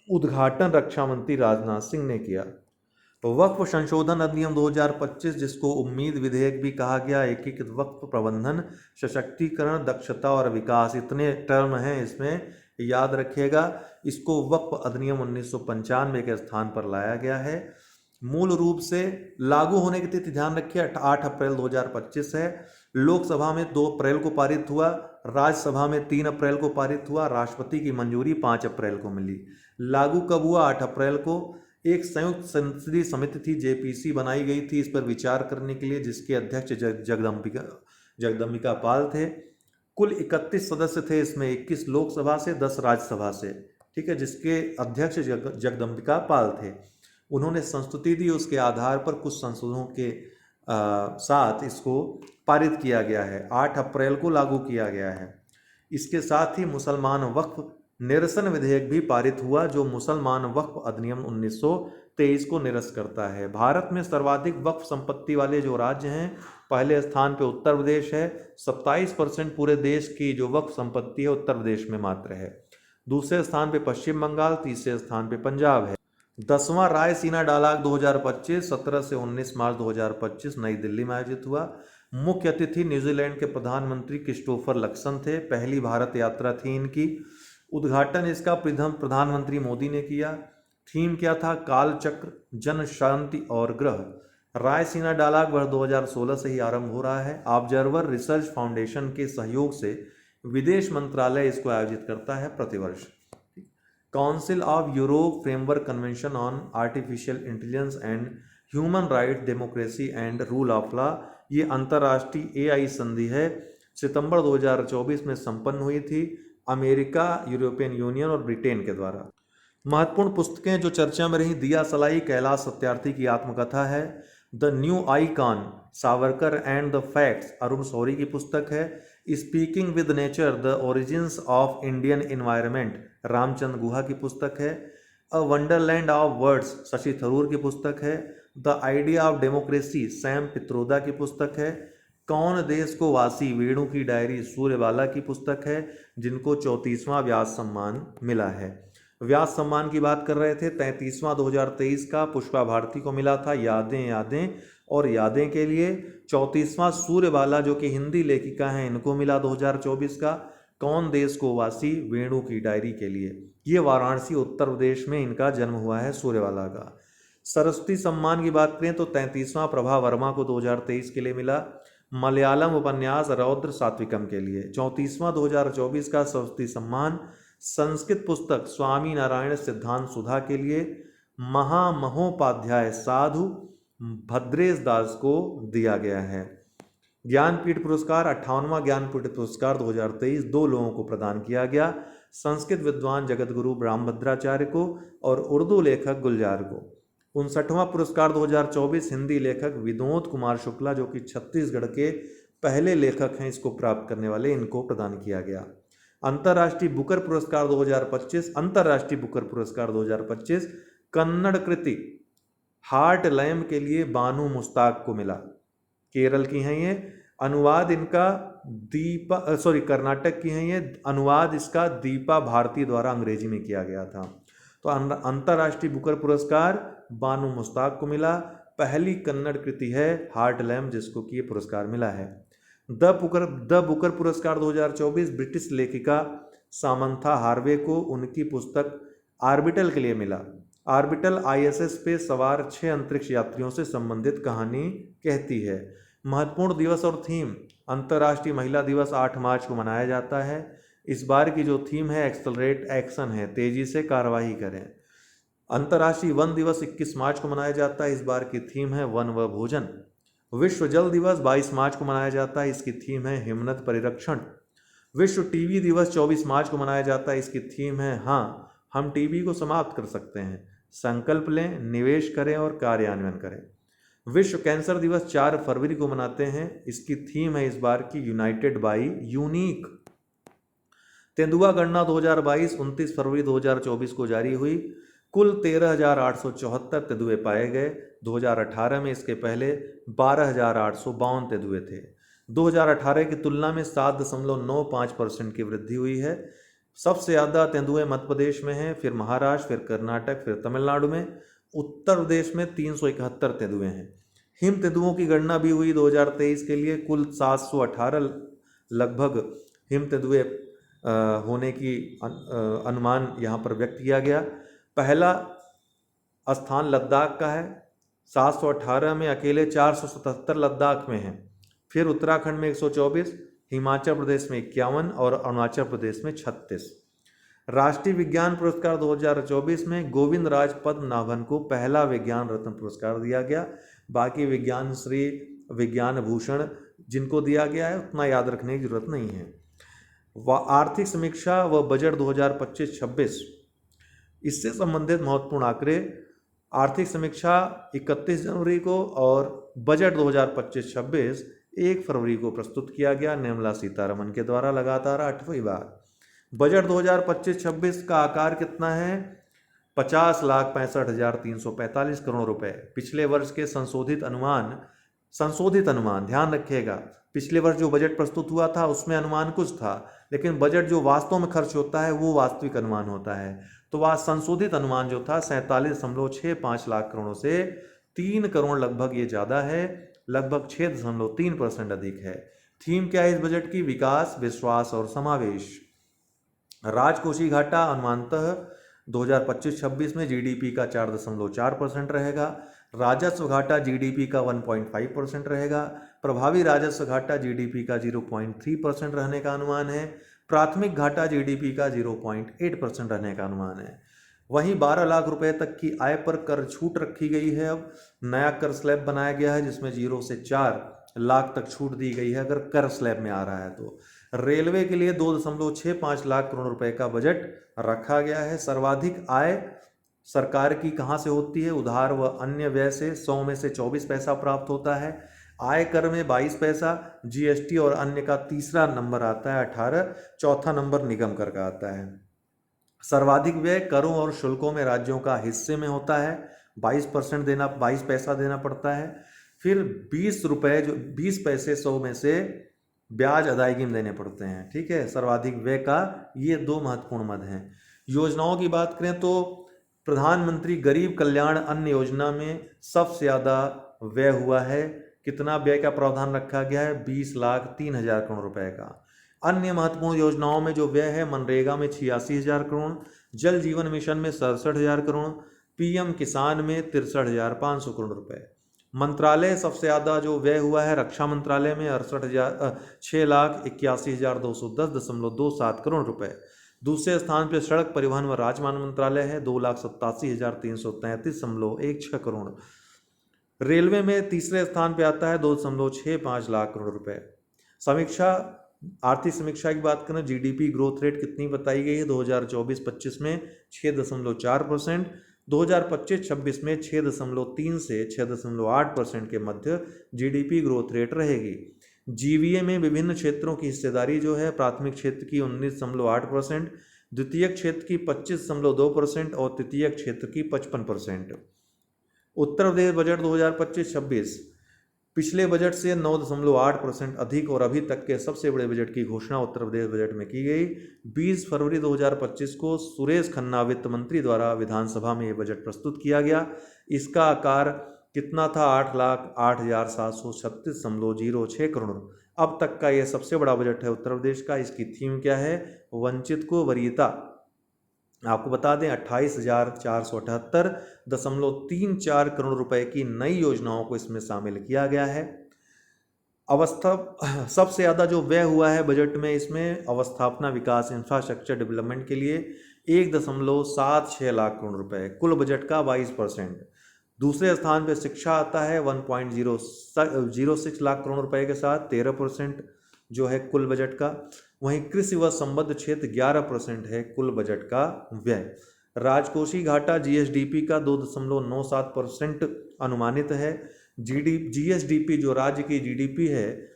उद्घाटन रक्षा मंत्री राजनाथ सिंह ने किया। वक्फ संशोधन अधिनियम 2025, जिसको उम्मीद विधेयक भी कहा गया, एकीकृत वक्फ प्रबंधन, सशक्तिकरण, दक्षता और विकास, इतने टर्म हैं इसमें, याद रखिएगा। इसको वक्फ अधिनियम 1995 के स्थान पर लाया गया है। मूल रूप से लागू होने की तिथि ध्यान रखिए 8 अप्रैल 2025 है। लोकसभा में 2 अप्रैल को पारित हुआ, राज्यसभा में 3 अप्रैल को पारित हुआ, राष्ट्रपति की मंजूरी 5 अप्रैल को मिली। लागू कब हुआ? 8 अप्रैल को। एक संयुक्त संसदीय समिति थी, JPC बनाई गई थी इस पर विचार करने के लिए, जिसके अध्यक्ष जगदम्बिका पाल थे। कुल 31 सदस्य थे इसमें, 21 लोकसभा से, 10 राज्यसभा से, ठीक है, जिसके अध्यक्ष जगदम्बिका पाल थे। उन्होंने संस्तुति दी, उसके आधार पर कुछ संशोधनों के साथ इसको पारित किया गया है। 8 अप्रैल को लागू किया गया है। इसके साथ ही मुसलमान वक्फ निरसन विधेयक भी पारित हुआ, जो मुसलमान वक्फ अधिनियम 1923 को निरस्त करता है। भारत में सर्वाधिक वक्फ संपत्ति वाले जो राज्य हैं, पहले स्थान पे उत्तर प्रदेश है। 27% पूरे देश की जो वक्फ संपत्ति है उत्तर प्रदेश में मात्र है। दूसरे स्थान पे पश्चिम बंगाल, तीसरे स्थान पे पंजाब है। 10वां रायसीना डायलॉग 2025 17 से 19 मार्च 2025 नई दिल्ली में आयोजित हुआ। मुख्य अतिथि न्यूजीलैंड के प्रधानमंत्री क्रिस्टोफर लक्सन थे। पहली भारत यात्रा थी इनकी। उद्घाटन इसका प्रधानमंत्री मोदी ने किया। थीम क्या था? काल चक्र, जन शांति और ग्रह। रायसीना डायलॉग वर्ष 2016 से ही आरंभ हो रहा है। ऑब्जर्वर रिसर्च फाउंडेशन के सहयोग से विदेश मंत्रालय इसको आयोजित करता है प्रतिवर्ष। Council of Europe framework convention on artificial intelligence and human right, democracy and rule of law, ये अंतर्राष्ट्रीय AI संधि है। सितंबर 2024 में संपन्न हुई थी अमेरिका, यूरोपियन यूनियन और ब्रिटेन के द्वारा। महत्वपूर्ण पुस्तकें जो चर्चा में रही, दिया सलाई कैलाश सत्यार्थी की आत्मकथा है। The New Icon Savarkar and the Facts Arun Shourie की पुस्तक है। Speaking with Nature the Origins of Indian Environment Ramachandra Guha की पुस्तक है। A Wonderland of Words Shashi Tharoor की पुस्तक है। The Idea of Democracy Sam Pitroda की पुस्तक है। कौन देश को वासी वेणु की डायरी सूर्यवाला की पुस्तक है, जिनको 34वां व्यास सम्मान मिला है। व्यास सम्मान की बात कर रहे थे, 33वां 2023 का पुष्पा भारती को मिला था, यादें यादें और यादें के लिए। 34वां सूर्यवाला जो कि हिंदी लेखिका हैं, इनको मिला 2024 का, कौन देश को वासी वेणु की डायरी के लिए। ये वाराणसी उत्तर प्रदेश में इनका जन्म हुआ है सूर्यवाला का। सरस्वती सम्मान की बात करें तो 33वां प्रभा वर्मा को 2023 के लिए मिला, मलयालम उपन्यास रौद्र सात्विकम के लिए। 34वां 2024 का सरस्वती सम्मान संस्कृत पुस्तक स्वामी नारायण सिद्धांत सुधा के लिए महामहोपाध्याय साधु भद्रेश दास को दिया गया है। ज्ञानपीठ पुरस्कार 58वां ज्ञानपीठ पुरस्कार 2023 दो लोगों को प्रदान किया गया, संस्कृत विद्वान जगत गुरु ब्रह्मभद्राचार्य को और उर्दू लेखक गुलजार को। 59वां पुरस्कार 2024 हिंदी लेखक विनोद कुमार शुक्ला, जो कि छत्तीसगढ़ के पहले लेखक हैं इसको प्राप्त करने वाले, इनको प्रदान किया गया। अंतर्राष्ट्रीय बुकर पुरस्कार 2025, अंतर्राष्ट्रीय बुकर पुरस्कार 2025 कन्नड़ कृति हार्ट लैम्ब के लिए बानू मुश्ताक को मिला, केरल की हैं ये। अनुवाद इनका कर्नाटक की हैं ये। अनुवाद इसका दीपा भारती द्वारा अंग्रेजी में किया गया था। तो अंतर्राष्ट्रीय बुकर पुरस्कार बानू मुश्ताक को मिला। पहली कन्नड़ कृति है हार्ट लैम्ब जिसको कि ये पुरस्कार मिला है। द बुकर पुरस्कार 2024 ब्रिटिश लेखिका सामंथा हार्वे को उनकी पुस्तक आर्बिटल के लिए मिला। आर्बिटल ISS पे सवार 6 अंतरिक्ष यात्रियों से संबंधित कहानी कहती है। महत्वपूर्ण दिवस और थीम, अंतर्राष्ट्रीय महिला दिवस 8 मार्च को मनाया जाता है। इस बार की जो थीम है एक्सेलरेट एक्शन है, तेजी से कार्रवाई करें। अंतर्राष्ट्रीय वन दिवस 21 मार्च को मनाया जाता है, इस बार की थीम है वन व भोजन। विश्व जल दिवस 22 मार्च को मनाया जाता है, इसकी थीम है हिमनद परिरक्षण। विश्व टीबी दिवस 24 मार्च को मनाया जाता है, इसकी थीम है हाँ हम टीबी को समाप्त कर सकते हैं, संकल्प लें, निवेश करें और कार्यान्वयन करें। विश्व कैंसर दिवस 4 फरवरी को मनाते हैं, इसकी थीम है इस बार की यूनाइटेड बाई यूनिक। तेंदुआ गणना 2022 29 फरवरी 2024 को जारी हुई। कुल 13,874 तेंदुए पाए गए। 2018 में इसके पहले 12,852 तेंदुए थे। 2018 की तुलना में 7.95% की वृद्धि हुई है। सबसे ज़्यादा तेंदुए मध्य प्रदेश में हैं, फिर महाराष्ट्र, फिर कर्नाटक, फिर तमिलनाडु में। उत्तर प्रदेश में 371 तेंदुए हैं। हिम तेंदुओं की गणना भी हुई 2023 के लिए। कुल 718 लगभग हिम तेंदुए होने की अनुमान यहाँ पर व्यक्त किया गया। पहला स्थान लद्दाख का है, 718 में अकेले 477 लद्दाख में हैं। फिर उत्तराखंड में 124, हिमाचल प्रदेश में 51 और अरुणाचल प्रदेश में 36। राष्ट्रीय विज्ञान पुरस्कार 2024 में गोविंद राज पद्मनाभन को पहला विज्ञान रत्न पुरस्कार दिया गया। बाकी विज्ञान श्री, विज्ञान भूषण जिनको दिया गया है उतना याद रखने की जरूरत नहीं है। आर्थिक समीक्षा व बजट 2025-26, इससे संबंधित महत्वपूर्ण आंकड़े। आर्थिक समीक्षा 31 जनवरी को और बजट 2025-26 1 फरवरी को प्रस्तुत किया गया निर्मला सीतारमन के द्वारा लगातार 8वीं बार। बजट 2025-26 का आकार कितना है? 50,65,345 करोड़ रुपए। पिछले वर्ष के संशोधित अनुमान ध्यान रखिएगा, पिछले वर्ष जो बजट प्रस्तुत हुआ था उसमें अनुमान कुछ था, लेकिन बजट जो वास्तव में खर्च होता है वो वास्तविक अनुमान होता है। तो वह संशोधित अनुमान जो था 47.65 लाख करोड़ों से 3 करोड़ लगभग ये ज़्यादा है, लगभग 6.3% अधिक है। थीम क्या है इस बजट की? विकास, विश्वास और समावेश। राजकोषीय घाटा अनुमानतः 2025-26 में GDP का 4.4% रहेगा। राजस्व घाटा GDP का 1.5% रहेगा। प्रभावी राजस्व घाटा GDP का 0.3% रहने का अनुमान है। प्राथमिक घाटा GDP का 0.8% रहने का अनुमान है। वहीं 12 लाख रुपए तक की आय पर कर छूट रखी गई है। अब नया कर स्लैब बनाया गया है जिसमें 0 से 4 लाख तक छूट दी गई है अगर कर स्लैब में आ रहा है तो। रेलवे के लिए 2.65 लाख करोड़ रुपए का बजट रखा गया है। सर्वाधिक आय सरकार की कहाँ से होती है? उधार व अन्य व्यय से 100 में से 24 पैसा प्राप्त होता है। आय कर में 22 पैसा, GST और अन्य का तीसरा नंबर आता है 18, चौथा नंबर निगम कर का आता है। सर्वाधिक व्यय करों और शुल्कों में राज्यों का हिस्से में होता है, 22 पैसा देना पड़ता है। फिर 20 रुपये जो 20 पैसे 100 में से ब्याज अदायगी में देने पड़ते हैं। ठीक है, सर्वाधिक व्यय का ये 2 महत्वपूर्ण मद हैं। योजनाओं की बात करें तो प्रधानमंत्री गरीब कल्याण अन्न योजना में सबसे ज़्यादा व्यय हुआ है। कितना व्यय का प्रावधान रखा गया है? 20,03,000 करोड़ रुपए का। अन्य महत्वपूर्ण योजनाओं में जो व्यय है, मनरेगा में 86,000 करोड़, जल जीवन मिशन में 67,000 करोड़, PM किसान में 63,500 करोड़ रुपए। मंत्रालय सबसे ज़्यादा जो व्यय हुआ है रक्षा मंत्रालय में 6,81,210.27 करोड़ रुपए। दूसरे स्थान पर सड़क परिवहन व राजमार्ग मंत्रालय है, 2,87,333.16 करोड़। रेलवे में तीसरे स्थान पे आता है 2.65 लाख करोड़ रुपए। समीक्षा, आर्थिक समीक्षा की बात करें, जीडीपी ग्रोथ रेट कितनी बताई गई है 2024-25 में 6.4%, 2025-26 में 6.3 से 6.8% के मध्य जीडीपी ग्रोथ रेट रहेगी। जीवीए में विभिन्न क्षेत्रों की हिस्सेदारी जो है, प्राथमिक क्षेत्र की 19.8%, द्वितीयक क्षेत्र की 25.2% और तृतीयक क्षेत्र की 55%। उत्तर प्रदेश बजट 2025-26 पिछले बजट से 9.8% अधिक और अभी तक के सबसे बड़े बजट की घोषणा उत्तर प्रदेश बजट में की गई। 20 फरवरी 2025 को सुरेश खन्ना वित्त मंत्री द्वारा विधानसभा में ये बजट प्रस्तुत किया गया। इसका आकार कितना था? 8,08,736.06 करोड़। अब तक का यह सबसे बड़ा बजट है उत्तर प्रदेश का। इसकी थीम क्या है? वंचित को वरीयता। आपको बता दें 28,478.34 करोड़ रुपए की नई योजनाओं को इसमें शामिल किया गया है। अवस्था सबसे ज़्यादा जो व्यय हुआ है बजट में, इसमें अवस्थापना विकास इंफ्रास्ट्रक्चर डेवलपमेंट के लिए 1.76 लाख करोड़ रुपए, कुल बजट का 22%। दूसरे स्थान पर शिक्षा आता है 1.06 लाख करोड़ रुपए के साथ 13% जो है कुल बजट का। वहीं कृषि व संबद्ध क्षेत्र 11% है कुल बजट का व्यय। राजकोषीय घाटा जीएसडीपी का 2.97% अनुमानित है। जीएसडीपी जो राज्य की जीडीपी है,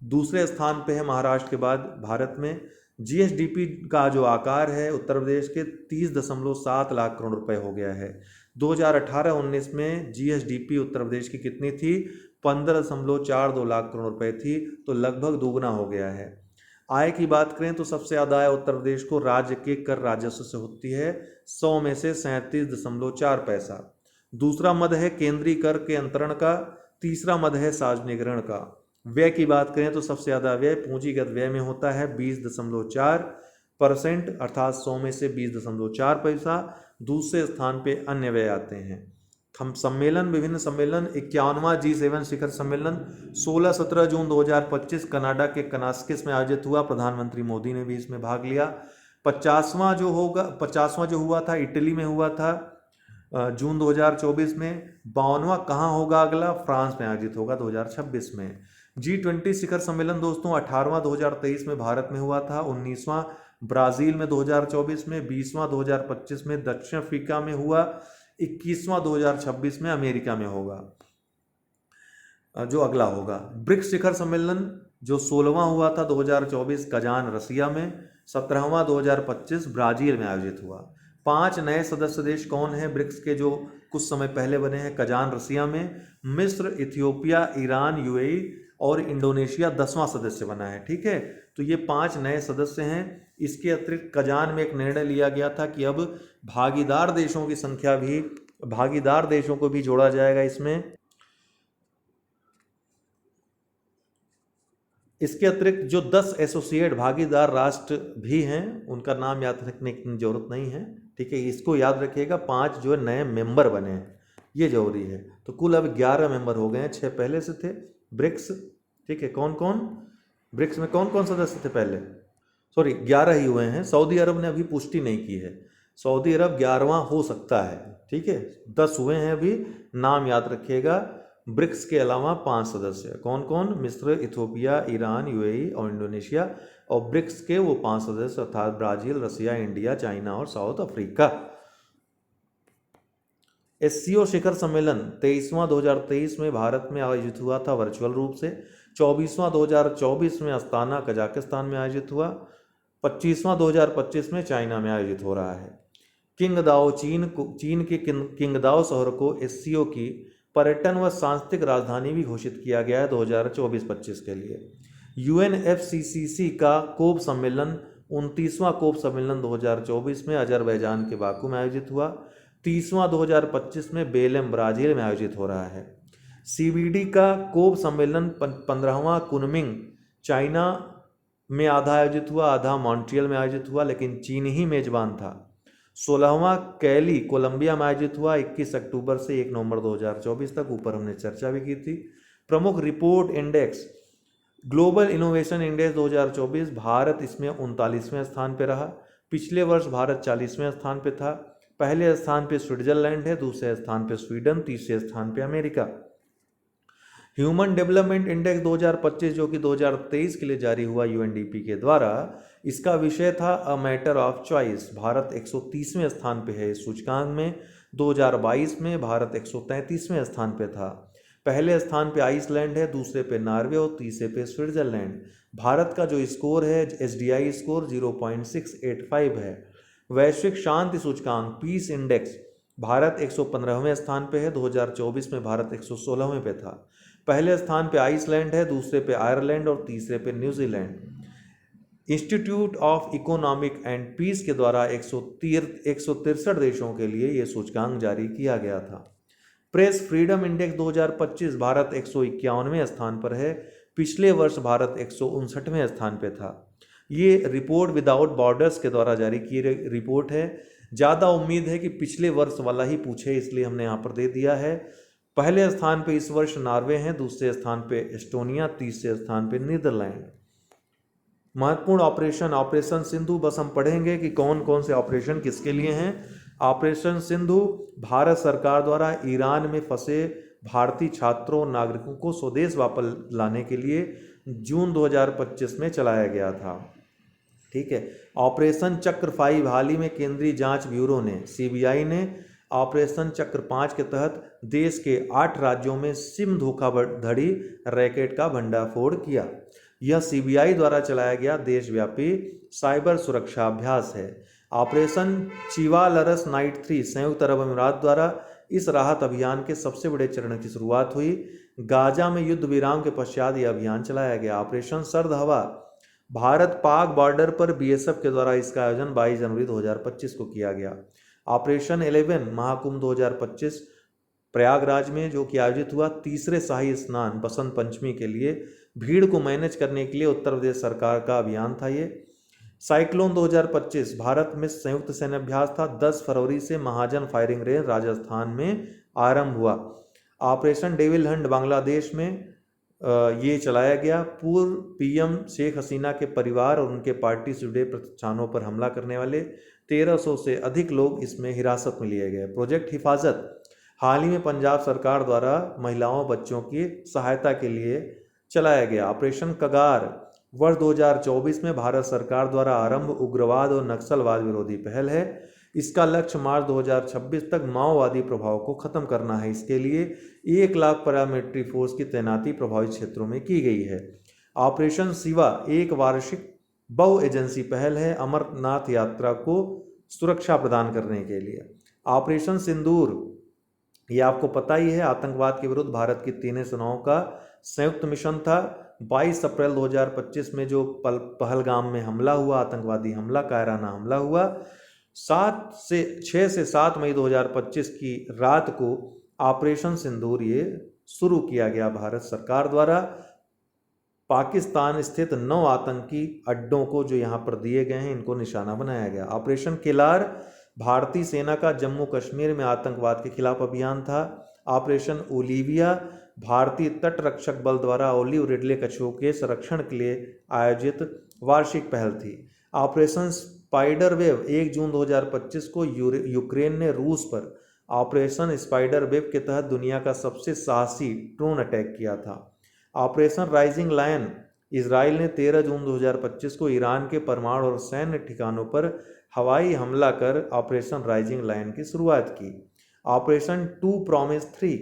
दूसरे स्थान पे है महाराष्ट्र के बाद भारत में। जीएसडीपी का जो आकार है उत्तर प्रदेश के 30.7 लाख करोड़ रुपए हो गया है। 2018-19 में जीएसडीपी उत्तर प्रदेश की कितनी थी? 15.42 लाख करोड़ रुपए थी, तो लगभग दोगुना हो गया है। आय की बात करें तो सबसे ज़्यादा आय उत्तर प्रदेश को राज्य के कर राजस्व से होती है, 100 में से 37.4 पैसा। दूसरा मद है केंद्रीय कर के अंतरण का, तीसरा मद है सार्वजनिक ऋण का। व्यय की बात करें तो सबसे ज़्यादा व्यय पूंजीगत व्यय में होता है 20.4% अर्थात 100 में से 20.4 पैसा। दूसरे स्थान पे अन्य व्यय आते हैं। हम सम्मेलन, विभिन्न सम्मेलन, 51वां G7 शिखर सम्मेलन 16-17 जून 2025 कनाडा के कनास्किस में आयोजित हुआ। प्रधानमंत्री मोदी ने भी इसमें भाग लिया। 50वां जो हुआ था इटली में हुआ था जून 2024 में। 52वां कहाँ होगा अगला? फ्रांस में आयोजित होगा 2026 में। G20 शिखर सम्मेलन दोस्तों 18वां 2023 में भारत में हुआ था, 19वां ब्राजील में 2024 में, 20वां 2025 में दक्षिण अफ्रीका में हुआ, 21वां 2026 में अमेरिका में होगा जो अगला होगा। ब्रिक्स शिखर सम्मेलन जो 16वां हुआ था 2024 कजान रसिया में, 17वां 2025 ब्राजील में आयोजित हुआ। 5 नए सदस्य देश कौन है ब्रिक्स के जो कुछ समय पहले बने हैं कजान रसिया में? मिस्र, इथियोपिया, ईरान, यूएई और इंडोनेशिया 10वां सदस्य बना है। ठीक है, तो ये 5 नए सदस्य हैं। इसके अतिरिक्त कजान में एक निर्णय लिया गया था कि अब भागीदार देशों की संख्या भी, भागीदार देशों को भी जोड़ा जाएगा इसमें। इसके अतिरिक्त जो 10 एसोसिएट भागीदार राष्ट्र भी हैं उनका नाम याद रखने की जरूरत नहीं है। ठीक है, इसको याद रखिएगा। 5 जो है नए मेंबर बने हैं, ये जरूरी है। तो कुल अब 11 मेंबर हो गए हैं, 6 पहले से थे ब्रिक्स। ठीक है, कौन कौन ब्रिक्स में कौन कौन सदस्य थे पहले? सॉरी 11 ही हुए हैं। सऊदी अरब ने अभी पुष्टि नहीं की है, सऊदी अरब 11वां हो सकता है। ठीक है, 10 हुए हैं अभी, नाम याद रखिएगा। ब्रिक्स के अलावा 5 सदस्य कौन कौन? मिस्र, इथियोपिया, ईरान, यूएई और इंडोनेशिया। और ब्रिक्स के वो 5 सदस्य अर्थात ब्राजील, रसिया, इंडिया, चाइना और साउथ अफ्रीका। एससीओ शिखर सम्मेलन 23वां 2023 में भारत में आयोजित हुआ था वर्चुअल रूप से। 24वां 2024 में अस्ताना कजाकिस्तान में आयोजित हुआ। 25वां 2025 में चाइना में आयोजित हो रहा है। किंगदाओ चीन के किंगदाओ शहर को एससीओ की पर्यटन व सांस्कृतिक राजधानी भी घोषित किया गया है 2024-25 के लिए। यूएनएफसीसीसी का कोप सम्मेलन 29वां कोप सम्मेलन 2024 में अजरबैजान के बाकू में आयोजित हुआ। 30वां 2025 में बेलेम ब्राजील में आयोजित हो रहा है। सीबीडी का कोप सम्मेलन 15वां कुनमिंग चाइना में आधा आयोजित हुआ, आधा मॉन्ट्रियल में आयोजित हुआ, लेकिन चीन ही मेजबान था। 16वां कैली कोलंबिया में आयोजित हुआ 21 अक्टूबर से 1 नवंबर 2024 तक। ऊपर हमने चर्चा भी की थी। प्रमुख report index global innovation index 2024 Bharat इसमें 39वें स्थान पर रहा। पिछले वर्ष भारत 40वें स्थान पर था। पहले स्थान पे स्विट्जरलैंड है, दूसरे स्थान पे स्वीडन, तीसरे स्थान पे अमेरिका। ह्यूमन डेवलपमेंट इंडेक्स 2025 जो कि 2023 के लिए जारी हुआ यूएनडीपी के द्वारा, इसका विषय था a matter of choice. Bharat 130वें स्थान पे है इस सूचकांक में। 2022 में भारत 133वें स्थान पे था। पहले स्थान पे आइसलैंड है, दूसरे पे नॉर्वे और तीसरे पे स्विट्जरलैंड। भारत का जो स्कोर है एसडीआई स्कोर 0.685 है। वैश्विक शांति सूचकांक पीस इंडेक्स, भारत 115वें स्थान पे है। 2024 में भारत 116वें पे था। पहले स्थान पे आइसलैंड है, दूसरे पे आयरलैंड और तीसरे पे New Zealand. Institute of economic and peace के द्वारा 163 देशों के लिए यह सूचकांक जारी किया गया था। प्रेस फ्रीडम इंडेक्स 2025, भारत 151वें स्थान पर है। पिछले वर्ष भारत 159वें स्थान पे था। ये रिपोर्ट विदाउट बॉर्डर्स के द्वारा जारी की रिपोर्ट है। ज़्यादा उम्मीद है कि पिछले वर्ष वाला ही पूछे, इसलिए हमने यहाँ पर दे दिया है। पहले स्थान पे इस वर्ष नॉर्वे हैं, दूसरे स्थान पे एस्टोनिया, तीसरे स्थान पे नीदरलैंड। महत्वपूर्ण ऑपरेशन सिंधु, बस हम पढ़ेंगे कि कौन कौन से ऑपरेशन किसके लिए हैं। ऑपरेशन सिंधु भारत सरकार द्वारा ईरान में फंसे भारतीय छात्रों और नागरिकों को स्वदेश वापस लाने के लिए जून 2025 में चलाया गया था। ठीक है। ऑपरेशन चक्र 5 हाल ही में केंद्रीय जांच ब्यूरो ने, सीबीआई ने ऑपरेशन चक्र 5 के तहत देश के 8 राज्यों में सिम धोखाधड़ी रैकेट का भंडाफोड़ किया। यह सीबीआई द्वारा चलाया गया देशव्यापी साइबर सुरक्षा अभ्यास है। ऑपरेशन चिवालरस नाइट 3 संयुक्त अरब अमीरात द्वारा इस राहत अभियान के सबसे बड़े चरण की शुरुआत हुई। गाजा में युद्ध विराम के पश्चात यह अभियान चलाया गया। ऑपरेशन सर्द हवा, भारत पाक बॉर्डर पर बीएसएफ के द्वारा इसका आयोजन 22 जनवरी 2025 को किया गया। ऑपरेशन 11 महाकुंभ 2025 प्रयागराज में जो कि आयोजित हुआ। तीसरे शाही स्नान बसंत पंचमी के लिए भीड़ को मैनेज करने के लिए उत्तर प्रदेश सरकार का अभियान था ये। साइक्लोन 2025 भारत में संयुक्त सैन्य अभ्यास था। 10 फरवरी से महाजन फायरिंग रेंज राजस्थान में आरंभ हुआ। ऑपरेशन डेविल हंट बांग्लादेश में ये चलाया गया। पूर्व पीएम शेख हसीना के परिवार और उनके पार्टी से जुड़े प्रतिष्ठानों पर हमला करने वाले 1300 से अधिक लोग इसमें हिरासत में लिए गए। प्रोजेक्ट हिफाजत हाल ही में पंजाब सरकार द्वारा महिलाओं बच्चों की सहायता के लिए चलाया गया। ऑपरेशन कगार वर्ष 2024 में भारत सरकार द्वारा आरंभ उग्रवाद और नक्सलवाद विरोधी पहल है। इसका लक्ष्य मार्च 2026 तक माओवादी प्रभाव को खत्म करना है। इसके लिए 1 लाख पैरामिलिट्री फोर्स की तैनाती प्रभावित क्षेत्रों में की गई है। ऑपरेशन शिवा एक वार्षिक बहु एजेंसी पहल है अमरनाथ यात्रा को सुरक्षा प्रदान करने के लिए। ऑपरेशन सिंदूर, ये आपको पता ही है, आतंकवाद के विरुद्ध भारत की तीनों सेनाओं का संयुक्त मिशन था। 22 अप्रैल 2025 में जो पहलगाम में हमला हुआ, आतंकवादी हमला, कायराना हमला हुआ, 6 से 7 मई 2025 की रात को ऑपरेशन सिंदूर ये शुरू किया गया भारत सरकार द्वारा। पाकिस्तान स्थित 9 आतंकी अड्डों को जो यहाँ पर दिए गए हैं, इनको निशाना बनाया गया। ऑपरेशन केलार भारतीय सेना का जम्मू कश्मीर में आतंकवाद के खिलाफ अभियान था। ऑपरेशन ओलिविया भारतीय तट रक्षक बल द्वारा ओलिव रिडले कछुओं के संरक्षण के लिए आयोजित वार्षिक पहल थी। ऑपरेशन स्पाइडर वेव 1 जून 2025 को यूक्रेन ने रूस पर ऑपरेशन स्पाइडर वेव के तहत दुनिया का सबसे साहसी ड्रोन अटैक किया था। ऑपरेशन राइजिंग लायन इसराइल ने 13 जून 2025 को ईरान के परमाणु और सैन्य ठिकानों पर हवाई हमला कर ऑपरेशन राइजिंग लायन की शुरुआत की। Operation 2 promise 3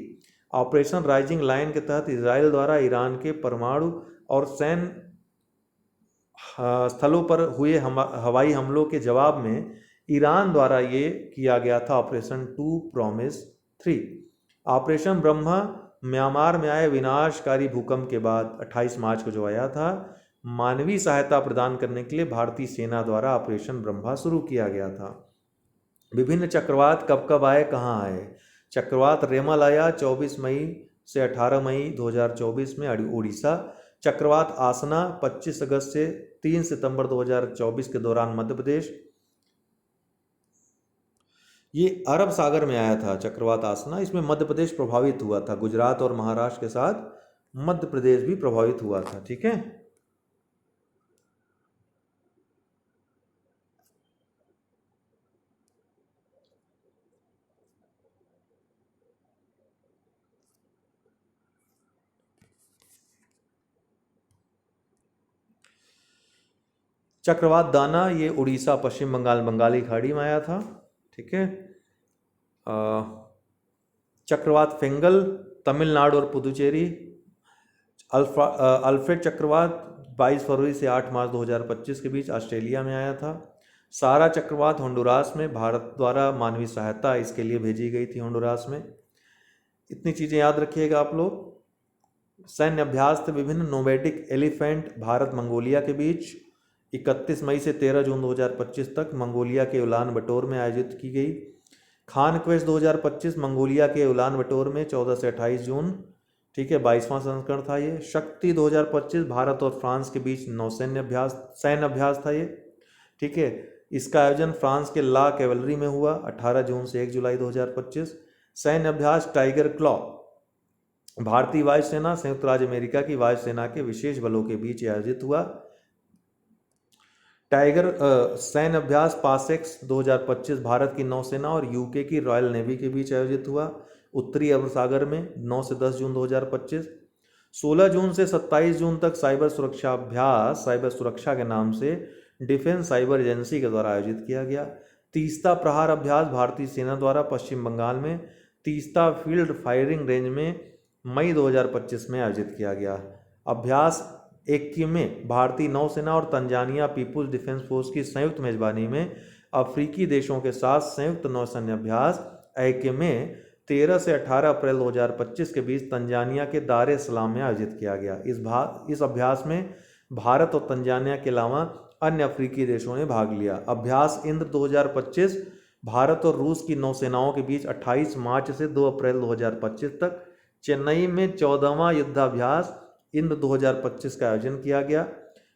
operation rising lion के तहत इसराइल द्वारा ईरान के परमाणु और सैन्य स्थलों पर हुए हवाई हमलों के जवाब में ईरान द्वारा ये किया गया था operation 2 promise 3। Operation Brahma Myanmar में आए विनाशकारी भूकंप के बाद 28 मार्च को जो आया था, मानवीय सहायता प्रदान करने के लिए भारतीय सेना द्वारा ऑपरेशन ब्रह्मा शुरू किया गया था। विभिन्न चक्रवात कब कब आए, कहाँ आए। चक्रवात रेमल आया 24 मई से 18 मई 2024 में उड़ीसा। चक्रवात आसना 25 अगस्त से 3 सितंबर 2024 के दौरान मध्य प्रदेश। ये अरब सागर में आया था चक्रवात आसना, इसमें मध्य प्रदेश प्रभावित हुआ था। गुजरात और महाराष्ट्र के साथ मध्य प्रदेश भी प्रभावित हुआ था। ठीक है। चक्रवात दाना ये उड़ीसा, पश्चिम बंगाल, बंगाली खाड़ी में आया था। ठीक है। चक्रवात फिंगल तमिलनाडु और पुदुचेरी। अल्फ्रेड चक्रवात 22 फरवरी से 8 मार्च 2025 के बीच ऑस्ट्रेलिया में आया था। सारा चक्रवात होंडुरास में भारत द्वारा मानवीय सहायता इसके लिए भेजी गई थी होंडुरास में। इतनी चीज़ें याद रखिएगा आप लोग। सैन्य अभ्यास थे विभिन्न। नोमैडिक एलिफेंट भारत मंगोलिया के बीच 31 मई से 13 जून 2025 तक मंगोलिया के उलान बटोर में आयोजित की गई। खान क्वेस्ट 2025 मंगोलिया के उलान बटोर में 14 से 28 जून। ठीक है, 22वां संस्करण था ये। शक्ति 2025 भारत और फ्रांस के बीच सैन्य अभ्यास था ये। ठीक है, इसका आयोजन फ्रांस के ला कैवलरी में हुआ 18 जून से 1 जुलाई 2025। सैन्य अभ्यास टाइगर क्लॉ भारतीय वायुसेना संयुक्त राज्य अमेरिका की वायुसेना के विशेष बलों के बीच आयोजित हुआ। टाइगर सैन्य अभ्यास पासेक्स 2025 भारत की नौसेना और यूके की रॉयल नेवी के बीच आयोजित हुआ उत्तरी अरब सागर में 9 से 10 जून 2025। 16 जून से 27 जून तक साइबर सुरक्षा अभ्यास साइबर सुरक्षा के नाम से डिफेंस साइबर एजेंसी के द्वारा आयोजित किया गया। तीस्ता प्रहार अभ्यास भारतीय सेना द्वारा पश्चिम बंगाल में तीस्ता फील्ड फायरिंग रेंज में मई 2025 में आयोजित किया गया। अभ्यास 21 में भारतीय नौसेना और तंजानिया पीपुल्स डिफेंस फोर्स की संयुक्त मेजबानी में अफ्रीकी देशों के साथ संयुक्त नौसैन्य अभ्यास ऐके में 13 से 18 अप्रैल 2025 के बीच तंजानिया के दार ए सलाम में आयोजित किया गया। इस अभ्यास में भारत और तंजानिया के अलावा अन्य अफ्रीकी देशों ने भाग लिया। अभ्यास इंद्र 2025 भारत और रूस की नौसेनाओं के बीच 28 मार्च से 2 अप्रैल 2025 तक चेन्नई में 14वां युद्धाभ्यास इंद्र 2025 का आयोजन किया गया।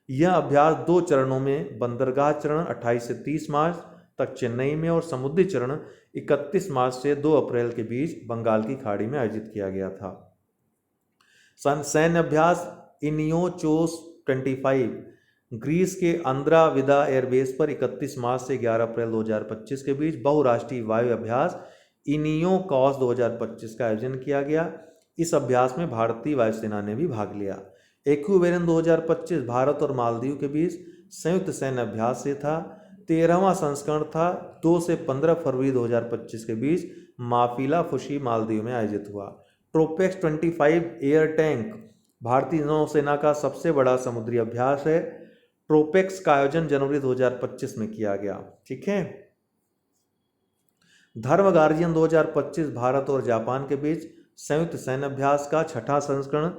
यह अभ्यास 2 चरणों में बंदरगाह चरण 28 से 30 मार्च तक चेन्नई में और समुद्री चरण 31 मार्च से 2 अप्रैल के बीच बंगाल की खाड़ी में आयोजित किया गया था। सैन्य अभ्यास इनियोचोस 25 ग्रीस के अंद्रा विदा एयरबेस पर 31 मार्च से 11 अप्रैल 2025 के बीच बहुराष्ट्रीय वायु अभ्यास इनियोकॉस 2025 का आयोजन किया गया। इस अभ्यास में भारतीय वायुसेना ने भी भाग लिया। एक्विवेरन 2025 भारत और मालदीव के बीच संयुक्त सैन्य अभ्यास से था। 13वां संस्करण था। 2 से 15 फरवरी 2025 के बीच माफिला फुशी मालदीव में आयोजित हुआ। ट्रोपेक्स 25 एयर टैंक भारतीय नौसेना का सबसे बड़ा समुद्री अभ्यास है। ट्रोपेक्स का आयोजन जनवरी 2025 में किया गया। ठीक है। धर्म गार्जियन 2025 भारत और जापान के बीच संयुक्त सैन्य अभ्यास का 6ठा संस्करण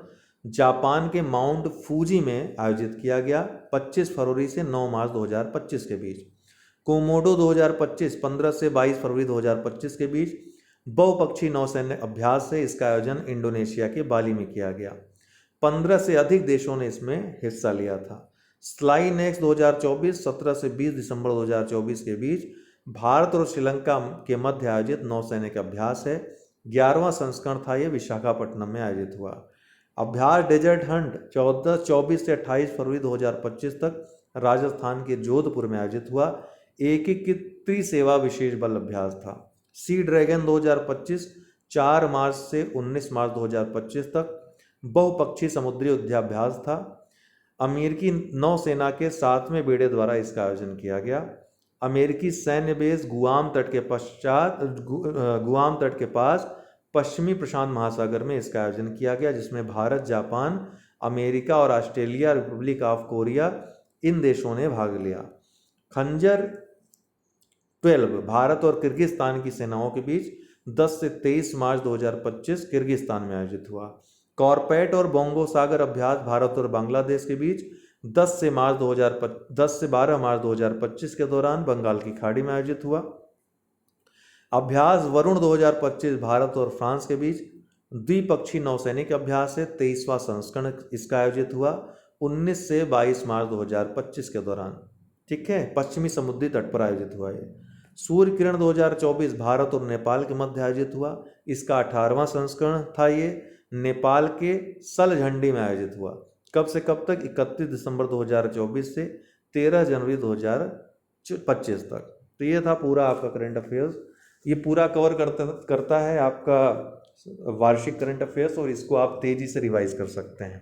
जापान के माउंट फूजी में आयोजित किया गया 25 फरवरी से 9 मार्च 2025 के बीच। कोमोडो 2025 15 से 22 फरवरी 2025 के बीच बहुपक्षीय नौसैन्य अभ्यास है। इसका आयोजन इंडोनेशिया के बाली में किया गया। 15 से अधिक देशों ने इसमें हिस्सा लिया था। स्लाई नेक्स्ट 2024 17 से 20 दिसंबर 2024 के बीच भारत और श्रीलंका के मध्य आयोजित नौसैनिक अभ्यास है। 11वां संस्करण था। यह विशाखापट्टनम में आयोजित हुआ। अभ्यास डेजर्ट हंट 24 से 28 फरवरी 2025 तक राजस्थान के जोधपुर में आयोजित हुआ। एकीकृत त्रिसेवा विशेष बल अभ्यास था। सी ड्रैगन 2025 4 मार्च से 19 मार्च 2025 तक बहुपक्षीय समुद्री युद्धाभ्यास था। अमेरिकी नौसेना के 7वें बेड़े द्वारा इसका आयोजन किया गया। अमेरिकी सैन्य बेस गुआम तट के पास पश्चिमी प्रशांत महासागर में इसका आयोजन किया गया, जिसमें भारत, जापान, अमेरिका और ऑस्ट्रेलिया, रिपब्लिक ऑफ कोरिया इन देशों ने भाग लिया। खंजर 12 भारत और किर्गिस्तान की सेनाओं के बीच 10 से 23 मार्च 2025 किर्गिस्तान में आयोजित हुआ। कॉर्पेट और बोंगो सागर अभ्यास भारत और बांग्लादेश के बीच 10 से 12 मार्च 2025 के दौरान बंगाल की खाड़ी में आयोजित हुआ। अभ्यास वरुण 2025 भारत और फ्रांस के बीच द्विपक्षीय नौसैनिक अभ्यास है। 23वां संस्करण इसका आयोजित हुआ 19 से 22 मार्च 2025 के दौरान। ठीक है, पश्चिमी समुद्री तट पर आयोजित हुआ है। सूर्य किरण 2024 भारत और नेपाल के मध्य आयोजित हुआ। इसका 18वां संस्करण था। ये नेपाल के सलझंडी में आयोजित हुआ। कब से कब तक? 31 दिसंबर 2024 से 13 जनवरी 2025 तक। तो ये था पूरा आपका करंट अफेयर्स। ये पूरा कवर करता है आपका वार्षिक करंट अफेयर्स, और इसको आप तेजी से रिवाइज कर सकते हैं।